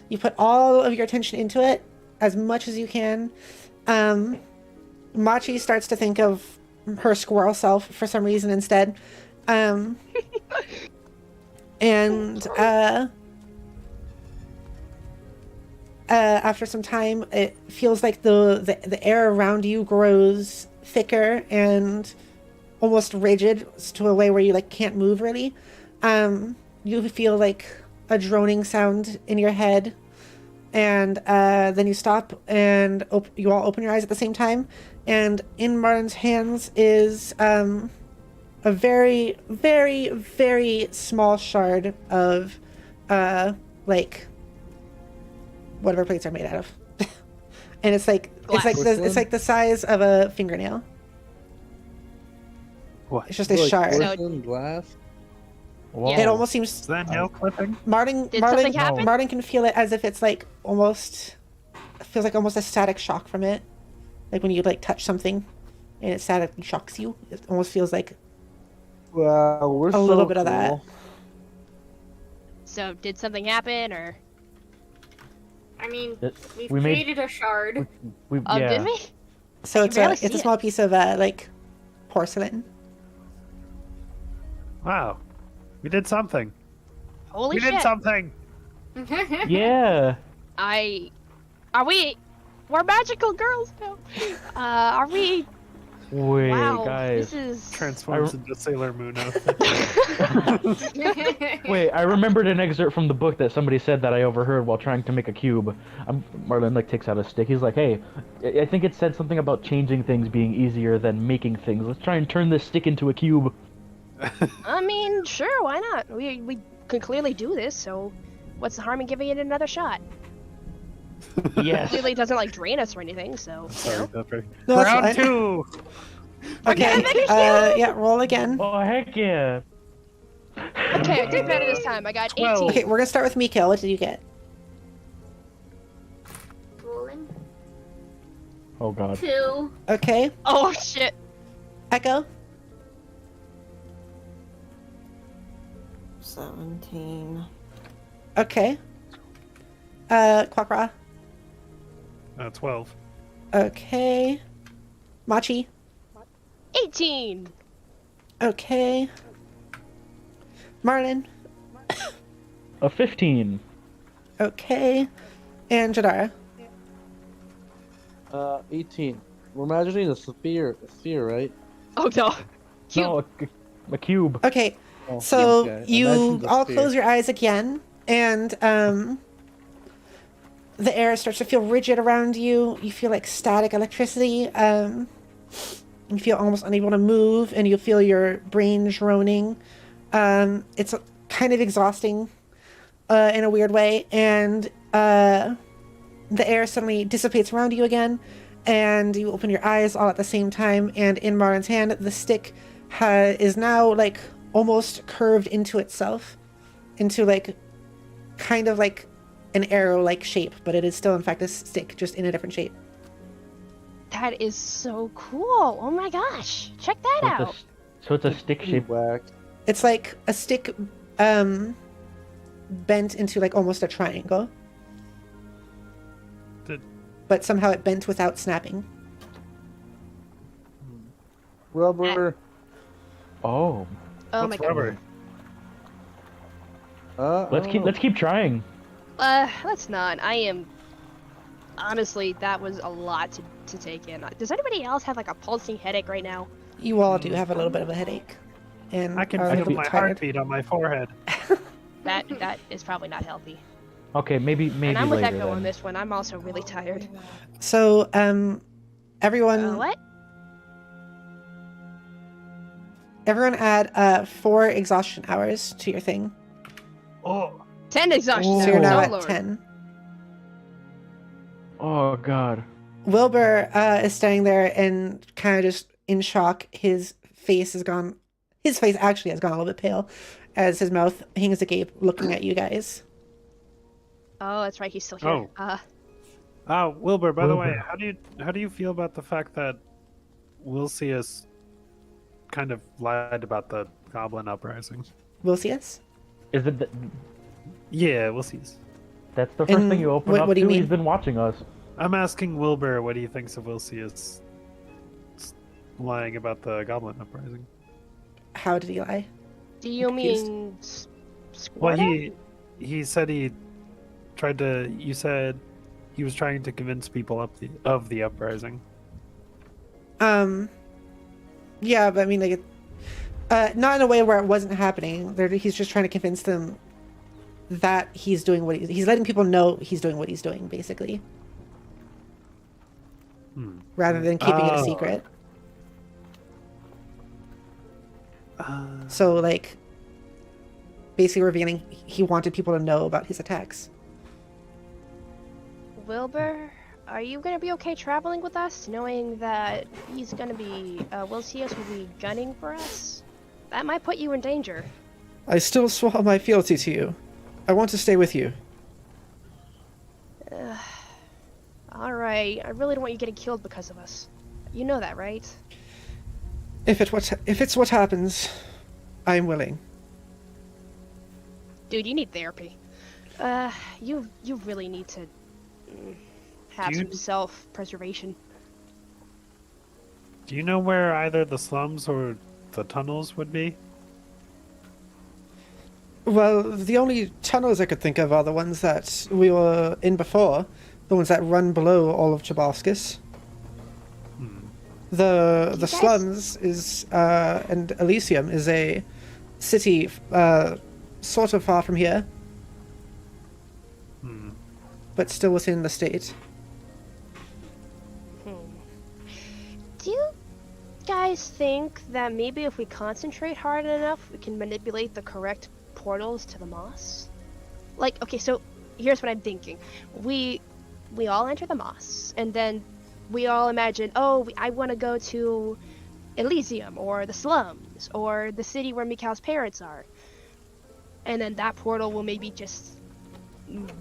Speaker 1: You put all of your attention into it, as much as you can. Machi starts to think of her squirrel self for some reason instead. After some time, it feels like the air around you grows thicker and almost rigid to a way where you like can't move really. You feel like a droning sound in your head, and then you stop and you all open your eyes at the same time, and in Martin's hands is a very, very, very small shard of like whatever plates are made out of. And it's like it's like the size of a fingernail.
Speaker 5: What?
Speaker 1: It's just a
Speaker 7: Like
Speaker 1: shard.
Speaker 7: porcelain glass?
Speaker 6: Whoa.
Speaker 1: It almost seems
Speaker 5: Is that nail clipping?
Speaker 1: Martin
Speaker 3: something happen?
Speaker 1: Martin can feel it as if it's like almost feels like almost a static shock from it. Like when you like touch something and it statically shocks you. It almost feels like
Speaker 7: Wow, we're
Speaker 1: a little bit of that.
Speaker 3: So, did something happen, or?
Speaker 4: I mean, we've
Speaker 6: We made-
Speaker 4: created a shard.
Speaker 6: We,
Speaker 3: Oh,
Speaker 6: yeah.
Speaker 3: did we?
Speaker 1: So it's
Speaker 3: barely
Speaker 1: a
Speaker 3: see it.
Speaker 1: small piece of like porcelain.
Speaker 5: Wow. We did something.
Speaker 3: Holy
Speaker 5: We
Speaker 3: shit!
Speaker 5: did something.
Speaker 6: Yeah.
Speaker 3: We're magical girls now. Are we?
Speaker 6: Wait,
Speaker 3: Wow,
Speaker 6: guys.
Speaker 3: this is.
Speaker 5: Transforms into Sailor Moon outfit.
Speaker 6: Wait, I remembered an excerpt from the book that somebody said that I overheard while trying to make a cube. Marlon like takes out a stick. He's like, "Hey, I think it said something about changing things being easier than making things. Let's try and turn this stick into a cube."
Speaker 3: I mean, sure, why not? We can clearly do this, so what's the harm in giving it another shot?
Speaker 6: Yes.
Speaker 3: Clearly, it doesn't like drain us or anything, so. You
Speaker 5: Sorry,
Speaker 3: know.
Speaker 5: Pepper.
Speaker 1: No, that's
Speaker 5: Round
Speaker 1: fine.
Speaker 5: 2.
Speaker 1: Okay. Yeah, roll again.
Speaker 6: Oh heck yeah.
Speaker 3: Okay, I did better this time. I got
Speaker 5: 12.
Speaker 3: 18.
Speaker 1: Okay, we're gonna start with Mikael. What did you get?
Speaker 4: Rolling.
Speaker 6: Oh God.
Speaker 4: 2.
Speaker 1: Okay.
Speaker 3: Oh shit!
Speaker 1: Echo.
Speaker 2: 17.
Speaker 1: Okay. Quackra.
Speaker 5: 12.
Speaker 1: Okay. Machi.
Speaker 3: 18.
Speaker 1: Okay. Marlin.
Speaker 6: A 15.
Speaker 1: Okay. And Jadara.
Speaker 7: 18. We're imagining a sphere, right?
Speaker 3: Oh no. Cube.
Speaker 6: No, a cube.
Speaker 1: Okay.
Speaker 7: Oh,
Speaker 1: So
Speaker 7: okay.
Speaker 1: you
Speaker 7: Imagine the
Speaker 1: all
Speaker 7: sphere.
Speaker 1: close your eyes again, and the air starts to feel rigid around you. You feel like static electricity. You feel almost unable to move, and you feel your brain droning. It's kind of exhausting in a weird way, and the air suddenly dissipates around you again, and you open your eyes all at the same time. And in Marin's hand, the stick is now like almost curved into itself, into like kind of like an arrow-like shape, but it is still in fact a stick, just in a different shape.
Speaker 3: That is so cool. Oh my gosh. Check that out.
Speaker 6: So it's a stick shape.
Speaker 7: Whack.
Speaker 1: It's like a stick bent into like almost a triangle.
Speaker 5: Did-
Speaker 1: But somehow it bent without snapping.
Speaker 7: Rubber.
Speaker 6: Oh,
Speaker 3: Oh
Speaker 5: What's
Speaker 3: my god.
Speaker 5: rubber?
Speaker 6: let's keep trying.
Speaker 3: Let's not. I am. Honestly, that was a lot to take in. Does anybody else have like a pulsing headache right now?
Speaker 1: You all do have a little bit of a headache. And
Speaker 5: I can
Speaker 1: are a
Speaker 5: feel
Speaker 1: little
Speaker 5: my
Speaker 1: bit tired.
Speaker 5: heartbeat on my forehead.
Speaker 3: That is probably not healthy.
Speaker 6: Okay, maybe
Speaker 3: And I'm with
Speaker 6: later
Speaker 3: Echo
Speaker 6: then.
Speaker 3: on this one. I'm also really tired.
Speaker 1: So, everyone add 4 exhaustion hours to your thing.
Speaker 5: Oh,
Speaker 3: 10 exhaustion.
Speaker 1: So you're now
Speaker 3: oh,
Speaker 1: at
Speaker 3: Lord.
Speaker 1: 10.
Speaker 6: Oh god.
Speaker 1: Wilbur is standing there and kind of just in shock. His face has gone. His face actually has gone a little bit pale, as his mouth hangs agape, looking at you guys.
Speaker 3: Oh, that's right. He's still here.
Speaker 5: Wilbur. By the way,
Speaker 6: Wilbur.
Speaker 5: how do you feel about the fact that Wilcius kind of lied about the Goblin uprising?
Speaker 1: Wilcius?
Speaker 6: Is it?
Speaker 5: Yeah, Wilcius.
Speaker 6: That's the first
Speaker 1: And
Speaker 6: thing you open
Speaker 1: what
Speaker 6: up
Speaker 1: do
Speaker 6: to.
Speaker 1: you mean?
Speaker 6: He's been watching us.
Speaker 5: I'm asking Wilbur what he thinks of Wilcius lying about the Goblin uprising.
Speaker 1: How did he lie?
Speaker 3: Do you
Speaker 1: confused.
Speaker 3: mean
Speaker 5: Well,
Speaker 3: Squirtle?
Speaker 5: he said he tried to. You said he was trying to convince people of the uprising.
Speaker 1: Yeah, but I mean, like, not in a way where it wasn't happening. He's just trying to convince them that he's doing what he's letting people know he's doing what he's doing, basically, rather than keeping it a secret. So, like, basically revealing he wanted people to know about his attacks.
Speaker 3: Wilbur, are you gonna be okay traveling with us, knowing that he's gonna be, Wilcius will be gunning for us? That might put you in danger.
Speaker 1: I still swear my fealty to you. I want to stay with you.
Speaker 3: Alright, I really don't want you getting killed because of us. You know that, right?
Speaker 1: If it's what happens, I'm willing.
Speaker 3: Dude, you need therapy. You really need to have some self-preservation.
Speaker 5: Do you know where either the slums or the tunnels would be?
Speaker 1: Well, the only tunnels I could think of are the ones that we were in before, the ones that run below all of Cheboscus. The
Speaker 3: guys-
Speaker 1: slums is and Elysium is a city sort of far from here, but still within the state.
Speaker 3: Do you guys think that maybe if we concentrate hard enough, we can manipulate the correct portals to the moss? Like, okay, so here's what I'm thinking. We all enter the moss, and then we all imagine, oh, I want to go to Elysium, or the slums, or the city where Mikhail's parents are. And then that portal will maybe just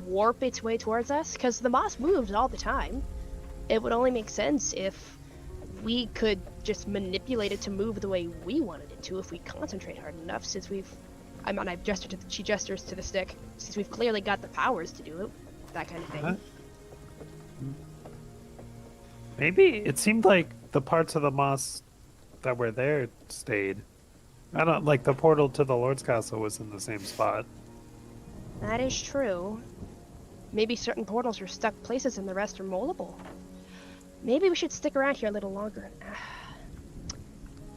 Speaker 3: warp its way towards us, because the moss moves all the time. It would only make sense if we could just manipulate it to move the way we wanted it to if we concentrate hard enough, since she gestures to the stick, since we've clearly got the powers to do it, that kind of thing.
Speaker 5: Huh? Maybe it seemed like the parts of the moss that were there stayed. I don't like the portal to the Lord's Castle was in the same spot.
Speaker 3: That is true. Maybe certain portals are stuck places and the rest are moldable. Maybe we should stick around here a little longer.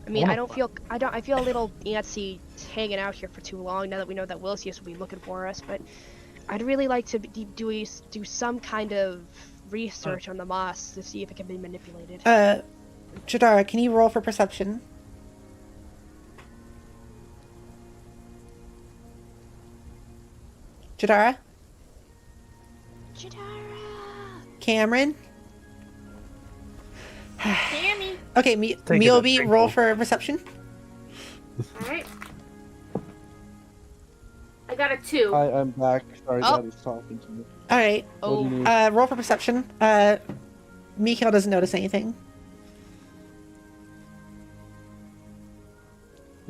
Speaker 3: I mean, I feel a little antsy hanging out here for too long now that we know that Wilcius will be looking for us, but I'd really like to do some kind of research on the moss to see if it can be manipulated.
Speaker 1: Jadara, can you roll for perception? Jadara? Cameron?
Speaker 4: Tammy.
Speaker 1: Okay,
Speaker 5: Take it
Speaker 1: Meobi,
Speaker 5: as
Speaker 1: roll
Speaker 5: thankful.
Speaker 1: for perception.
Speaker 4: Alright. I got a 2.
Speaker 7: I'm back. Sorry,
Speaker 3: Oh.
Speaker 7: Daddy's talking to me.
Speaker 1: Alright,
Speaker 7: What do you need?
Speaker 1: roll for perception. Mikhail doesn't notice anything.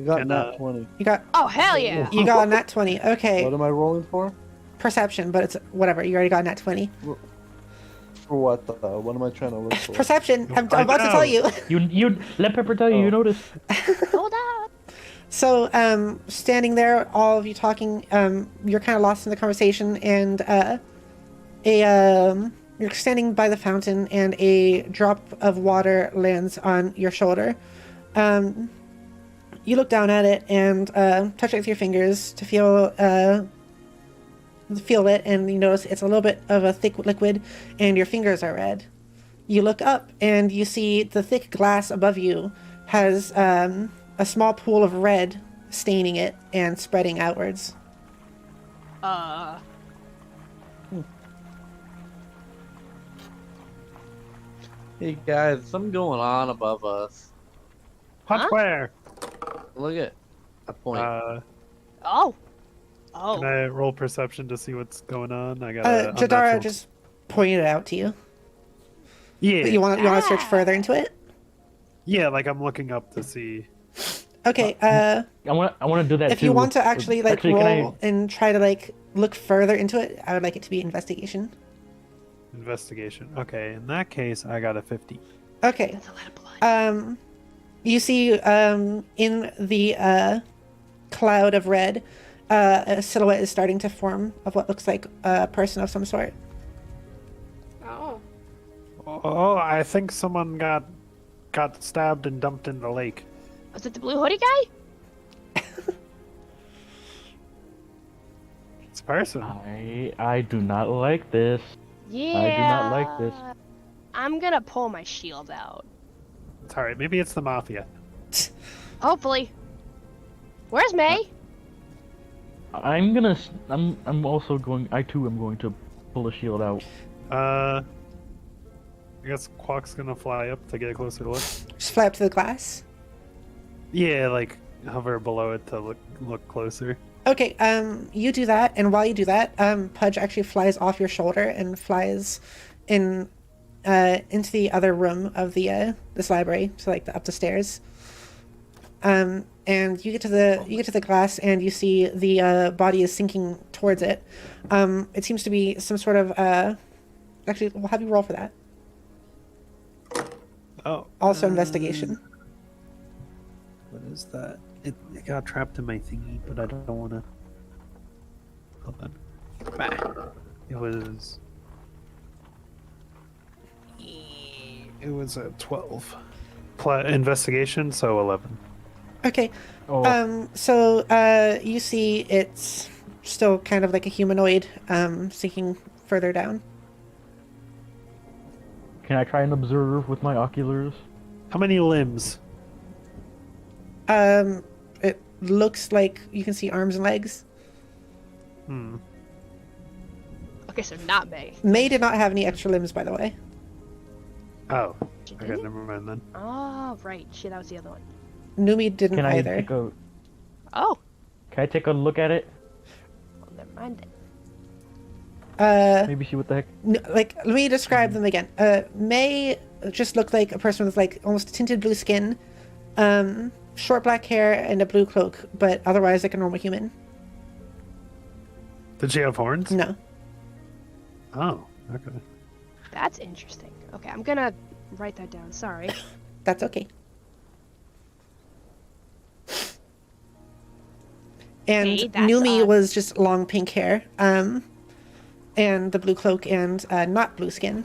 Speaker 7: You got
Speaker 5: And,
Speaker 7: nat 20.
Speaker 1: You got
Speaker 3: Oh, hell yeah!
Speaker 1: you got a nat 20. Okay.
Speaker 7: What am I rolling for?
Speaker 1: Perception, but it's whatever. You already got a nat 20.
Speaker 7: For what though? What am I trying to look for?
Speaker 1: Perception. I'm
Speaker 5: I
Speaker 1: about to tell
Speaker 5: know.
Speaker 1: you.
Speaker 6: You let Pepper tell you. You
Speaker 7: Oh.
Speaker 6: noticed.
Speaker 3: Hold up.
Speaker 1: So, standing there, all of you talking, you're kind of lost in the conversation, and you're standing by the fountain, and a drop of water lands on your shoulder. You look down at it and touch it with your fingers to feel it, and you notice it's a little bit of a thick liquid, and your fingers are red. You look up, and you see the thick glass above you has a small pool of red staining it and spreading outwards.
Speaker 7: Hey guys, something going on above us.
Speaker 5: Punch where?
Speaker 7: Look at a point.
Speaker 3: Oh.
Speaker 5: Can I roll perception to see what's going on? I got
Speaker 1: Jadara just pointed it out to you.
Speaker 5: Yeah.
Speaker 1: But you want to search further into it?
Speaker 5: Yeah, like I'm looking up to see.
Speaker 1: Okay,
Speaker 6: I want to do that
Speaker 1: if
Speaker 6: too.
Speaker 1: you want to actually
Speaker 6: can
Speaker 1: roll and try to look further into it, I would like it to be investigation.
Speaker 5: Investigation. Okay, in that case, I got a 50.
Speaker 1: Okay.
Speaker 3: That's a lot of blood.
Speaker 1: You see in the cloud of red, a silhouette is starting to form of what looks like a person of some sort.
Speaker 4: Oh.
Speaker 5: Oh, I think someone got stabbed and dumped in the lake.
Speaker 3: Was it the blue hoodie guy?
Speaker 5: It's a person.
Speaker 6: I do not like this.
Speaker 3: Yeah.
Speaker 6: I do not like this.
Speaker 3: I'm gonna pull my shield out.
Speaker 5: It's alright. Maybe it's the mafia.
Speaker 3: Hopefully. Where's May?
Speaker 6: I'm also going. I too am going to pull a shield out.
Speaker 5: I guess Quack's gonna fly up to get a closer look.
Speaker 1: Just fly up to the glass.
Speaker 5: Yeah, like hover below it to look closer.
Speaker 1: Okay, you do that, and while you do that, Pudge actually flies off your shoulder and flies into the other room of this library, so up the stairs. And you get to the glass, and you see the body is sinking towards it. It seems to be some sort of actually, we'll have you roll for that.
Speaker 5: Oh.
Speaker 1: Also investigation.
Speaker 5: What is that? It got trapped in my thingy, but I don't want to. Hold on. Bah. It was a 12. Investigation, so 11.
Speaker 1: Okay.
Speaker 6: Oh.
Speaker 1: So you see it's still kind of like a humanoid, sinking further down.
Speaker 6: Can I try and observe with my oculars?
Speaker 5: How many limbs?
Speaker 1: It looks like you can see arms and legs.
Speaker 3: Okay, so not May.
Speaker 1: May did not have any extra limbs, by the way.
Speaker 5: Oh.
Speaker 3: She
Speaker 5: Okay,
Speaker 3: didn't?
Speaker 5: never mind then.
Speaker 3: Oh, right. Shit, that was the other one.
Speaker 1: Numi didn't
Speaker 6: Can I
Speaker 1: either.
Speaker 6: take a?
Speaker 3: Oh.
Speaker 6: Can I take a look at it?
Speaker 3: Well, never mind then.
Speaker 6: Maybe see what the heck.
Speaker 1: Let me describe them again. May just looked like a person with almost tinted blue skin, short black hair, and a blue cloak, but otherwise like a normal human.
Speaker 5: Did she have horns?
Speaker 1: No.
Speaker 5: Oh, okay.
Speaker 3: That's interesting. Okay, I'm gonna write that down. Sorry.
Speaker 1: That's okay. And
Speaker 3: Okay, that's
Speaker 1: Numi
Speaker 3: odd.
Speaker 1: was just long pink hair, and the blue cloak, and not blue skin,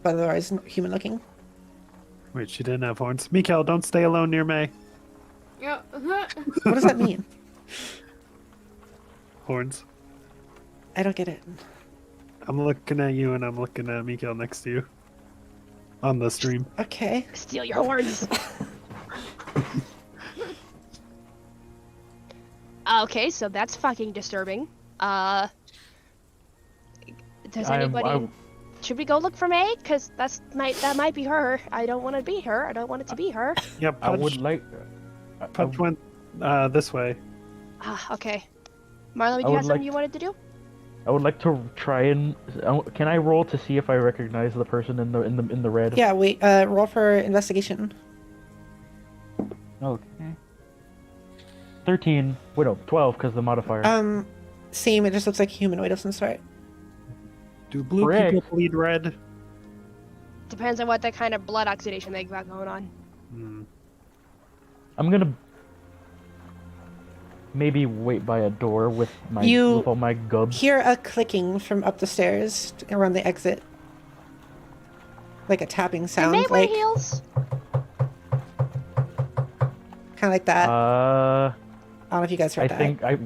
Speaker 1: but otherwise human looking.
Speaker 5: Wait, she didn't have horns. Mikael, don't stay alone near May.
Speaker 4: Yeah.
Speaker 1: What does that mean?
Speaker 5: Horns.
Speaker 1: I don't get it.
Speaker 5: I'm looking at you and I'm looking at Mikael next to you. On the stream.
Speaker 1: Okay.
Speaker 3: Steal your horns. Okay, so that's fucking disturbing. Does anybody... Should we go look for May? Because that might be her. I don't want to be her. I don't want it to be her.
Speaker 5: Yep,
Speaker 6: I would like.
Speaker 5: Punch went this way.
Speaker 3: Ah, okay. Marlon,
Speaker 6: I
Speaker 3: you
Speaker 6: would
Speaker 3: have something
Speaker 6: like-
Speaker 3: you wanted to do?
Speaker 6: I would like to try and. Can I roll to see if I recognize the person in the red?
Speaker 1: Yeah, wait, roll for investigation.
Speaker 6: Okay. 13. Wait, no, 12 because the modifier.
Speaker 1: Same. It just looks like a humanoid of some sort.
Speaker 5: Do blue
Speaker 6: Frick.
Speaker 5: people bleed red?
Speaker 3: Depends on what that kind of blood oxidation they got going on.
Speaker 5: Hmm.
Speaker 6: I'm gonna maybe wait by a door with all my gubs.
Speaker 1: Hear a clicking from up the stairs around the exit, like a tapping sound,
Speaker 3: They may wear
Speaker 1: like
Speaker 3: heels.
Speaker 1: kind of like that.
Speaker 6: Uh,
Speaker 1: I don't know if you guys heard
Speaker 6: I
Speaker 1: that.
Speaker 6: think I.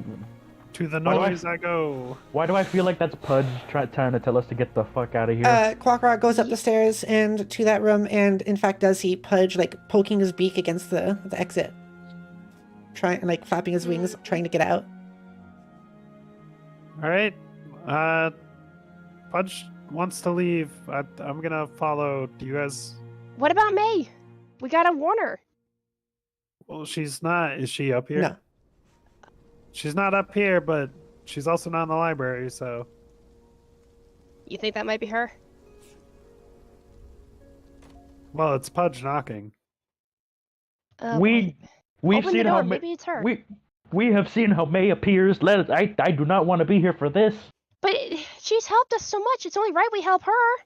Speaker 5: To the
Speaker 6: Why do I-
Speaker 5: noise I go.
Speaker 6: Why do I feel like that's Pudge trying to tell us to get the fuck out of here?
Speaker 1: Quackrock goes up the stairs and to that room, and in fact does see Pudge like poking his beak against the exit, trying like flapping his wings, trying to get out.
Speaker 5: All right. Pudge wants to leave. I'm gonna follow. Do you guys?
Speaker 3: What about May? We gotta warn her.
Speaker 5: Well, she's not. Is she up here?
Speaker 1: No.
Speaker 5: She's not up here, but she's also not in the library, so.
Speaker 3: You think that might be her?
Speaker 5: Well, it's Pudge knocking.
Speaker 6: We've
Speaker 3: Open
Speaker 6: seen
Speaker 3: the door.
Speaker 6: how
Speaker 3: Maybe it's her.
Speaker 6: we have seen how May appears. I do not want to be here for this.
Speaker 3: But she's helped us so much. It's only right we help her.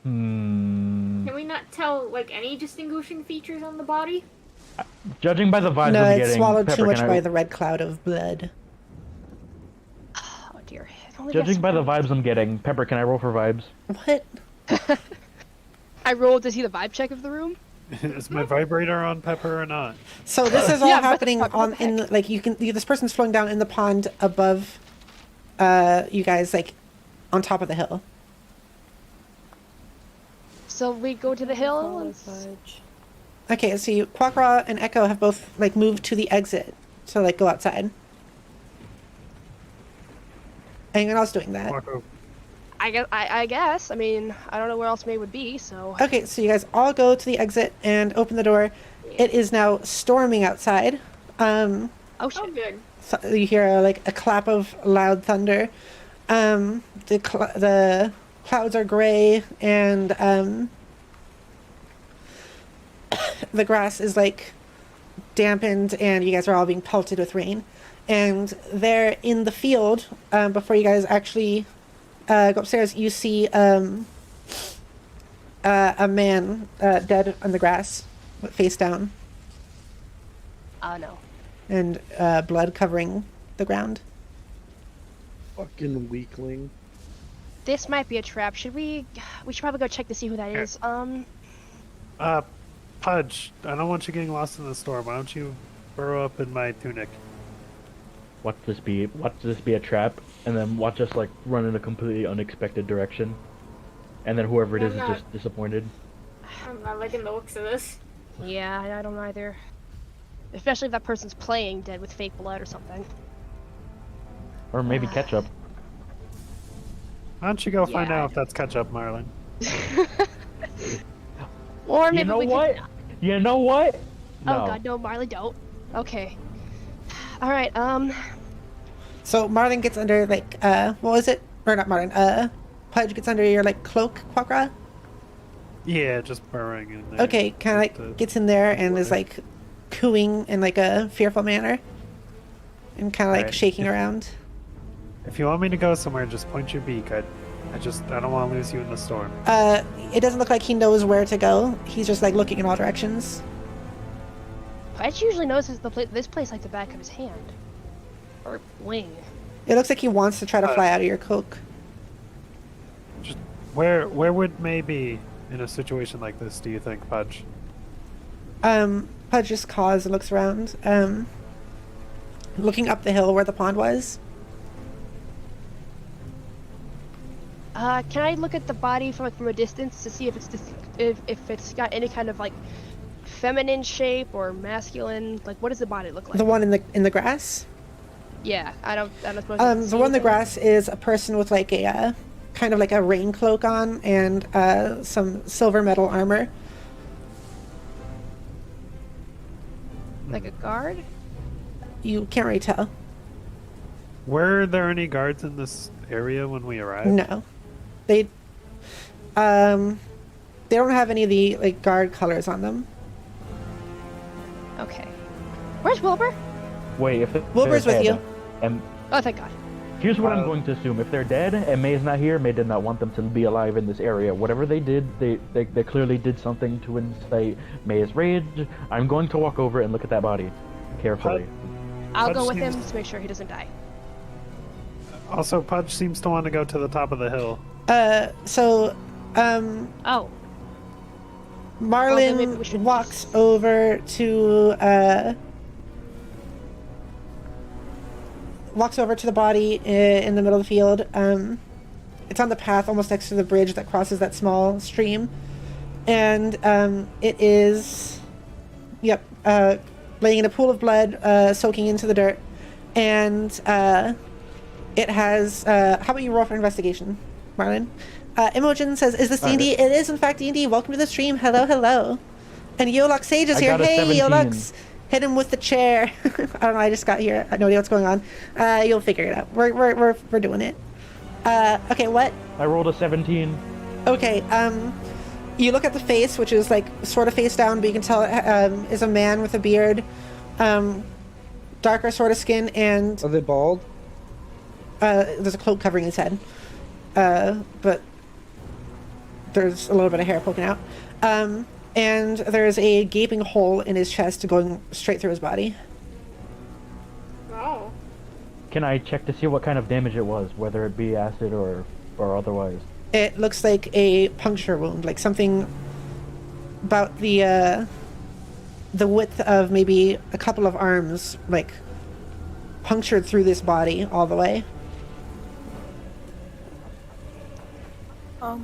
Speaker 4: Can we not tell like any distinguishing features on the body?
Speaker 6: Judging by the vibes
Speaker 1: No,
Speaker 6: I'm
Speaker 1: it's
Speaker 6: getting,
Speaker 1: swallowed
Speaker 6: Pepper,
Speaker 1: too much
Speaker 6: can I-
Speaker 1: by the red cloud of blood.
Speaker 3: Oh dear. If only
Speaker 6: Judging
Speaker 3: that's
Speaker 6: by the
Speaker 3: her.
Speaker 6: vibes I'm getting, Pepper, can I roll for vibes?
Speaker 1: What?
Speaker 3: I rolled to see the vibe check of the room.
Speaker 5: Is my vibrator on Pepper or not?
Speaker 1: So this is all
Speaker 3: Yeah, what the
Speaker 1: happening
Speaker 3: fuck, what
Speaker 1: on
Speaker 3: the
Speaker 1: in
Speaker 3: heck?
Speaker 1: like this person's flowing down in the pond above you guys, like on top of the hill.
Speaker 3: So we go to the hill.
Speaker 2: Follow
Speaker 3: And...
Speaker 2: Fudge.
Speaker 1: Okay, so Quackra and Echo have both like moved to the exit to like go outside. Anyone else doing that?
Speaker 5: Walk over.
Speaker 3: I guess. I mean, I don't know where else May would be. So.
Speaker 1: Okay, so you guys all go to the exit and open the door. It is now storming outside.
Speaker 3: Oh
Speaker 4: Oh,
Speaker 3: shit.
Speaker 4: good.
Speaker 1: So you hear like a clap of loud thunder. The clouds are gray and the grass is like dampened and you guys are all being pelted with rain. And there in the field, before you guys actually go upstairs, you see a man dead on the grass, face down,
Speaker 3: Oh no.
Speaker 1: and blood covering the ground.
Speaker 7: Fucking weakling.
Speaker 3: This might be a trap. Should we? We should probably go check to see who that is.
Speaker 5: Pudge, I don't want you getting lost in the storm. Why don't you burrow up in my tunic?
Speaker 6: Watch this be a trap, and then watch us like run in a completely unexpected direction, and then whoever it is
Speaker 4: I'm
Speaker 6: is
Speaker 4: not-
Speaker 6: just disappointed.
Speaker 4: I'm not liking the looks of this.
Speaker 3: Yeah, I don't either. Especially if that person's playing dead with fake blood or something.
Speaker 6: Or maybe ketchup.
Speaker 5: Why don't you go find
Speaker 3: Yeah,
Speaker 5: out if that's ketchup, Marlon?
Speaker 3: Or maybe
Speaker 6: You know
Speaker 3: we
Speaker 6: what?
Speaker 3: Could...
Speaker 6: You know what?
Speaker 3: Oh god, no, Marley, don't. Okay. All right.
Speaker 1: So Marlon gets under like what was it? Or not Marlon. Pudge gets under your like cloak, Quackra.
Speaker 5: Yeah, just burrowing in there.
Speaker 1: Okay, kind of like gets in there and is like cooing in like a fearful manner, and kind of like
Speaker 5: Alright.
Speaker 1: shaking around.
Speaker 5: If you want me to go somewhere, just point your beak. I don't want to lose you in the storm.
Speaker 1: It doesn't look like he knows where to go. He's just like looking in all directions.
Speaker 3: Pudge usually knows this place like the back of his hand. Or wing.
Speaker 1: It looks like he wants to try to fly out of your cloak.
Speaker 5: Just where would May be in a situation like this? Do you think, Pudge?
Speaker 1: Pudge just caws and looks around, looking up the hill where the pond was.
Speaker 3: Can I look at the body from a distance to see if if it's got any kind of like feminine shape or masculine? Like, what does the body look like?
Speaker 1: The one in the grass.
Speaker 3: Yeah, I don't suppose. I can
Speaker 1: The
Speaker 3: see
Speaker 1: one in the
Speaker 3: anything.
Speaker 1: grass is a person with like a kind of like a rain cloak on and some silver metal armor.
Speaker 3: Like a guard.
Speaker 1: You can't really tell.
Speaker 5: Were there any guards in this area when we arrived?
Speaker 1: No, they don't have any of the like guard colors on them.
Speaker 3: Okay. Where's Wilbur?
Speaker 6: Wait, if
Speaker 1: Wilbur's
Speaker 6: they're
Speaker 1: with
Speaker 6: dead,
Speaker 1: you.
Speaker 6: And
Speaker 3: Oh, thank God.
Speaker 6: here's what I'm going to assume: if they're dead and May is not here, May did not want them to be alive in this area. Whatever they did, they clearly did something to incite May's rage. I'm going to walk over and look at that body carefully.
Speaker 3: I'll
Speaker 5: Pudge
Speaker 3: go with him
Speaker 5: seems-
Speaker 3: to make sure he doesn't die.
Speaker 5: Also, Pudge seems to want to go to the top of the hill.
Speaker 1: So,
Speaker 3: Oh. then maybe we
Speaker 1: Marlin
Speaker 3: should
Speaker 1: walks over to the body in the middle of the field. It's on the path almost next to the bridge that crosses that small stream, and it is, laying in a pool of blood, soaking into the dirt, and it has. How about you roll for investigation, Marlin? Imogen says, "Is this D&D?" It is, in fact, D&D. Welcome to the stream. Hello, hello. And Yolux Sage is
Speaker 6: I
Speaker 1: here.
Speaker 6: got a
Speaker 1: Hey,
Speaker 6: 17.
Speaker 1: Yolux. Hit him with the chair. I don't know. I just got here. I have no idea what's going on. You'll figure it out. We're doing it. Okay. What?
Speaker 6: I rolled a 17.
Speaker 1: Okay. You look at the face, which is like sort of face down, but you can tell it is a man with a beard, darker sort of skin, and
Speaker 7: Are they bald?
Speaker 1: there's a cloak covering his head. But there's a little bit of hair poking out. And there's a gaping hole in his chest going straight through his body.
Speaker 4: Oh.
Speaker 6: Can I check to see what kind of damage it was, whether it be acid or otherwise?
Speaker 1: It looks like a puncture wound, like something about the width of maybe a couple of arms, like punctured through this body all the way.
Speaker 2: I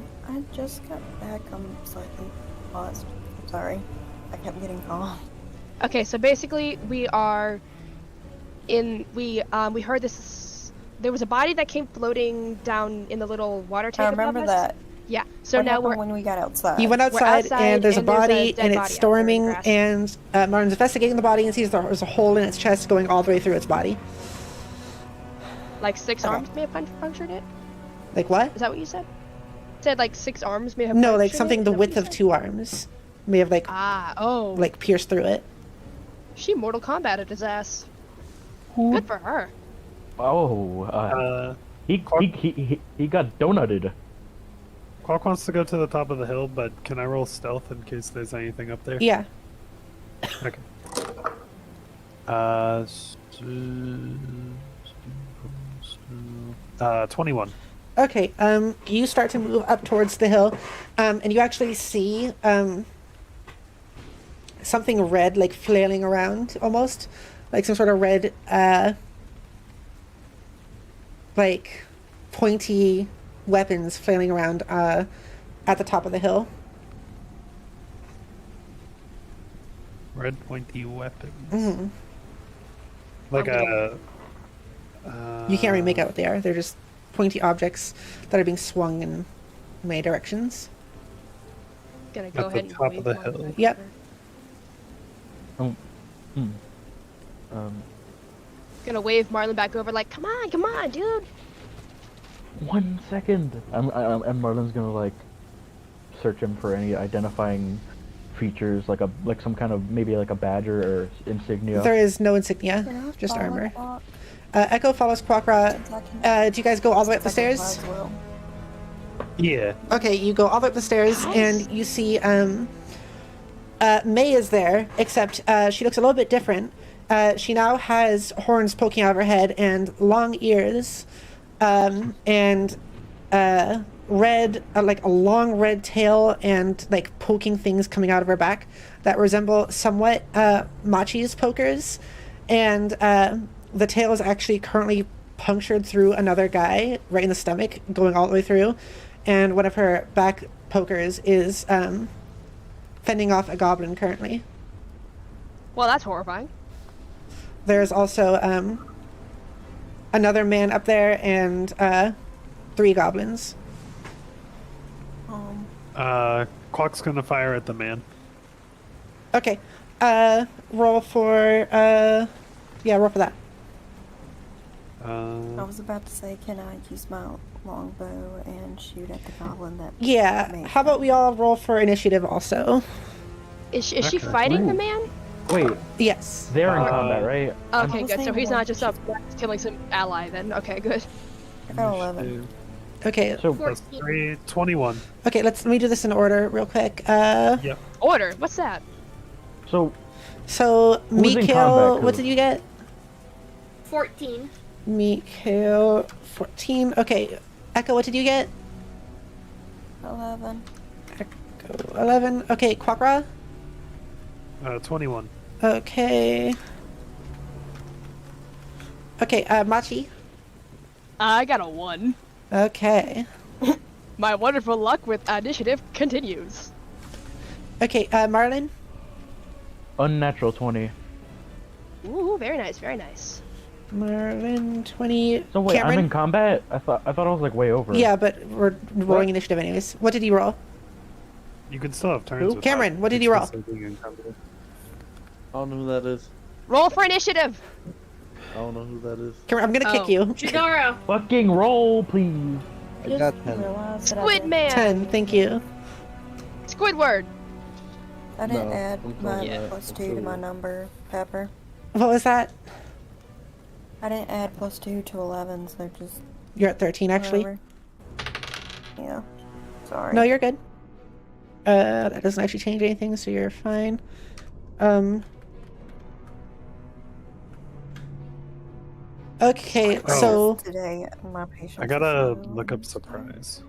Speaker 2: just got back. I'm slightly paused. Sorry. I kept getting called.
Speaker 3: Okay, so basically we are we heard this. There was a body that came floating down in the little water tank.
Speaker 2: I remember
Speaker 3: above us.
Speaker 2: that.
Speaker 3: Yeah. So
Speaker 2: What
Speaker 3: now
Speaker 2: happened
Speaker 3: we're
Speaker 2: when we got outside.
Speaker 1: You went outside, and there's a body,
Speaker 3: dead
Speaker 1: and
Speaker 3: body
Speaker 1: it's
Speaker 3: out there in the
Speaker 1: storming,
Speaker 3: grass.
Speaker 1: and Martin's investigating the body and sees there's a hole in its chest going all the way through its body.
Speaker 3: Like 6
Speaker 2: Okay.
Speaker 3: arms may have punctured it.
Speaker 1: Like what?
Speaker 3: Is that what you said? Said like 6 arms may have.
Speaker 1: No, like
Speaker 3: punctured
Speaker 1: something
Speaker 3: it?
Speaker 1: the
Speaker 3: Is that what
Speaker 1: width
Speaker 3: you
Speaker 1: of
Speaker 3: said?
Speaker 1: 2 arms may have
Speaker 3: Oh.
Speaker 1: like pierced through it.
Speaker 3: She Mortal Kombated his ass. Good for her.
Speaker 6: Oh, he got donutted.
Speaker 5: Quack wants to go to the top of the hill, but can I roll stealth in case there's anything up there?
Speaker 1: Yeah.
Speaker 5: Okay. 21.
Speaker 1: Okay, you start to move up towards the hill, and you actually see something red, like flailing around, almost like some sort of red, like pointy weapons flailing around at the top of the hill.
Speaker 5: Red pointy weapons.
Speaker 1: Hmm.
Speaker 5: Like a.
Speaker 1: You can't really make out what they are. They're just pointy objects that are being swung in many directions.
Speaker 3: Gonna go
Speaker 5: At the
Speaker 3: ahead and
Speaker 5: top of
Speaker 3: wave
Speaker 5: the
Speaker 3: one
Speaker 5: hill.
Speaker 3: back
Speaker 1: Yep.
Speaker 3: over. Gonna wave Marlin back over, like, come on, dude.
Speaker 6: 1 second. And Marlin's gonna like search him for any identifying features, like some kind of maybe like a badge or insignia.
Speaker 1: There is no insignia,
Speaker 2: Yeah,
Speaker 1: just
Speaker 2: follow
Speaker 1: armor.
Speaker 2: Clock.
Speaker 1: Echo follows Quackra. Do you guys go all the way up the stairs?
Speaker 2: As well.
Speaker 5: Yeah.
Speaker 1: Okay, you go all the way up the stairs, and you see May is there, except she looks a little bit different. She now has horns poking out of her head and long ears, and red, like a long red tail and like poking things coming out of her back that resemble somewhat Machi's pokers, and the tail is actually currently punctured through another guy right in the stomach, going all the way through, and one of her back pokers is fending off a goblin currently.
Speaker 3: Well, that's horrifying.
Speaker 1: There's also another man up there and 3 goblins.
Speaker 5: Quack's gonna fire at the man.
Speaker 1: Okay, roll for roll for that.
Speaker 2: I was about to say, can I use my longbow and shoot at the goblin that?
Speaker 1: Yeah,
Speaker 2: made
Speaker 1: how about we all roll for initiative also?
Speaker 3: Is she
Speaker 5: Okay.
Speaker 3: fighting the man?
Speaker 6: Wait,
Speaker 1: Yes.
Speaker 6: they're in
Speaker 5: Uh,
Speaker 6: combat, right?
Speaker 3: Okay,
Speaker 2: was
Speaker 3: good. So
Speaker 2: saying
Speaker 3: he's
Speaker 2: one.
Speaker 3: not just up killing some ally then. Okay, good.
Speaker 2: I got 11.
Speaker 5: Initiative
Speaker 1: Okay.
Speaker 6: So
Speaker 5: plus
Speaker 4: 14.
Speaker 5: 3, 21.
Speaker 1: Okay. Let me do this in order, real quick.
Speaker 5: Yep.
Speaker 3: Order. What's that?
Speaker 6: so
Speaker 1: So
Speaker 6: Who's in
Speaker 1: Mikhail,
Speaker 6: combat,
Speaker 1: what
Speaker 6: Koo?
Speaker 1: did you get?
Speaker 4: 14.
Speaker 1: Mikhail, 14. Okay. Echo, what did you get?
Speaker 2: 11.
Speaker 1: Echo, 11. Okay. Quackra.
Speaker 5: 21.
Speaker 1: Okay. Okay. Machi.
Speaker 3: I got a 1.
Speaker 1: Okay.
Speaker 3: My wonderful luck with initiative continues.
Speaker 1: Okay. Marlon.
Speaker 6: unnatural 20.
Speaker 3: Ooh, very nice, very nice.
Speaker 1: Marlon, 20.
Speaker 6: So wait,
Speaker 1: Cameron?
Speaker 6: I'm in combat. I thought I was like way over.
Speaker 1: Yeah, but we're rolling initiative anyways. What did you roll?
Speaker 5: You can still have turns.
Speaker 6: Who?
Speaker 5: without
Speaker 1: Cameron, what did you roll?
Speaker 5: explicitly being in combat.
Speaker 7: I don't know who that is.
Speaker 3: Roll for initiative.
Speaker 7: I don't know who that is.
Speaker 1: Cameron, I'm gonna kick
Speaker 3: Oh.
Speaker 1: you.
Speaker 4: Jadara.
Speaker 6: Fucking roll, please.
Speaker 7: I got 10.
Speaker 2: Realized that I
Speaker 3: Squid
Speaker 2: didn't-
Speaker 3: Man.
Speaker 1: 10. Thank you.
Speaker 3: Squidward.
Speaker 2: I didn't
Speaker 7: No,
Speaker 2: add
Speaker 7: I'm
Speaker 2: my
Speaker 7: sorry,
Speaker 2: plus
Speaker 7: I'm
Speaker 2: 2 to my
Speaker 7: sorry.
Speaker 2: number, Pepper.
Speaker 1: What was that?
Speaker 2: I didn't add plus 2 to 11, so just
Speaker 1: You're at 13, actually.
Speaker 2: whatever. Yeah. Sorry.
Speaker 1: No, you're good. That doesn't actually change anything, so you're fine. Okay,
Speaker 5: Oh.
Speaker 1: so
Speaker 2: Today, my patience
Speaker 5: I gotta
Speaker 2: is so
Speaker 5: look up
Speaker 2: low.
Speaker 5: surprise.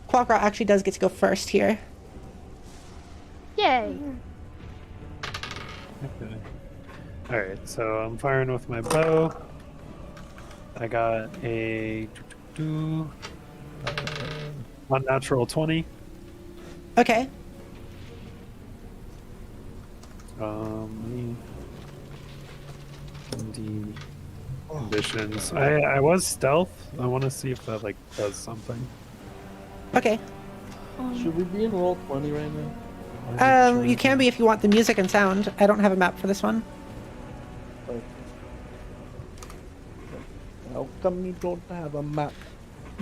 Speaker 1: Quackra actually does get to go first here.
Speaker 3: Yay.
Speaker 5: Okay. Alright, so I'm firing with my bow. I got a unnatural 20.
Speaker 1: Okay.
Speaker 5: The conditions. I was stealth. I want to see if that like does something.
Speaker 1: Okay.
Speaker 7: Should we be in roll 20 right now?
Speaker 1: You can be if you want the music and sound. I don't have a map for this one.
Speaker 7: Like, how come you don't have a map?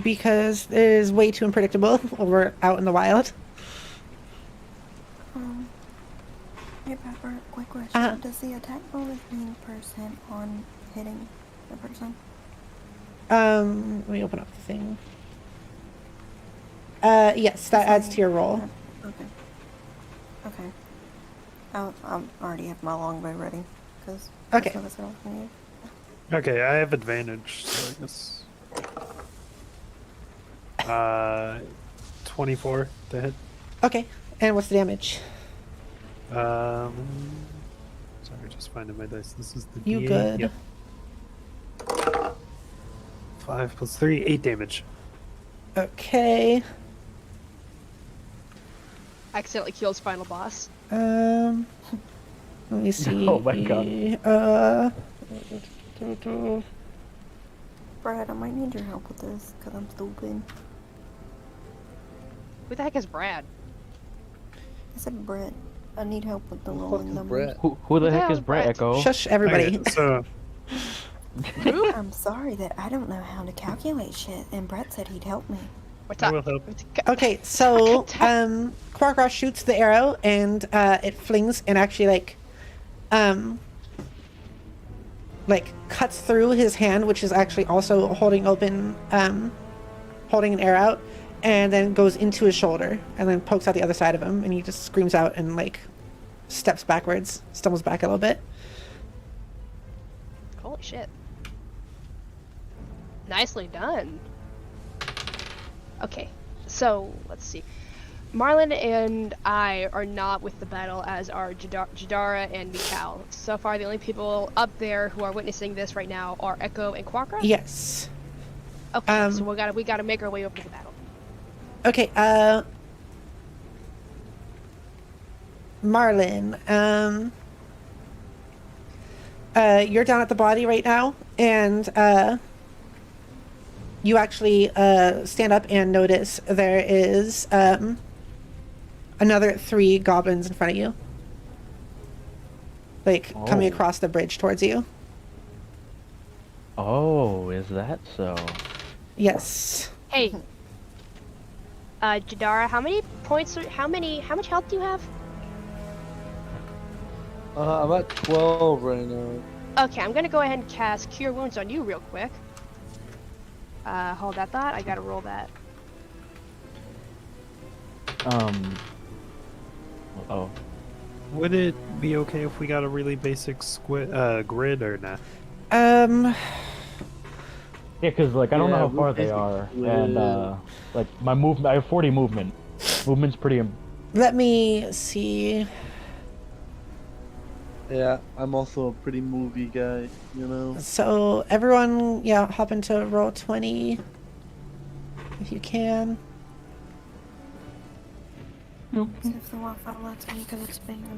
Speaker 1: Because it is way too unpredictable when we're out in the wild.
Speaker 2: Hey, Pepper, quick question.
Speaker 1: Uh-huh.
Speaker 2: Does the attack bonus mean percent on hitting the person?
Speaker 1: Let me open up the thing. Yes, that adds to your roll.
Speaker 2: Okay. Okay. I already have my longbow ready, because
Speaker 1: Okay.
Speaker 2: that's what I was gonna use.
Speaker 5: Okay, I have advantage, so I guess. 24 to hit.
Speaker 1: Okay. And what's the damage?
Speaker 5: Sorry, just finding my dice. This is the
Speaker 1: You
Speaker 5: D8.
Speaker 1: good.
Speaker 5: Yep. 5 plus 3, 8 damage.
Speaker 1: Okay.
Speaker 3: Accidentally kills final boss.
Speaker 1: Let me see.
Speaker 6: Oh my God.
Speaker 2: Brad, I might need your help with this, because I'm stupid.
Speaker 3: Who the heck is Brad?
Speaker 2: I said Brett. I need help with the
Speaker 7: Who the fuck
Speaker 2: rolling
Speaker 7: is
Speaker 2: numbers.
Speaker 7: Brett?
Speaker 6: Who the
Speaker 3: Yeah,
Speaker 6: heck is Brett
Speaker 3: Brett.
Speaker 6: Echo?
Speaker 1: Shush, everybody.
Speaker 5: Okay, so
Speaker 2: I'm sorry that I don't know how to calculate shit, and Brett said he'd help me.
Speaker 3: What's
Speaker 5: I
Speaker 3: up?
Speaker 5: will help.
Speaker 1: Okay, so Quackra shoots the arrow and it flings and actually like cuts through his hand, which is actually also holding open, holding an arrow out, and then goes into his shoulder and then pokes out the other side of him, and he just screams out and like steps backwards, stumbles back a little bit.
Speaker 3: Holy shit. Nicely done. Okay, so let's see. Marlon and I are not with the battle, as are Jadara and Mikal. So far, the only people up there who are witnessing this right now are Echo and Quackra.
Speaker 1: Yes.
Speaker 3: Okay, so we gotta make our way over to the battle.
Speaker 1: Okay, Marlon, you're down at the body right now, and you actually stand up and notice there is another 3 goblins in front of you, like coming
Speaker 6: Oh.
Speaker 1: across the bridge towards you.
Speaker 6: Oh, is that so?
Speaker 1: Yes.
Speaker 3: Hey, Jadara, how many points? How much health do you have?
Speaker 7: I'm at 12 right now.
Speaker 3: Okay, I'm gonna go ahead and cast Cure Wounds on you real quick. Hold that thought. I gotta roll that.
Speaker 6: Oh.
Speaker 5: Would it be okay if we got a really basic grid or not?
Speaker 6: Yeah, cause like I don't know
Speaker 7: Yeah,
Speaker 6: how far they
Speaker 7: basic
Speaker 6: are,
Speaker 7: grid.
Speaker 6: and like my movement, I have 40 movement. Movement's pretty.
Speaker 1: Let me see.
Speaker 7: Yeah, I'm also a pretty movie guy, you know?
Speaker 1: So everyone, yeah, hop into roll 20 if you can.
Speaker 8: See if the Wi-Fi lets me because it's being a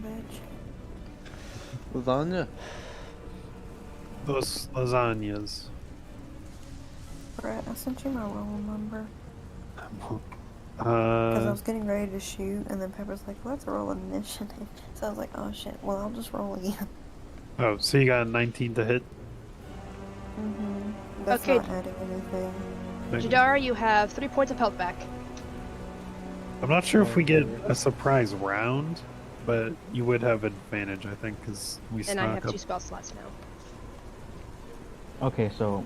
Speaker 8: bitch.
Speaker 7: Lasagna.
Speaker 5: Those lasagnas.
Speaker 8: Brett, I sent you my roll number. Because I was
Speaker 5: Uh,
Speaker 8: getting ready to shoot, and then Pepper's like, let's roll initiative. So I was like, oh shit, well, I'll just roll again.
Speaker 5: oh, so you got a 19 to hit?
Speaker 8: That's
Speaker 3: Okay.
Speaker 8: not adding anything.
Speaker 3: Jadara, you have 3 points of health back.
Speaker 5: I'm not sure if we get a surprise round, but you would have advantage, I think, because we
Speaker 3: And I
Speaker 5: snuck
Speaker 3: have
Speaker 5: up.
Speaker 3: 2 spell slots now.
Speaker 6: Okay, so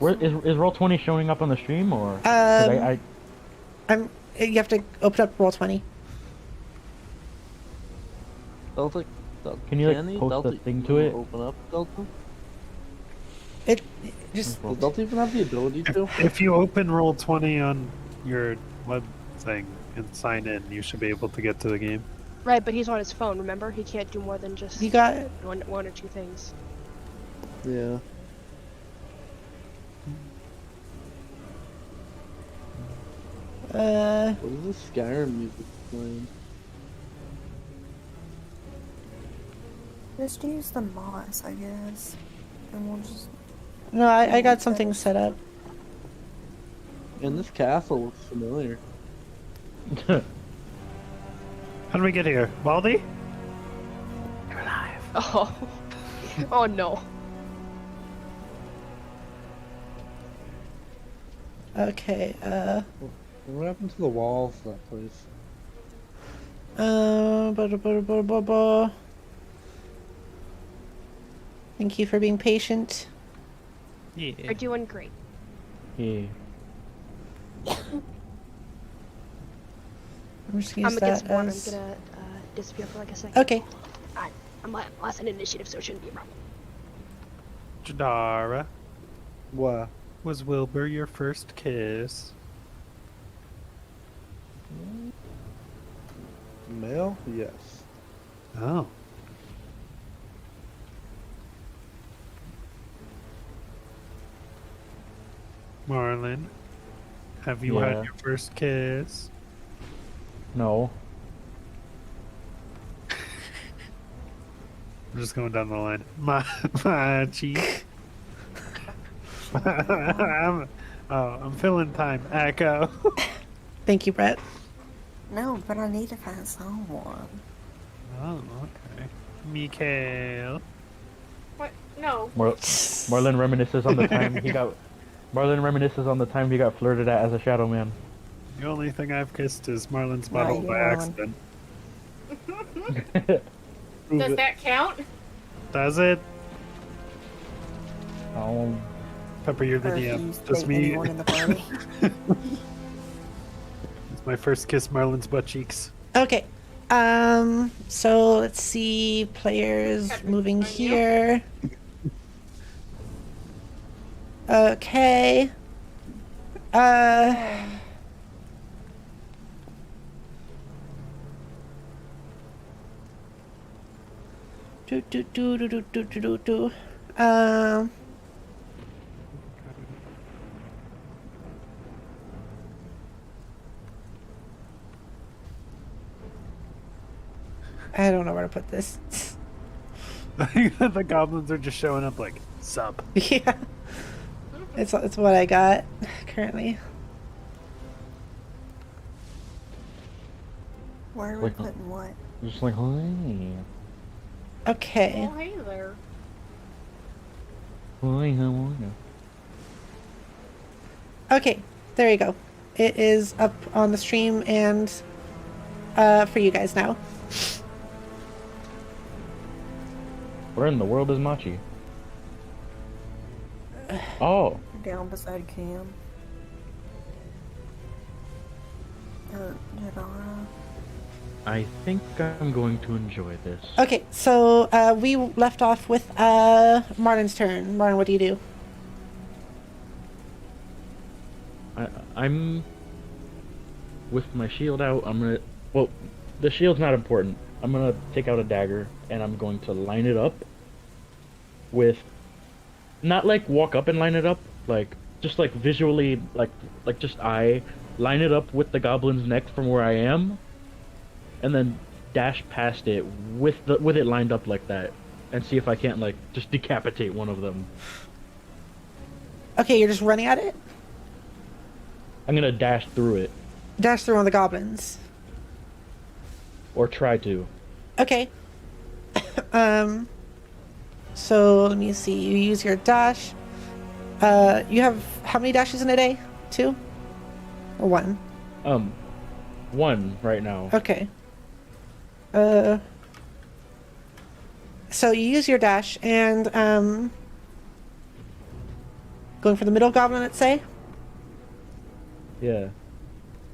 Speaker 6: where is roll 20 showing up on the stream or? 'Cause I
Speaker 1: You have to open up roll 20.
Speaker 7: Delta.
Speaker 6: Can you, like,
Speaker 7: Can he?
Speaker 6: post
Speaker 7: Delta,
Speaker 6: the thing to it?
Speaker 7: Open up Delta?
Speaker 1: It just
Speaker 7: Does Delta even have the ability to?
Speaker 5: If you open Roll20 on your web thing and sign in, you should be able to get to the game.
Speaker 3: Right, but he's on his phone, remember? He can't do more than just
Speaker 1: you got
Speaker 3: one or two things.
Speaker 7: Yeah. What is this Skyrim music playing?
Speaker 8: Just use the moss, I guess. And we'll just...
Speaker 1: no. I got something set up.
Speaker 7: And this castle looks familiar.
Speaker 5: How did we get here? Baldy? You're alive.
Speaker 3: Oh. Oh no.
Speaker 1: Okay.
Speaker 7: What happened to the walls of that place?
Speaker 1: Thank you for being patient.
Speaker 5: Yeah.
Speaker 3: You're doing great.
Speaker 6: yeah.
Speaker 1: I'm just gonna
Speaker 3: I'm
Speaker 1: use
Speaker 3: against
Speaker 1: that
Speaker 3: one.
Speaker 1: as...
Speaker 3: I'm gonna disappear for like a second.
Speaker 1: Okay.
Speaker 3: I'm last in initiative, so it shouldn't be a problem.
Speaker 5: Jadara,
Speaker 7: What?
Speaker 5: was Wilbur your first kiss?
Speaker 7: Male? Yes.
Speaker 5: Oh. Marlon, have you
Speaker 6: Yeah.
Speaker 5: had your first kiss?
Speaker 6: No.
Speaker 5: I'm just going down the line. My cheek. I'm filling time. Echo.
Speaker 1: Thank you, Brett.
Speaker 8: No, but I need to find someone.
Speaker 5: Oh, okay. Mikhail.
Speaker 4: What? No.
Speaker 6: Marlon reminisces on the time he got. Marlon reminisces on the time he got flirted at as a shadow man.
Speaker 5: The only thing I've kissed is Marlon's
Speaker 8: Not
Speaker 5: butthole
Speaker 8: you,
Speaker 5: by
Speaker 8: Marlon.
Speaker 5: accident.
Speaker 4: Does that count?
Speaker 5: Does it?
Speaker 6: Oh.
Speaker 5: Pepper, you're the
Speaker 8: Or if
Speaker 5: DM.
Speaker 8: you
Speaker 5: Just
Speaker 8: date
Speaker 5: me.
Speaker 8: anyone in the party.
Speaker 5: It's my first kiss Marlon's butt cheeks.
Speaker 1: Okay. So let's see. Players moving
Speaker 4: on you.
Speaker 1: here. Okay. Do. I don't know where to put this.
Speaker 5: The goblins are just showing up like, sup.
Speaker 1: Yeah. It's what I got currently.
Speaker 8: Where are we
Speaker 6: Like-
Speaker 8: putting what?
Speaker 6: Just like, hi.
Speaker 1: Okay.
Speaker 4: Oh, hey there.
Speaker 6: Hi, how are you?
Speaker 1: Okay. There you go. it is up on the stream and for you guys now.
Speaker 6: Where in the world is Machi? Oh,
Speaker 8: Down beside Cam. Or Jadara.
Speaker 6: I think I'm going to enjoy this.
Speaker 1: Okay, so we left off with Martin's turn. Martin, what do you do?
Speaker 6: I'm with my shield out. I'm gonna. Well, the shield's not important. I'm gonna take out a dagger and I'm going to line it up with, not like walk up and line it up, like just like visually, like just line it up with the goblin's neck from where I am, and then dash past it with it lined up like that, and see if I can't like just decapitate one of them.
Speaker 1: Okay, you're just running at it?
Speaker 6: I'm gonna dash through it,
Speaker 1: Dash through one of the goblins.
Speaker 6: or try to.
Speaker 1: Okay. So let me see. You use your dash. You have how many dashes in a day? 2? Or 1?
Speaker 6: 1 right now.
Speaker 1: Okay. So you use your dash and going for the middle goblin, let's say.
Speaker 6: Yeah.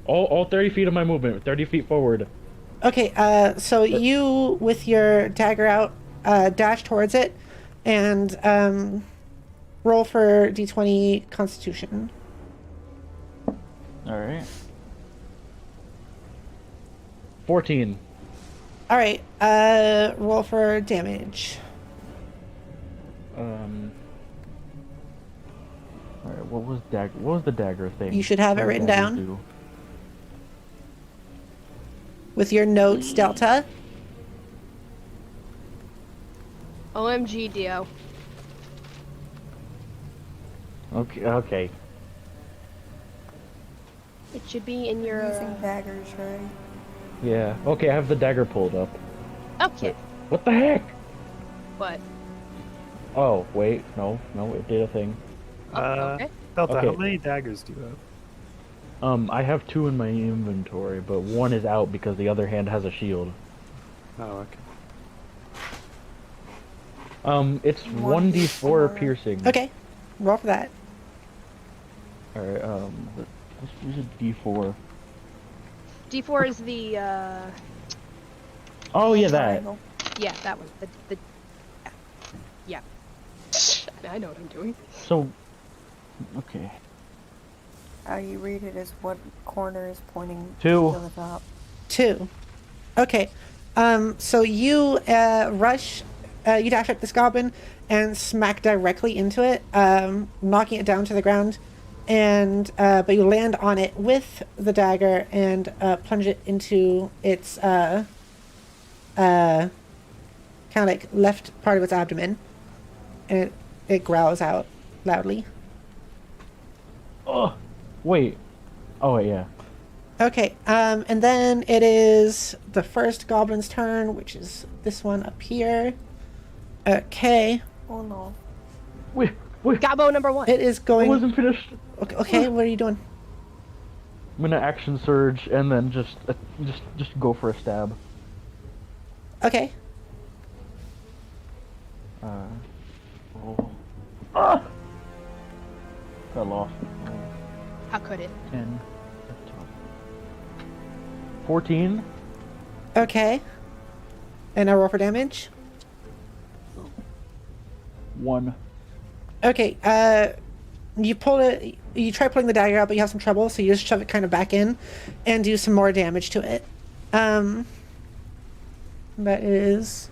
Speaker 6: All 30 feet of my movement, 30 feet forward.
Speaker 1: Okay, so you, with your dagger out, dash towards it, and roll for d20 Constitution.
Speaker 6: Alright. 14.
Speaker 1: Alright, roll for damage.
Speaker 6: Alright, what was the dagger thing?
Speaker 1: You should have it
Speaker 6: What
Speaker 1: written
Speaker 6: did dagger
Speaker 1: down.
Speaker 6: do?
Speaker 1: With your notes, Delta.
Speaker 3: OMG, Dio.
Speaker 6: Okay.
Speaker 3: It should be in your.
Speaker 8: Using daggers, right?
Speaker 6: Yeah. Okay, I have the dagger pulled up.
Speaker 3: Okay.
Speaker 6: What the heck?
Speaker 3: What?
Speaker 6: Oh, wait. No, it did a thing.
Speaker 3: Okay.
Speaker 5: Delta,
Speaker 6: Okay.
Speaker 5: how many daggers do you have?
Speaker 6: I have 2 in my inventory, but 1 is out because the other hand has a shield.
Speaker 5: Oh, okay.
Speaker 6: It's 1d4 piercing.
Speaker 1: Okay, roll for that.
Speaker 6: Alright, let's use a d4.
Speaker 3: D4 is the
Speaker 6: Oh, yeah, that.
Speaker 8: Triangle.
Speaker 3: yeah, that one. The yeah. I know what I'm doing.
Speaker 6: So, okay.
Speaker 8: How you read it is what corner is pointing
Speaker 6: 2.
Speaker 8: to the top.
Speaker 1: 2. Okay. So you rush, you dash at this goblin and smack directly into it, knocking it down to the ground, and but you land on it with the dagger and plunge it into its kind of like left part of its abdomen, and it growls out loudly.
Speaker 6: Oh, wait. Oh, wait, yeah.
Speaker 1: Okay, and then it is the first goblin's turn, which is this one up here. Okay,
Speaker 8: Oh no.
Speaker 6: Wait.
Speaker 3: Gabo number 1.
Speaker 1: it is
Speaker 6: I
Speaker 1: going.
Speaker 6: wasn't finished.
Speaker 1: Okay, what are you doing?
Speaker 6: I'm gonna action surge and then just go for a stab.
Speaker 1: Okay,
Speaker 6: Roll. Ah! Fell off.
Speaker 3: How could it?
Speaker 6: 10. 14.
Speaker 1: okay. And now roll for damage.
Speaker 6: 1.
Speaker 1: Okay, you pull it. You try pulling the dagger out, but you have some trouble, so you just shove it kind of back in and do some more damage to it. That is.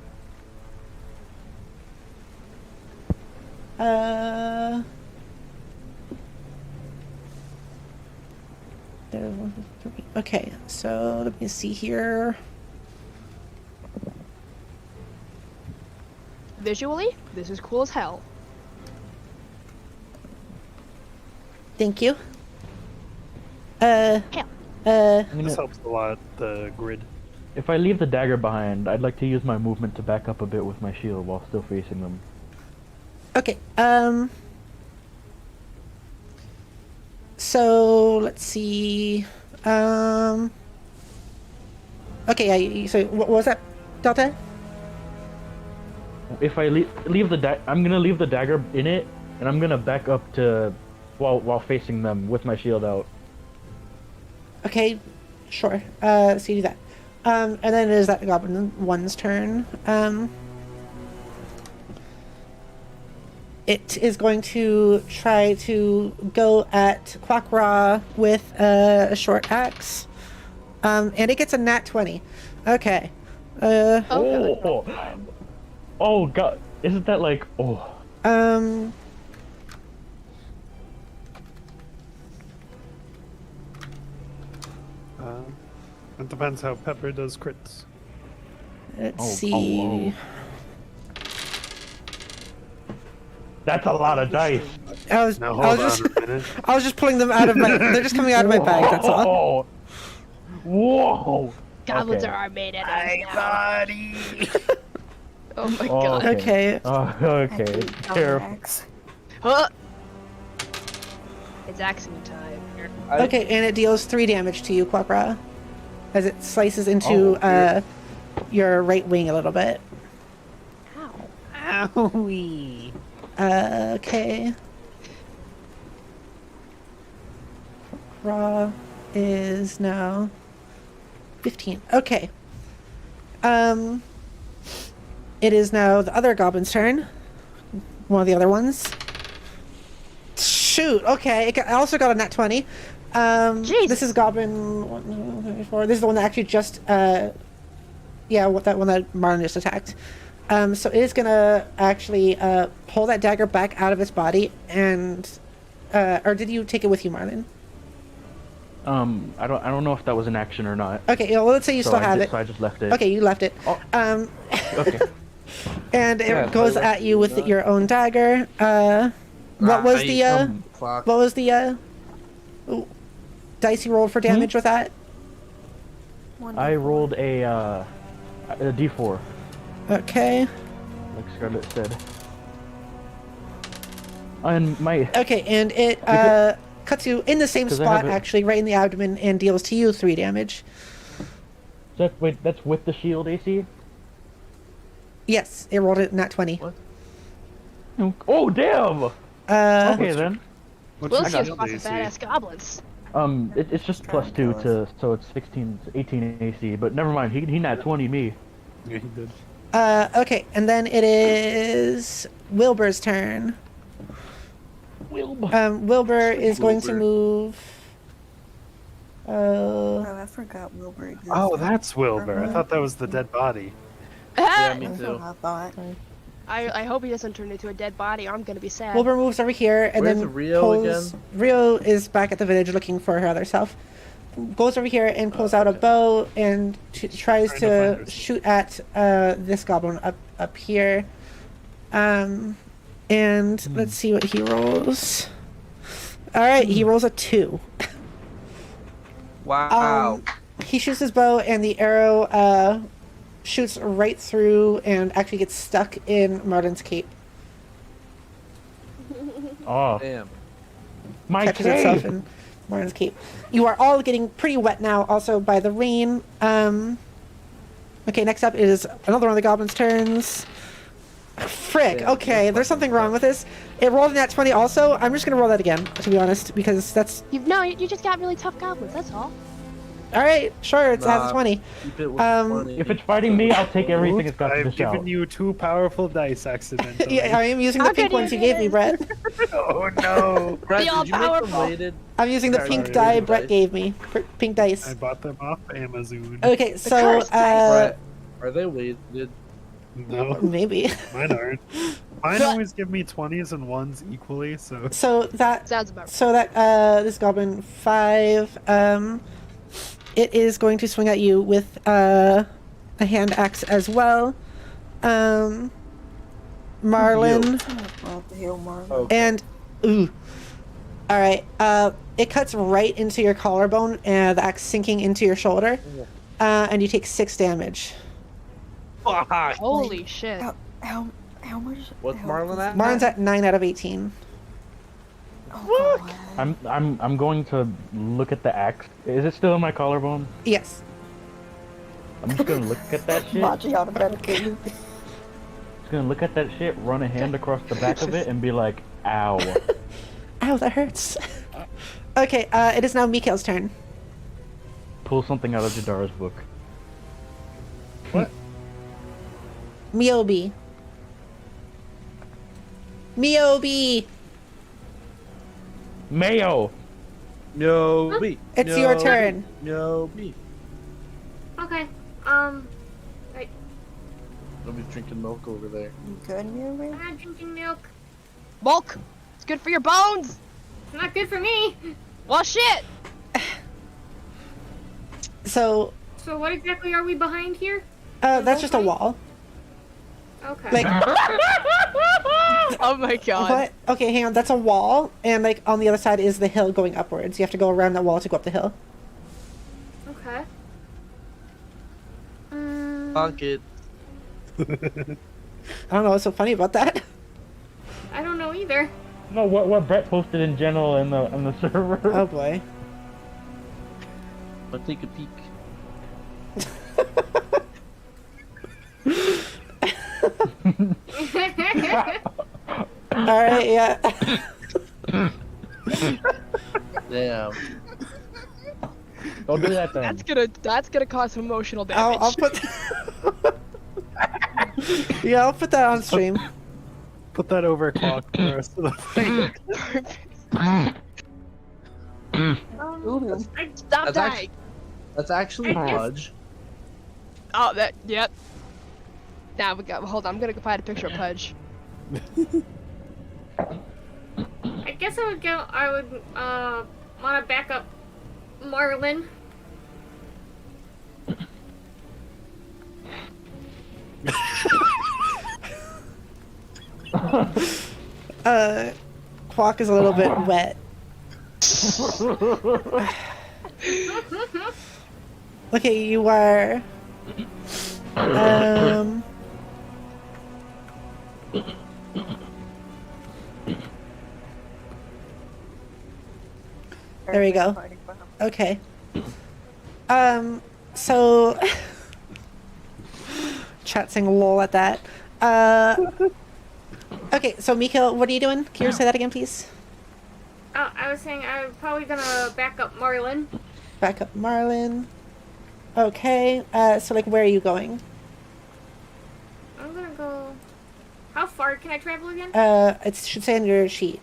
Speaker 1: There's 1, 2, 3. Okay, so let me see here.
Speaker 3: Visually, this is cool as hell.
Speaker 1: Thank you.
Speaker 3: Hell.
Speaker 6: I'm gonna,
Speaker 5: This helps a lot, the grid.
Speaker 6: if I leave the dagger behind, I'd like to use my movement to back up a bit with my shield while still facing them.
Speaker 1: So let's see. Okay, yeah. So what was that, Delta?
Speaker 6: If I leave the I'm gonna leave the dagger in it, and I'm gonna back up to while facing them with my shield out.
Speaker 1: Okay, sure. So you do that. And then it is that goblin one's turn. It is going to try to go at Quackra with a short axe. And it gets a nat 20. Okay.
Speaker 6: Oh god, isn't that like
Speaker 5: It depends how Pepper does crits.
Speaker 1: Let's see.
Speaker 6: That's a lot of dice.
Speaker 1: I was
Speaker 5: Now hold on a minute.
Speaker 1: I was just pulling them out of my. They're just coming out of my bag. That's all.
Speaker 6: Whoa!
Speaker 3: Goblins
Speaker 6: Okay.
Speaker 3: are our main enemies now.
Speaker 5: Buddy!
Speaker 3: Oh my
Speaker 6: Oh,
Speaker 3: god.
Speaker 1: Okay.
Speaker 6: Okay. Careful.
Speaker 3: Huh. It's axing time.
Speaker 1: Okay, and it deals 3 damage to you, Quackra, as it slices into your right wing a little bit.
Speaker 3: Ow.
Speaker 5: Owie!
Speaker 1: Okay. Raw is now 15. Okay. It is now the other goblin's turn. One of the other ones. Shoot. Okay. I also got a nat 20. This is Goblin 1, 2, 3, 4. This is the one that actually just that one that Marlon just attacked. So it is gonna actually pull that dagger back out of its body and or did you take it with you, Marlon?
Speaker 6: I don't know if that was an action or not.
Speaker 1: Okay, well, let's say you still have it.
Speaker 6: So I just left it.
Speaker 1: Okay, you left it.
Speaker 6: Oh. Okay.
Speaker 1: And it goes at you with your own dagger. What was the dice you rolled for damage with that?
Speaker 6: I rolled a D4,
Speaker 1: Okay.
Speaker 6: like Scarlett said. And my
Speaker 1: Okay, and it cuts you in the same
Speaker 6: 'Cause I
Speaker 1: spot,
Speaker 6: have it-
Speaker 1: actually, right in the abdomen, and deals to you 3 damage.
Speaker 6: that's with the shield AC.
Speaker 1: Yes, it rolled it nat 20.
Speaker 6: What? Oh damn! Okay then.
Speaker 5: What's
Speaker 3: We'll
Speaker 5: your
Speaker 3: see if
Speaker 5: shield
Speaker 3: lots of
Speaker 5: AC?
Speaker 3: badass goblins.
Speaker 6: It's just +2 to, so it's 18 AC. But never mind, he nat 20 me.
Speaker 5: Yeah, he did.
Speaker 1: Okay, and then it is Wilbur's turn. Wilbur is going to move.
Speaker 8: Oh, I forgot Wilbur existed.
Speaker 5: Oh, that's Wilbur. I thought that was the dead body.
Speaker 7: Yeah, me
Speaker 8: That's
Speaker 7: too.
Speaker 8: what I thought.
Speaker 3: I hope he doesn't turn into a dead body or I'm gonna be sad.
Speaker 1: Wilbur moves over here and
Speaker 7: Where's
Speaker 1: then
Speaker 7: Rio
Speaker 1: pulls.
Speaker 7: again?
Speaker 1: Rio is back at the village looking for her other self. Goes over here and pulls out a bow and tries
Speaker 5: Trying to
Speaker 1: to
Speaker 5: find her.
Speaker 1: shoot at this goblin up here. And let's see what he rolls. All right, he rolls a 2.
Speaker 7: Wow.
Speaker 1: He shoots his bow and the arrow shoots right through and actually gets stuck in Martin's cape.
Speaker 6: Oh,
Speaker 7: Damn.
Speaker 6: my
Speaker 1: Catches itself
Speaker 6: cape!
Speaker 1: in Martin's cape. You are all getting pretty wet now, also by the rain. Okay, next up is another one of the goblins' turns. Frick.
Speaker 7: Yeah,
Speaker 1: Okay, there's something wrong with this. It rolled in that 20 also. I'm just gonna roll that again, to be honest, because that's
Speaker 3: You just got really tough goblins, that's all.
Speaker 1: all right. Sure, it has
Speaker 7: Nah.
Speaker 1: a 20.
Speaker 7: Keep it with 20.
Speaker 6: If it's fighting me, I'll take everything it's got to
Speaker 5: I've
Speaker 6: dish out.
Speaker 5: given you 2 powerful dice accidentally.
Speaker 1: Yeah, I am using the
Speaker 3: How
Speaker 1: pink
Speaker 3: could
Speaker 1: ones
Speaker 3: you
Speaker 1: you
Speaker 3: do
Speaker 1: gave me,
Speaker 3: this?
Speaker 1: Brett.
Speaker 5: Oh no!
Speaker 7: Brett,
Speaker 3: Be all
Speaker 7: did you make them
Speaker 3: powerful.
Speaker 7: weighted?
Speaker 1: I'm using the
Speaker 7: Sorry,
Speaker 1: pink
Speaker 7: sorry,
Speaker 1: die
Speaker 7: weighted
Speaker 1: Brett
Speaker 7: dice.
Speaker 1: gave me. Pink dice.
Speaker 5: I bought them off Amazon.
Speaker 1: Okay, so
Speaker 3: cursed dice.
Speaker 7: Brett, are they weighted?
Speaker 5: No,
Speaker 1: maybe.
Speaker 5: mine aren't. Mine always give me 20s and 1s equally, so
Speaker 1: So that
Speaker 3: Sounds about right.
Speaker 1: so that this goblin 5 it is going to swing at you with a hand axe as well. Marlin
Speaker 8: Oh, the hell, Marlon.
Speaker 7: Okay.
Speaker 1: and ooh. All right. It cuts right into your collarbone and the axe sinking into your shoulder. And you take 6 damage.
Speaker 7: Fuck.
Speaker 3: Holy shit.
Speaker 8: How much?
Speaker 7: What's
Speaker 8: how-
Speaker 7: Marlon at?
Speaker 1: Marlin's at 9 out of 18.
Speaker 8: Oh, God.
Speaker 6: I'm going to look at the axe. Is it still in my collarbone?
Speaker 1: Yes.
Speaker 6: I'm just gonna look at that shit.
Speaker 8: Machi automatically.
Speaker 6: Just gonna look at that shit, run a hand across the back of it, and be like, "Ow."
Speaker 1: Ow, that hurts. Okay, it is now Mikhail's turn.
Speaker 6: Pull something out of Jadara's book.
Speaker 7: What?
Speaker 1: Miobi. Miobi!
Speaker 6: Mayo.
Speaker 7: No B.
Speaker 1: It's your turn.
Speaker 7: No B.
Speaker 4: Okay.
Speaker 7: Nobody's drinking milk over there.
Speaker 8: You good, Miobi?
Speaker 4: I'm not drinking milk.
Speaker 3: Bulk. It's good for your bones.
Speaker 4: It's not good for me.
Speaker 3: Well, shit.
Speaker 1: So,
Speaker 4: So what exactly are we behind here?
Speaker 1: that's just a wall.
Speaker 4: Okay.
Speaker 1: Like,
Speaker 3: Oh my god.
Speaker 1: what? Okay, hang on. That's a wall, and like on the other side is the hill going upwards. You have to go around that wall to go up the hill.
Speaker 4: Okay.
Speaker 7: Honk it.
Speaker 1: I don't know what's so funny about that.
Speaker 4: I don't know either.
Speaker 6: No, what Brett posted in general in the server.
Speaker 1: Oh boy.
Speaker 7: I'll take a peek.
Speaker 1: All right, yeah.
Speaker 7: Damn.
Speaker 6: Don't do that then.
Speaker 3: That's gonna cause some emotional damage.
Speaker 1: I'll put. Yeah, I'll put that on stream.
Speaker 5: Put that over clock for the rest of the thing.
Speaker 3: Stop
Speaker 7: That's
Speaker 3: dying.
Speaker 7: That's actually
Speaker 4: I guess-
Speaker 7: Pudge.
Speaker 3: Oh, that. Yep. Now we got. Hold on. I'm gonna go find a picture of Pudge.
Speaker 4: I guess I would go. I would want to back up Marlin.
Speaker 1: Quack is a little bit wet. Okay, you are. There we go. Okay. So. Chat saying lol at that. Okay, so Mikhail, what are you doing? Can you say that again, please?
Speaker 4: Oh, I was saying I'm probably gonna back up Marlin.
Speaker 1: Back up Marlin. Okay, so like where are you going?
Speaker 4: I'm gonna go. How far can I travel again?
Speaker 1: It should say on your sheet.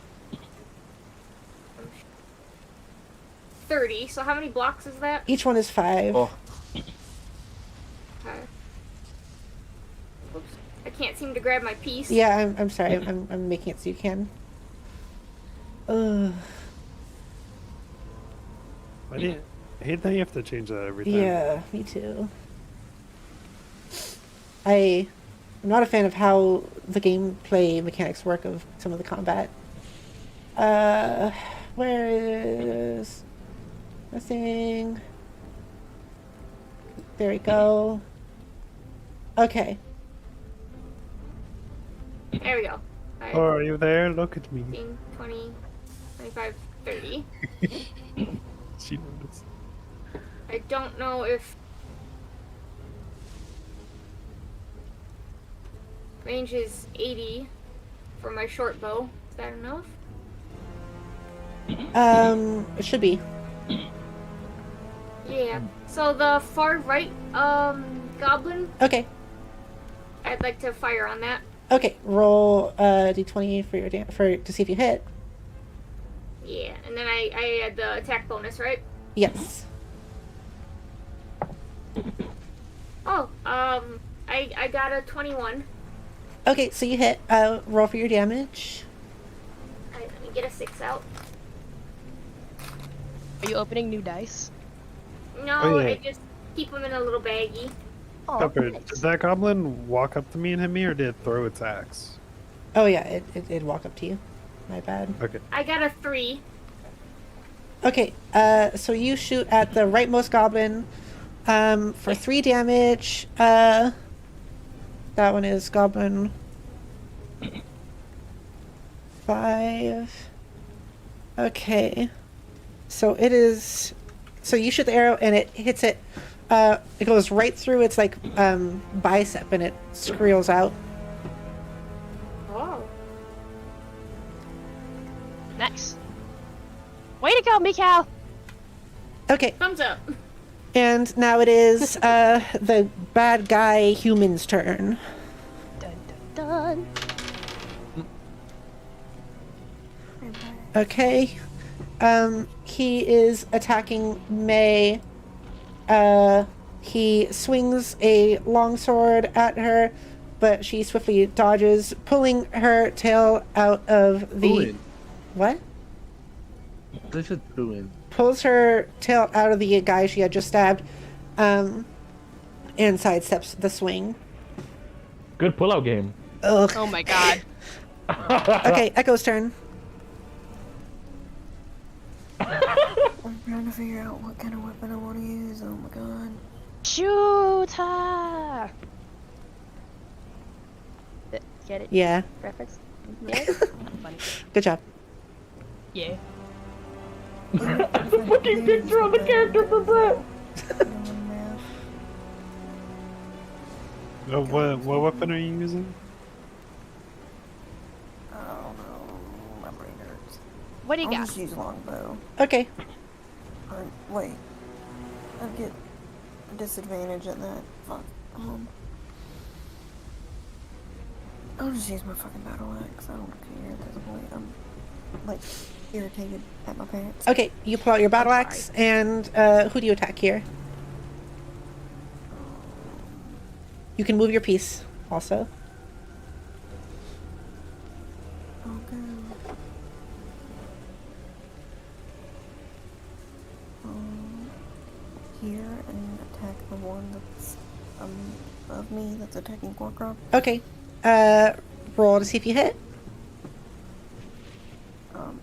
Speaker 4: 30. So how many blocks is that?
Speaker 1: Each one is 5.
Speaker 7: Oh.
Speaker 4: Okay. Oops. I can't seem to grab my piece.
Speaker 1: Yeah, I'm sorry. I'm making it so you can. Ugh.
Speaker 5: I hate that you have to change that every time.
Speaker 1: Yeah, me too. I'm not a fan of how the gameplay mechanics work of some of the combat. Where is nothing? There we go. Okay.
Speaker 4: There we go. Alright.
Speaker 5: Oh, are you there? Look at me.
Speaker 4: 15, 20, 25, 30.
Speaker 5: She noticed.
Speaker 4: I don't know if range is 80 for my short bow. Is that enough?
Speaker 1: It should be.
Speaker 4: Yeah. So the far right goblin,
Speaker 1: Okay.
Speaker 4: I'd like to fire on that.
Speaker 1: Okay. Roll d20 for your to see if you hit.
Speaker 4: Yeah, and then I add the attack bonus, right?
Speaker 1: Yes.
Speaker 4: Oh, I got a 21.
Speaker 1: Okay, so you hit. Roll for your damage.
Speaker 4: Alright, let me get a 6 out.
Speaker 3: Are you opening new dice?
Speaker 4: No,
Speaker 5: Oh, yeah.
Speaker 4: I just keep them in a little baggie.
Speaker 3: Oh,
Speaker 5: Pepper,
Speaker 3: nice.
Speaker 5: did that goblin walk up to me and hit me, or did it throw its axe?
Speaker 1: Oh yeah, it'd walk up to you. My bad.
Speaker 5: Okay.
Speaker 4: I got a 3.
Speaker 1: Okay, so you shoot at the rightmost goblin for 3 damage. That one is goblin 5. Okay. So it is. So you shoot the arrow and it hits it. It goes right through its like bicep and it squeals out.
Speaker 4: Oh.
Speaker 3: Nice. Way to go, Mikal!
Speaker 1: Okay.
Speaker 4: Thumbs up.
Speaker 1: And now it is the bad guy human's turn.
Speaker 3: Dun dun dun.
Speaker 1: Okay. He is attacking May. He swings a longsword at her, but she swiftly dodges, pulling her tail out of the...
Speaker 7: Pulling.
Speaker 1: What?
Speaker 7: They said pooing.
Speaker 1: Pulls her tail out of the guy she had just stabbed, and sidesteps the swing.
Speaker 6: Good pullout game.
Speaker 1: Ugh.
Speaker 3: Oh my god.
Speaker 1: Okay, Echo's turn.
Speaker 8: I'm trying to figure out what kind of weapon I want to use. Oh my god.
Speaker 3: Shoot her! Get it?
Speaker 1: Yeah.
Speaker 3: Reference? Yeah? Funny.
Speaker 1: Good job.
Speaker 3: Yeah.
Speaker 6: Fucking picture of the character for Brett.
Speaker 5: What weapon are you using?
Speaker 8: I don't know. My brain hurts.
Speaker 3: What do you
Speaker 8: I'll
Speaker 3: got?
Speaker 8: just use longbow.
Speaker 1: Okay.
Speaker 8: Wait. I get a disadvantage at that. Fuck. I'll just use my fucking battle axe. I don't care at this point. I'm like irritated at my parents.
Speaker 1: Okay, you pull out your battle axe, and who do you attack here? You can move your piece, also.
Speaker 8: Okay. Here and attack the one that's of me that's attacking Quarkrop.
Speaker 1: Okay. Roll to see if you hit.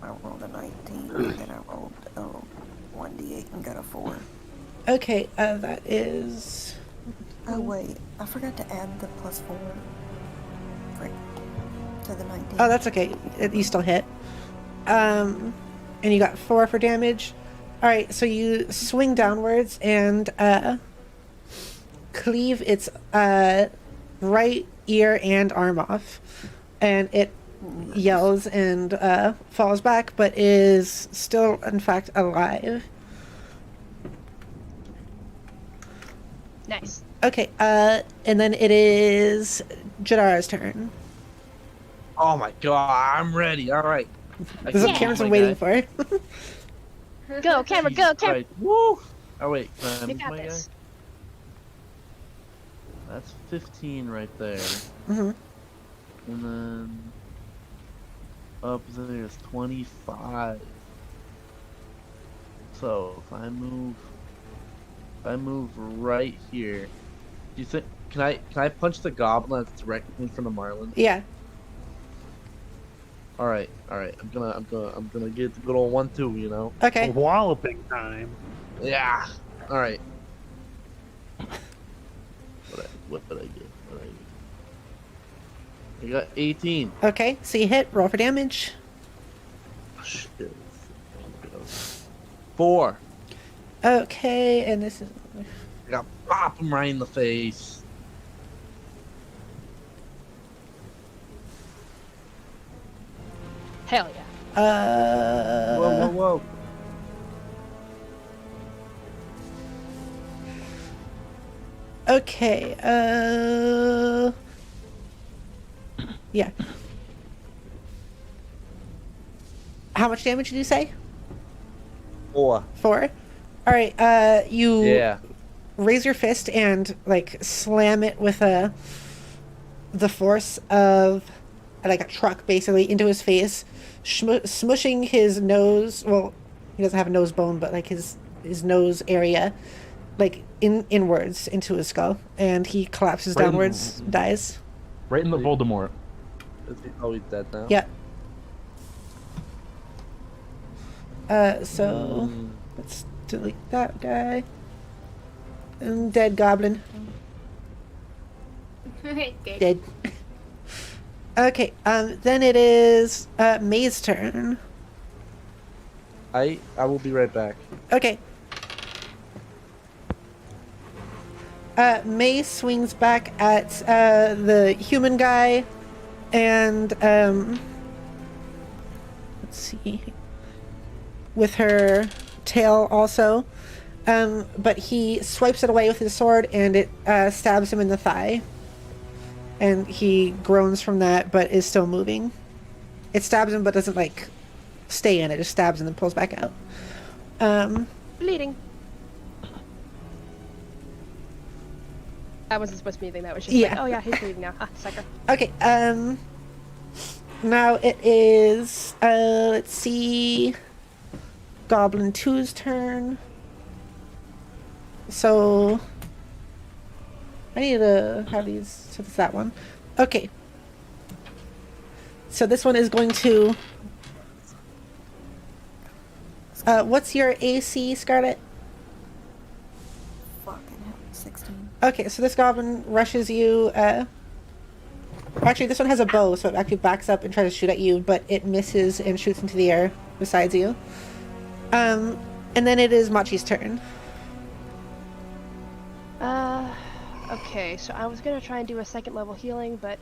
Speaker 8: I rolled a 19, and then I rolled 1d8 and got a 4.
Speaker 1: Okay, that is...
Speaker 8: Oh wait, I forgot to add the +4 to the 19.
Speaker 1: Oh, that's okay. You still hit. And you got 4 for damage. Alright, so you swing downwards and cleave its right ear and arm off. And it yells and falls back, but is still, in fact, alive.
Speaker 3: Nice.
Speaker 1: Okay, and then it is Jadara's turn.
Speaker 7: Oh my god, I'm ready. All right.
Speaker 1: This is what Cameron's been waiting for.
Speaker 3: Go, camera, go, camera!
Speaker 7: Right. Woo! Oh wait, can I
Speaker 3: You
Speaker 7: move
Speaker 3: got
Speaker 7: my
Speaker 3: this.
Speaker 7: guy? That's 15 right there.
Speaker 1: hmm
Speaker 7: And then up there is 25. So if I move right here, do you think can I punch the goblin that's directly in front of Marlin?
Speaker 1: Yeah.
Speaker 7: All right. I'm gonna get the good old 1-2, you know.
Speaker 1: Okay.
Speaker 5: Walloping time.
Speaker 7: Yeah. All right. What did I get? I got 18.
Speaker 1: Okay, so you hit. Roll for damage.
Speaker 7: Oh, shit. 4.
Speaker 1: Okay, and this is...
Speaker 7: I got pop him right in the face.
Speaker 3: Hell yeah.
Speaker 7: Whoa.
Speaker 1: Okay, yeah. How much damage did you say?
Speaker 7: 4.
Speaker 1: 4? Alright, you
Speaker 7: Yeah.
Speaker 1: raise your fist and, like, slam it with the force of, like, a truck, basically, into his face, smushing his nose, well, he doesn't have a nose bone, but, like, his nose area, like, inwards into his skull, and he collapses
Speaker 6: Right in-
Speaker 1: downwards, dies.
Speaker 6: Right in the Voldemort.
Speaker 7: Is he always dead now?
Speaker 1: Yeah. So let's delete that guy. And dead goblin.
Speaker 4: Good.
Speaker 1: Dead. Okay, then it is May's turn.
Speaker 7: I will be right back.
Speaker 1: Okay. May swings back at the human guy, and let's see, with her tail also. But he swipes it away with his sword, and it stabs him in the thigh. And he groans from that, but is still moving. It stabs him, but doesn't like stay in it. Just stabs and then pulls back out.
Speaker 3: Bleeding. That wasn't supposed to be anything. That was just
Speaker 1: Yeah.
Speaker 3: like, oh yeah, he's bleeding now. Ah, sucker.
Speaker 1: Okay. Now it is. Let's see. Goblin 2's turn. So I need to have these. So it's that one. Okay. So this one is going to. What's your AC, Scarlet?
Speaker 8: Fucking hell, 16.
Speaker 1: Okay, so this goblin rushes you. Actually, this one has a bow, so it actually backs up and tries to shoot at you, but it misses and shoots into the air besides you. And then it is Machi's turn.
Speaker 3: Okay, so I was gonna try and do a second level healing, but